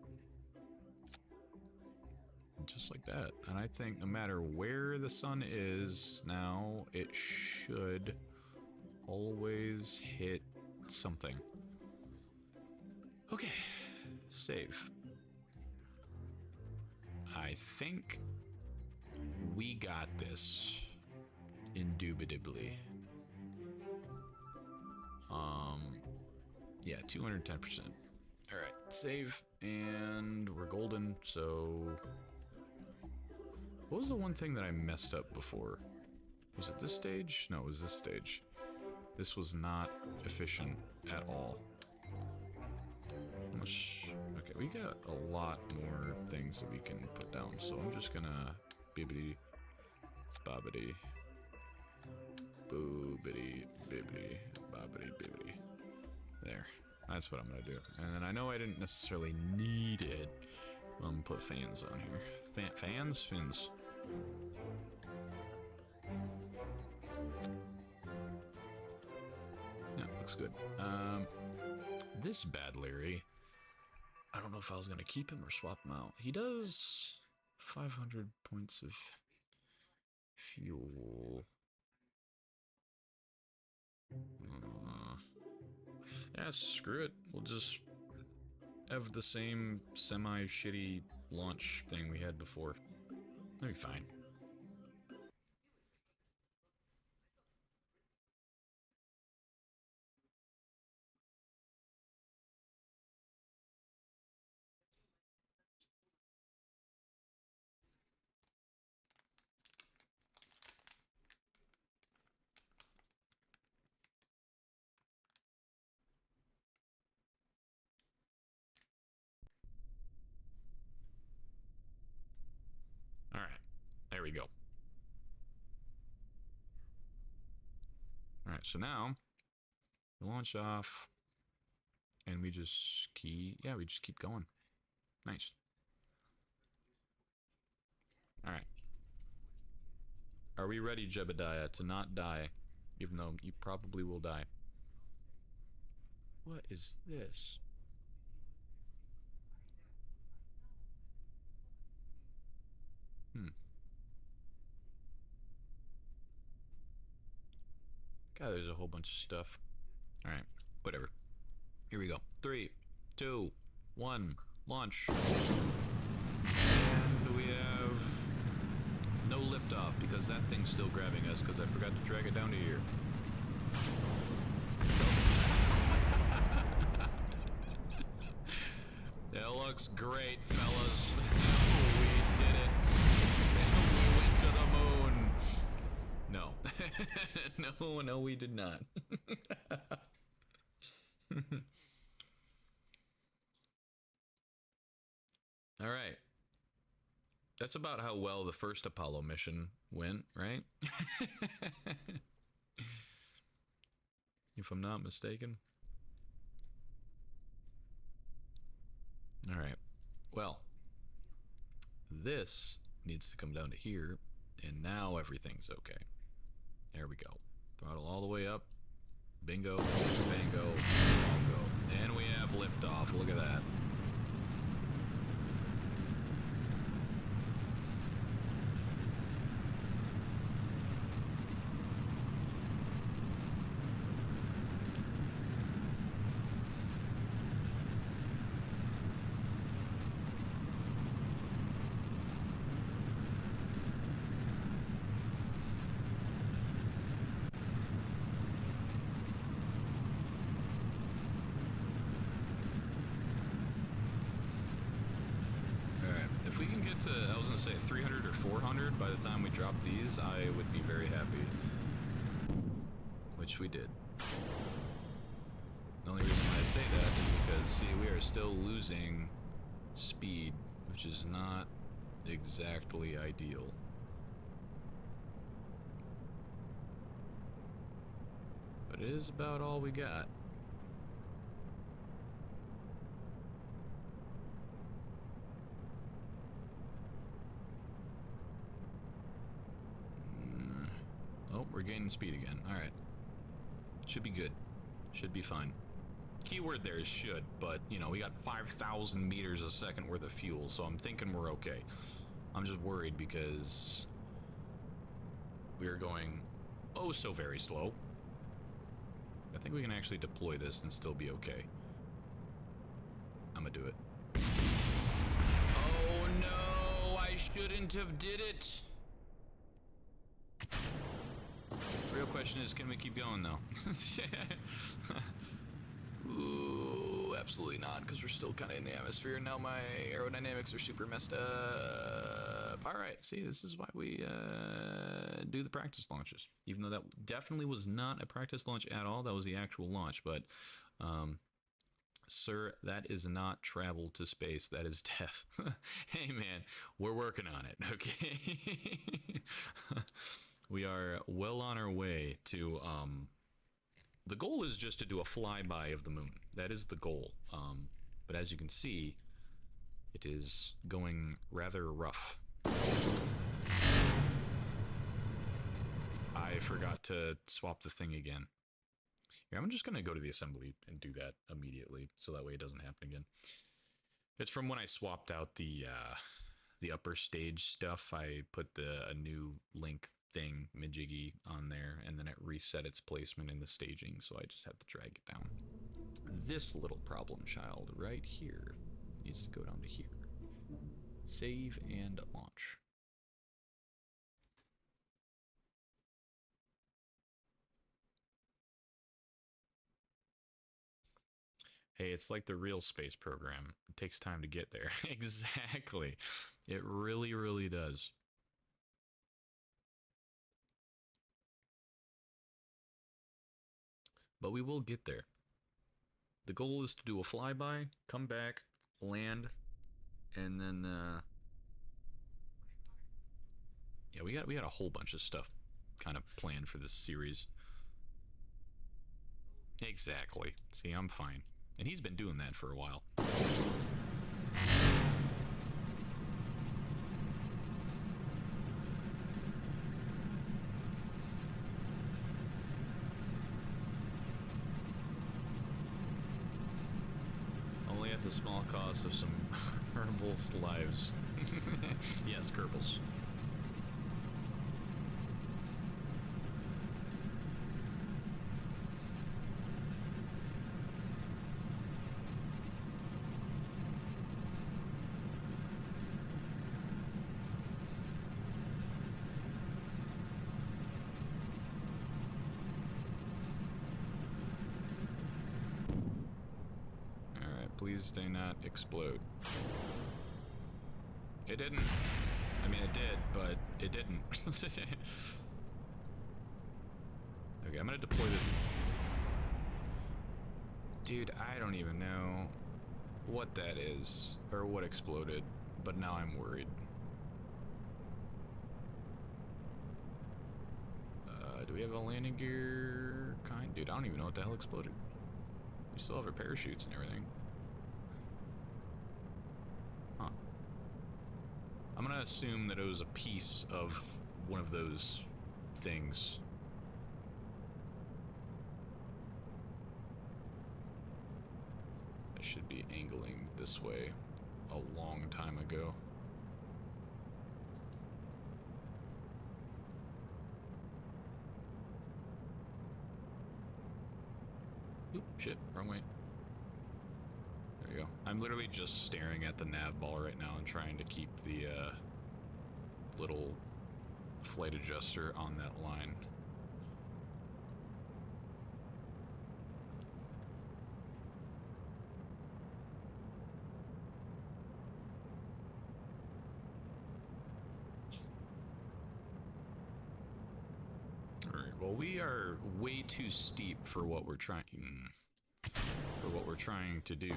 Just like that. And I think no matter where the sun is now, it should always hit something. Okay, save. I think we got this. Indubitably. Yeah, 210%. Alright, save, and we're golden, so... What was the one thing that I messed up before? Was it this stage? No, it was this stage. This was not efficient at all. Okay, we got a lot more things that we can put down, so I'm just gonna bibbity bobbity boobity bibbity bobbity bibbity. There. That's what I'm gonna do. And then I know I didn't necessarily need it. I'm gonna put fans on here. Fans? Fins. Yeah, looks good. This bad Larry, I don't know if I was gonna keep him or swap him out. He does 500 points of fuel. Yeah, screw it. We'll just have the same semi-shitty launch thing we had before. That'll be fine. Alright, there we go. Alright, so now, we launch off, and we just keep going. Nice. Alright. Are we ready, Jebediah, to not die, even though you probably will die? What is this? God, there's a whole bunch of stuff. Alright, whatever. Here we go. 3, 2, 1, launch. And we have no liftoff because that thing's still grabbing us because I forgot to drag it down to here. That looks great, fellas. We did it. We went to the moon. No, we did not. All right. That's about how well the first Apollo mission went, right? If I'm not mistaken. All right. Well, this needs to come down to here, and now everything's okay. There we go. Throttle all the way up. Bingo, bango, bongo. And we have liftoff. Look at that. If we can get to, I was going to say 300 or 400 by the time we drop these, I would be very happy. Which we did. The only reason why I say that is because, see, we are still losing speed, which is not exactly ideal. But it is about all we got. Oh, we're gaining speed again. Alright. Should be good. Should be fine. Keyword there is should, but, you know, we got 5,000 meters a second worth of fuel, so I'm thinking we're okay. I'm just worried because we are going oh so very slow. I think we can actually deploy this and still be okay. I'm gonna do it. Oh no! I shouldn't have did it! Real question is, can we keep going though? Ooh, absolutely not, because we're still kind of in the atmosphere. Now my aerodynamics are super messed up. All right, see, this is why we do the practice launches. Even though that definitely was not a practice launch at all, that was the actual launch. But, sir, that is not travel to space. That is death. Hey, man, we're working on it, okay? We are well on our way to, the goal is just to do a flyby of the moon. That is the goal. But as you can see, it is going rather rough. I forgot to swap the thing again. Here, I'm just going to go to the assembly and do that immediately, so that way it doesn't happen again. It's from when I swapped out the upper stage stuff. I put a new link thing, Majiggy, on there, and then it reset its placement in the staging, so I just have to drag it down. This little problem child right here needs to go down to here. Save and launch. Hey, it's like the real space program. It takes time to get there. Exactly. It really, really does. But we will get there. The goal is to do a flyby, come back, land, and then yeah, we got a whole bunch of stuff kind of planned for this series. Exactly. See, I'm fine. And he's been doing that for a while. Only at the small cost of some herbal's lives. Yes, Kerbals. Please do not explode. It didn't. I mean, it did, but it didn't. Okay, I'm gonna deploy this. Dude, I don't even know what that is, or what exploded, but now I'm worried. Do we have a landing gear kind? Dude, I don't even know what the hell exploded. We still have our parachutes and everything. Huh. I'm gonna assume that it was a piece of one of those things. I should be angling this way a long time ago. Oop, shit, wrong way. There we go. I'm literally just staring at the nav ball right now and trying to keep the little flight adjuster on that line. Alright, well, we are way too steep for what we're trying to do,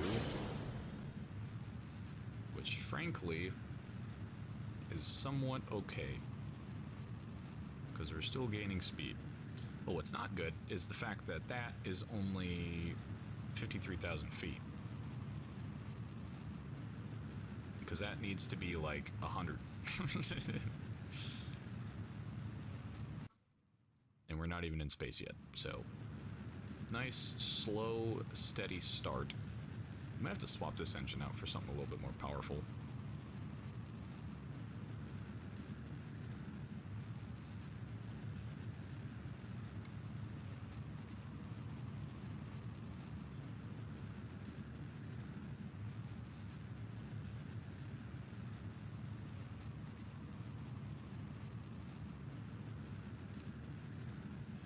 which frankly is somewhat okay because we're still gaining speed. But what's not good is the fact that that is only 53,000 feet, because that needs to be like 100. And we're not even in space yet, so nice, slow, steady start. I'm gonna have to swap this engine out for something a little bit more powerful.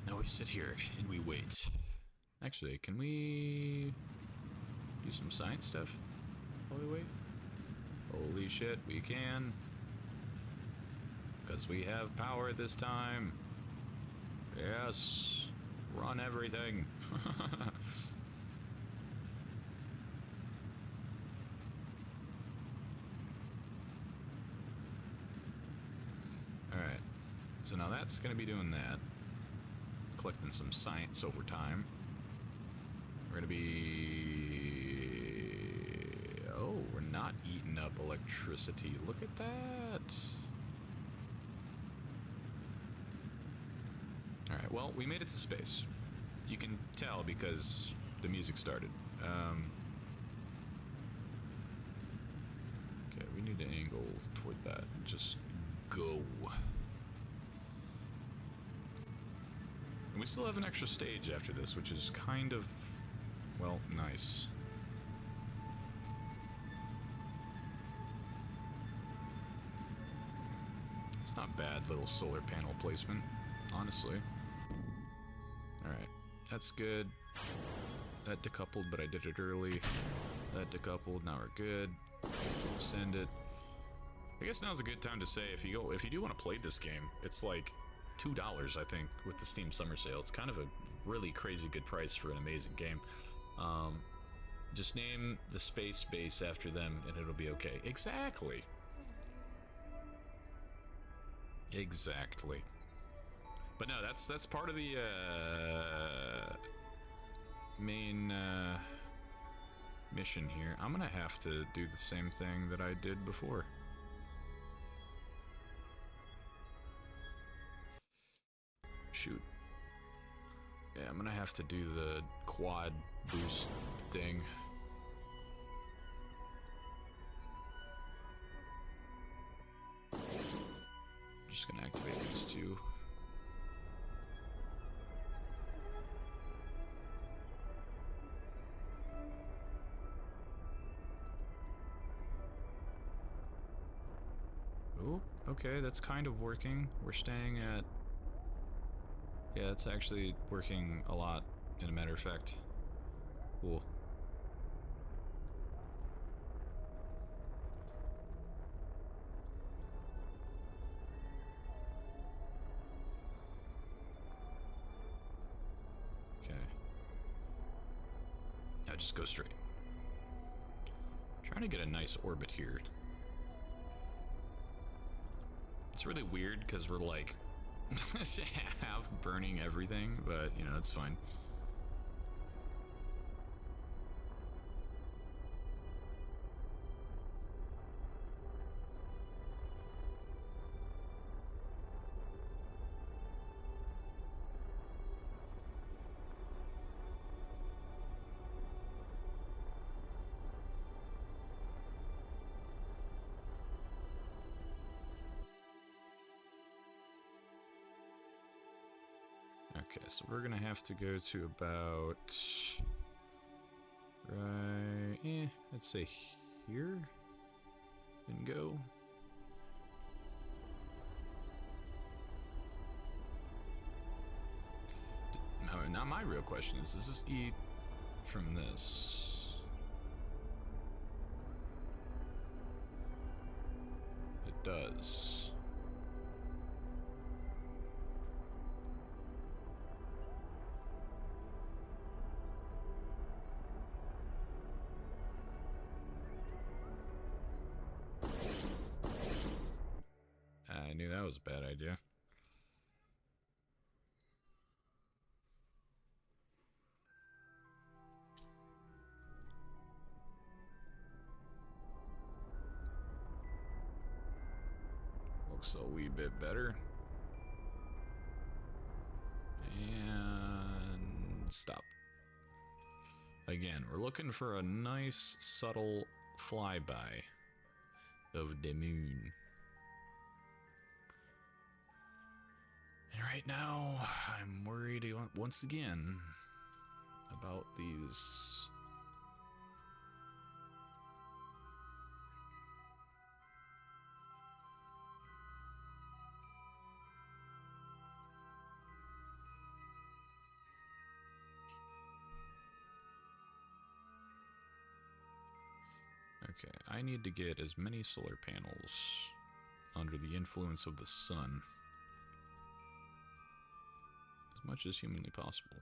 Now we sit here and we wait. Actually, can we do some science stuff while we wait? Holy shit, we can. Because we have power this time. Yes. Run everything. Alright. So now that's going to be doing that. Collecting some science over time. We're gonna be... Oh, we're not eating up electricity. Look at that. Alright, well, we made it to space. You can tell because the music started. Okay, we need to angle toward that. Just go. And we still have an extra stage after this, which is kind of... well, nice. It's not bad, little solar panel placement, honestly. Alright, that's good. That decoupled, but I did it early. That decoupled, now we're good. Send it. I guess now's a good time to say, if you do want to play this game, it's like $2, I think, with the Steam Summer Sale. It's kind of a really crazy good price for an amazing game. Just name the space base after them and it'll be okay. Exactly. Exactly. But no, that's part of the main mission here. I'm gonna have to do the same thing that I did before. Shoot. Yeah, I'm gonna have to do the quad boost thing. Just gonna activate these two. Oh, okay, that's kind of working. We're staying at... yeah, it's actually working a lot, in a matter of fact. Cool. just go straight. Trying to get a nice orbit here. It's really weird because we're like half burning everything, but you know, it's fine. Okay, so we're gonna have to go to about, right, let's say here, and go. Now my real question is, does this eat from this? It does. I knew that was a bad idea. Looks a wee bit better. And stop. Again, we're looking for a nice, subtle flyby of the moon. And right now, I'm worried once again about these. Okay, I need to get as many solar panels under the influence of the sun as much as humanly possible.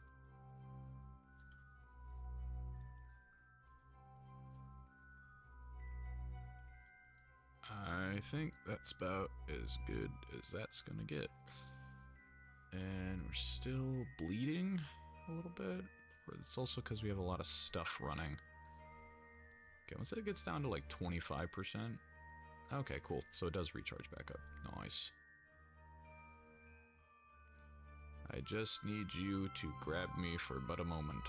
I think that's about as good as that's gonna get. And we're still bleeding a little bit. It's also because we have a lot of stuff running. Okay, once it gets down to like 25%. Okay, cool. So it does recharge back up. Nice. I just need you to grab me for but a moment.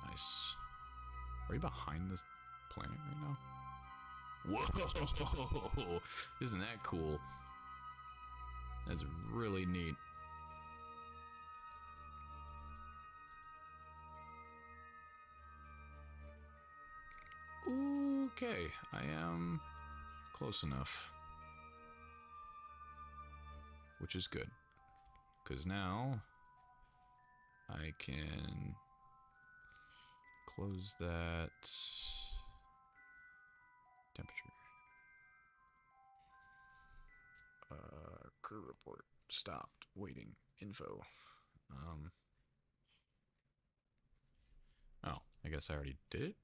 Nice. Are you behind this planet right now? Whoa! Isn't that cool? That's really neat. Okay, I am close enough. Which is good. Because now I can close that temperature. Crew report stopped. Waiting. Info. Oh, I guess I already did.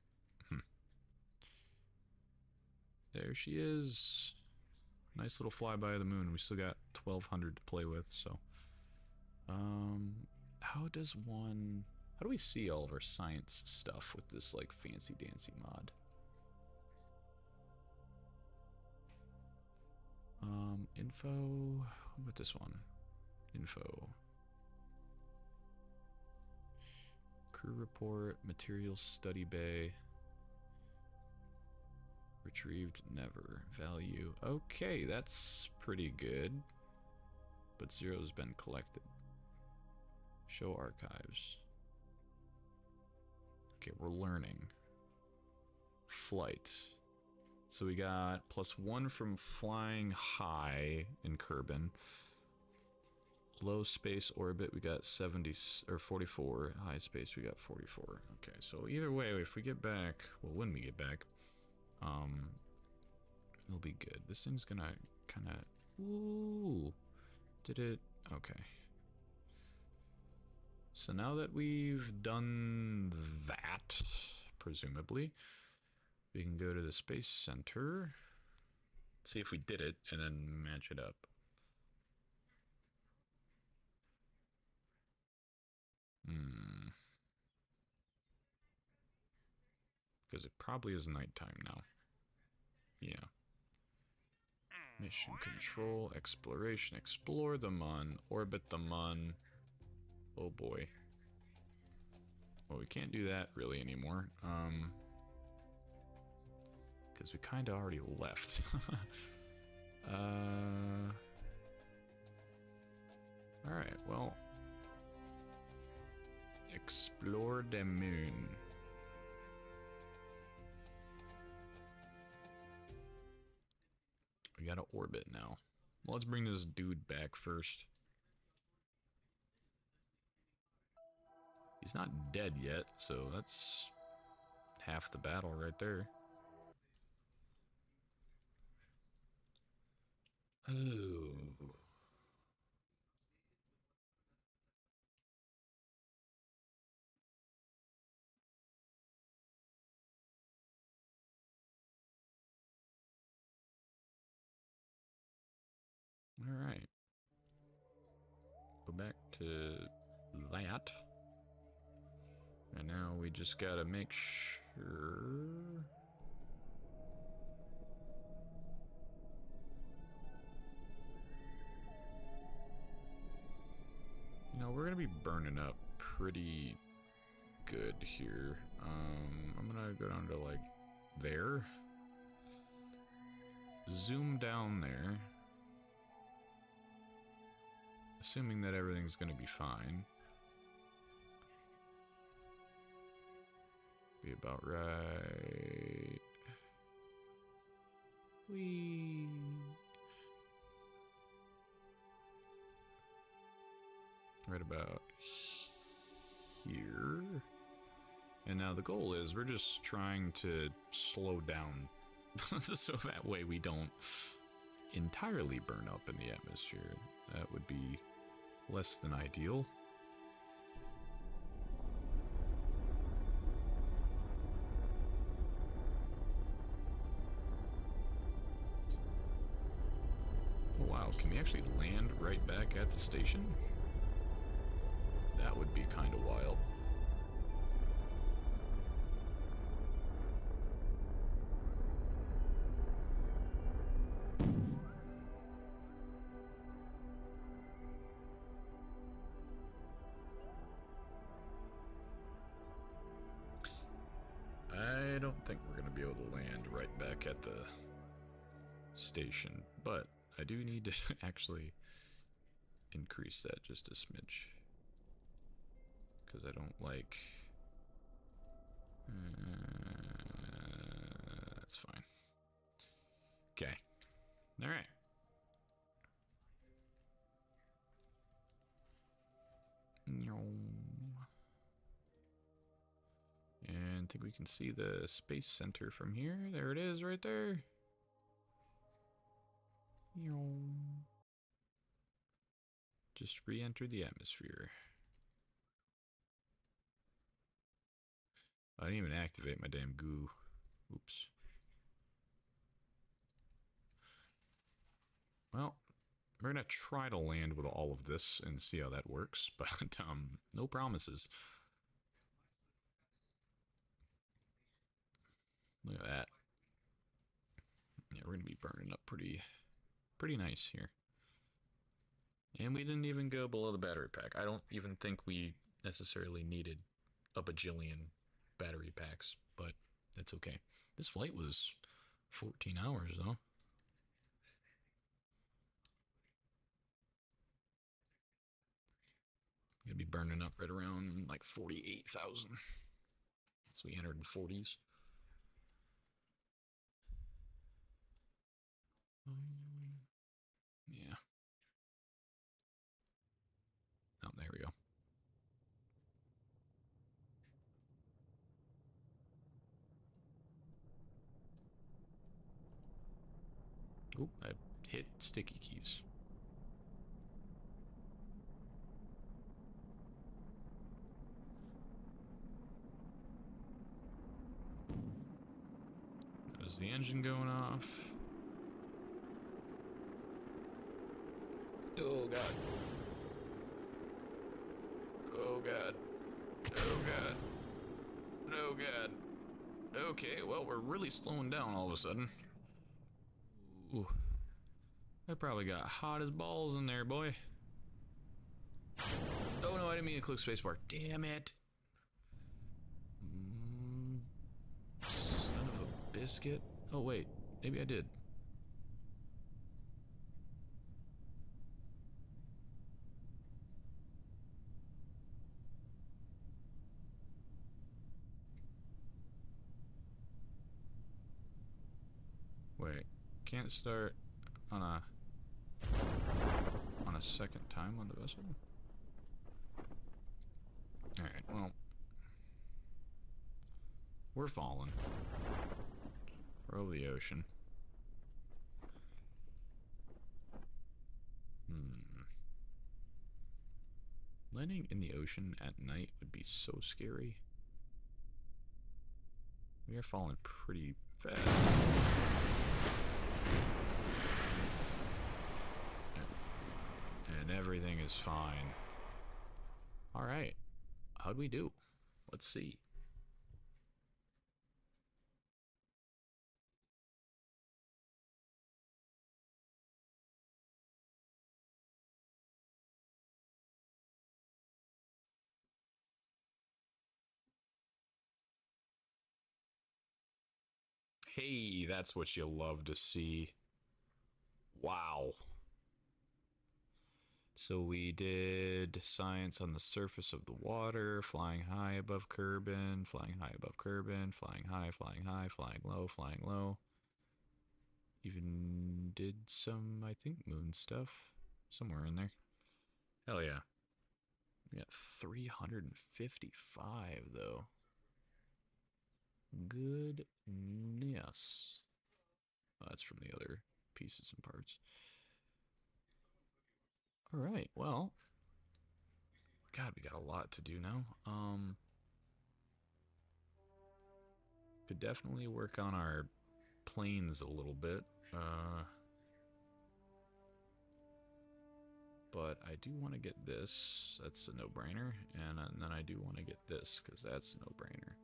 There she is. Nice little flyby of the moon. We still got 1,200 to play with, so. How do we see all of our science stuff with this, like, fancy-dancy mod? Info. What about this one? Info. Crew report, materials study bay. Retrieved never. Value. Okay, that's pretty good. But zero's been collected. Show archives. Okay, we're learning. Flight. So we got +1 from flying high in Kerbin. Low space orbit, we got 70 or 44. High space, we got 44. Okay, so either way, if we get back, well, when we get back, it'll be good. This thing's gonna kind of, ooh, did it? Okay. So now that we've done that, presumably, we can go to the Space Center, see if we did it, and then match it up. Because it probably is nighttime now. Yeah. Mission control, exploration, explore the Mun, orbit the Mun. Oh boy. Well, we can't do that really anymore. Because we kind of already left. Alright, well. Explore the moon. We gotta orbit now. Well, let's bring this dude back first. He's not dead yet, so that's half the battle right there. Oh. All right. Go back to that. And now we just gotta make sure. You know, we're gonna be burning up pretty good here. I'm gonna go down to like there. Zoom down there. Assuming that everything's gonna be fine. Be about right. Whee. Right about here. And now the goal is we're just trying to slow down so that way we don't entirely burn up in the atmosphere. That would be less than ideal. Oh, wow, can we actually land right back at the station? That would be kind of wild. I don't think we're going to be able to land right back at the station, but I do need to actually increase that just a smidge. Because I don't like... that's fine. Okay. Alright. And I think we can see the Space Center from here. There it is right there. Just re-enter the atmosphere. I didn't even activate my damn goo. Oops. Well, we're gonna try to land with all of this and see how that works, but no promises. Look at that. Yeah, we're gonna be burning up pretty nice here. And we didn't even go below the battery pack. I don't even think we necessarily needed a bajillion battery packs, but that's okay. This flight was 14 hours though. Gonna be burning up right around like 48,000. So we entered in 40s. Yeah. Oh, there we go. Oop, I hit sticky keys. Is the engine going off? Oh god. Oh god. Oh god. Oh god. Okay, well, we're really slowing down all of a sudden. Ooh. I probably got hot as balls in there, boy. Oh no, I didn't mean to click spacebar. Damn it. Son of a biscuit. Oh wait, maybe I did. Wait, can't start on a second time on the vessel? Alright, well, we're falling. We're over the ocean. Landing in the ocean at night would be so scary. We are falling pretty fast. And everything is fine. Alright. How'd we do? Let's see. Hey, that's what you love to see. Wow. So we did science on the surface of the water, flying high above Kerbin, flying high above Kerbin, flying high, flying high, flying low, flying low. Even did some, I think, moon stuff somewhere in there. Hell yeah. We got 355 though. Goodness. Oh, that's from the other pieces and parts. Alright, well. God, we got a lot to do now. Could definitely work on our planes a little bit. But I do want to get this. That's a no-brainer. And then I do want to get this, because that's a no-brainer.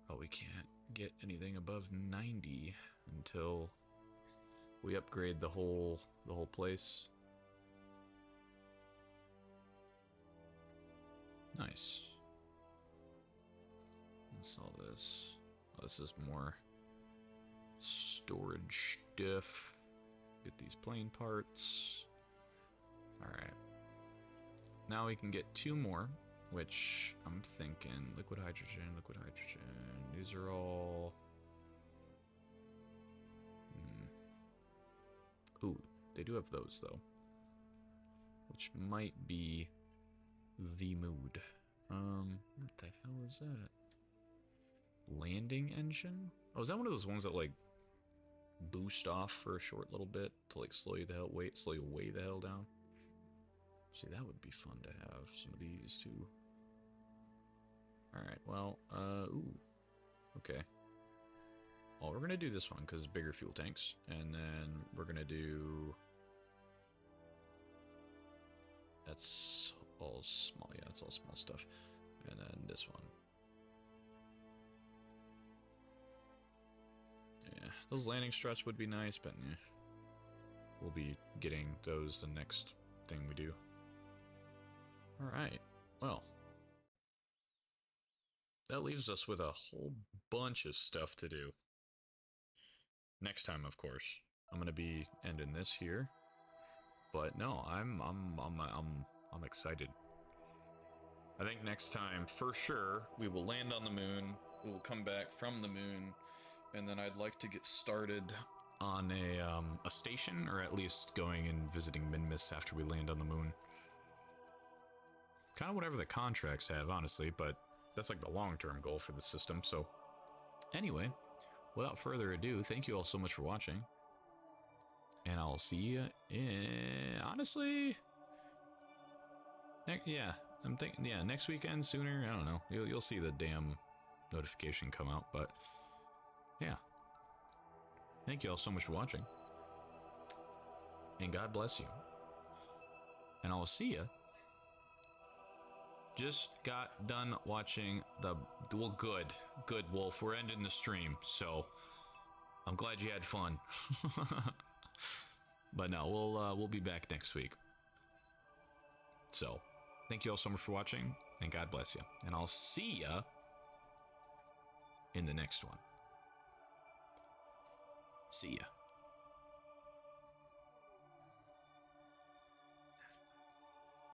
Oh, we can't get anything above 90 until we upgrade the whole place. Nice. What's all this? Oh, this is more storage stuff. Get these plane parts. Alright. Now we can get 2 more, which I'm thinking liquid hydrogen, liquid hydrogen. These are all... Ooh, they do have those though. Which might be the mood. What the hell is that? Landing engine? Oh, is that one of those ones that like boost off for a short little bit to like slow you way the hell down? See, that would be fun to have some of these too. Alright, well, ooh. Okay. Well, we're gonna do this one because bigger fuel tanks, and then we're gonna do... That's all small, yeah, that's all small stuff. And then this one. Yeah, those landing struts would be nice, but eh. We'll be getting those the next thing we do. Alright, well. That leaves us with a whole bunch of stuff to do. Next time, of course. I'm gonna be ending this here. But no, I'm excited. I think next time, for sure, we will land on the moon. We will come back from the moon, and then I'd like to get started on a station, or at least going and visiting Minmus after we land on the moon. Kind of whatever the contracts have, honestly, but that's like the long-term goal for the system. So, anyway, without further ado, thank you all so much for watching. And I'll see you in, honestly, yeah, I'm thinking, yeah, next weekend, sooner, I don't know. You'll see the damn notification come out, but yeah. thank you all so much for watching. And God bless you. And I'll see ya. Just got done watching the... Well, good. Good, Wolf. We're ending the stream, so... I'm glad you had fun. But no, we'll be back next week. So, thank you all so much for watching, and God bless you. And I'll see ya in the next one. See ya.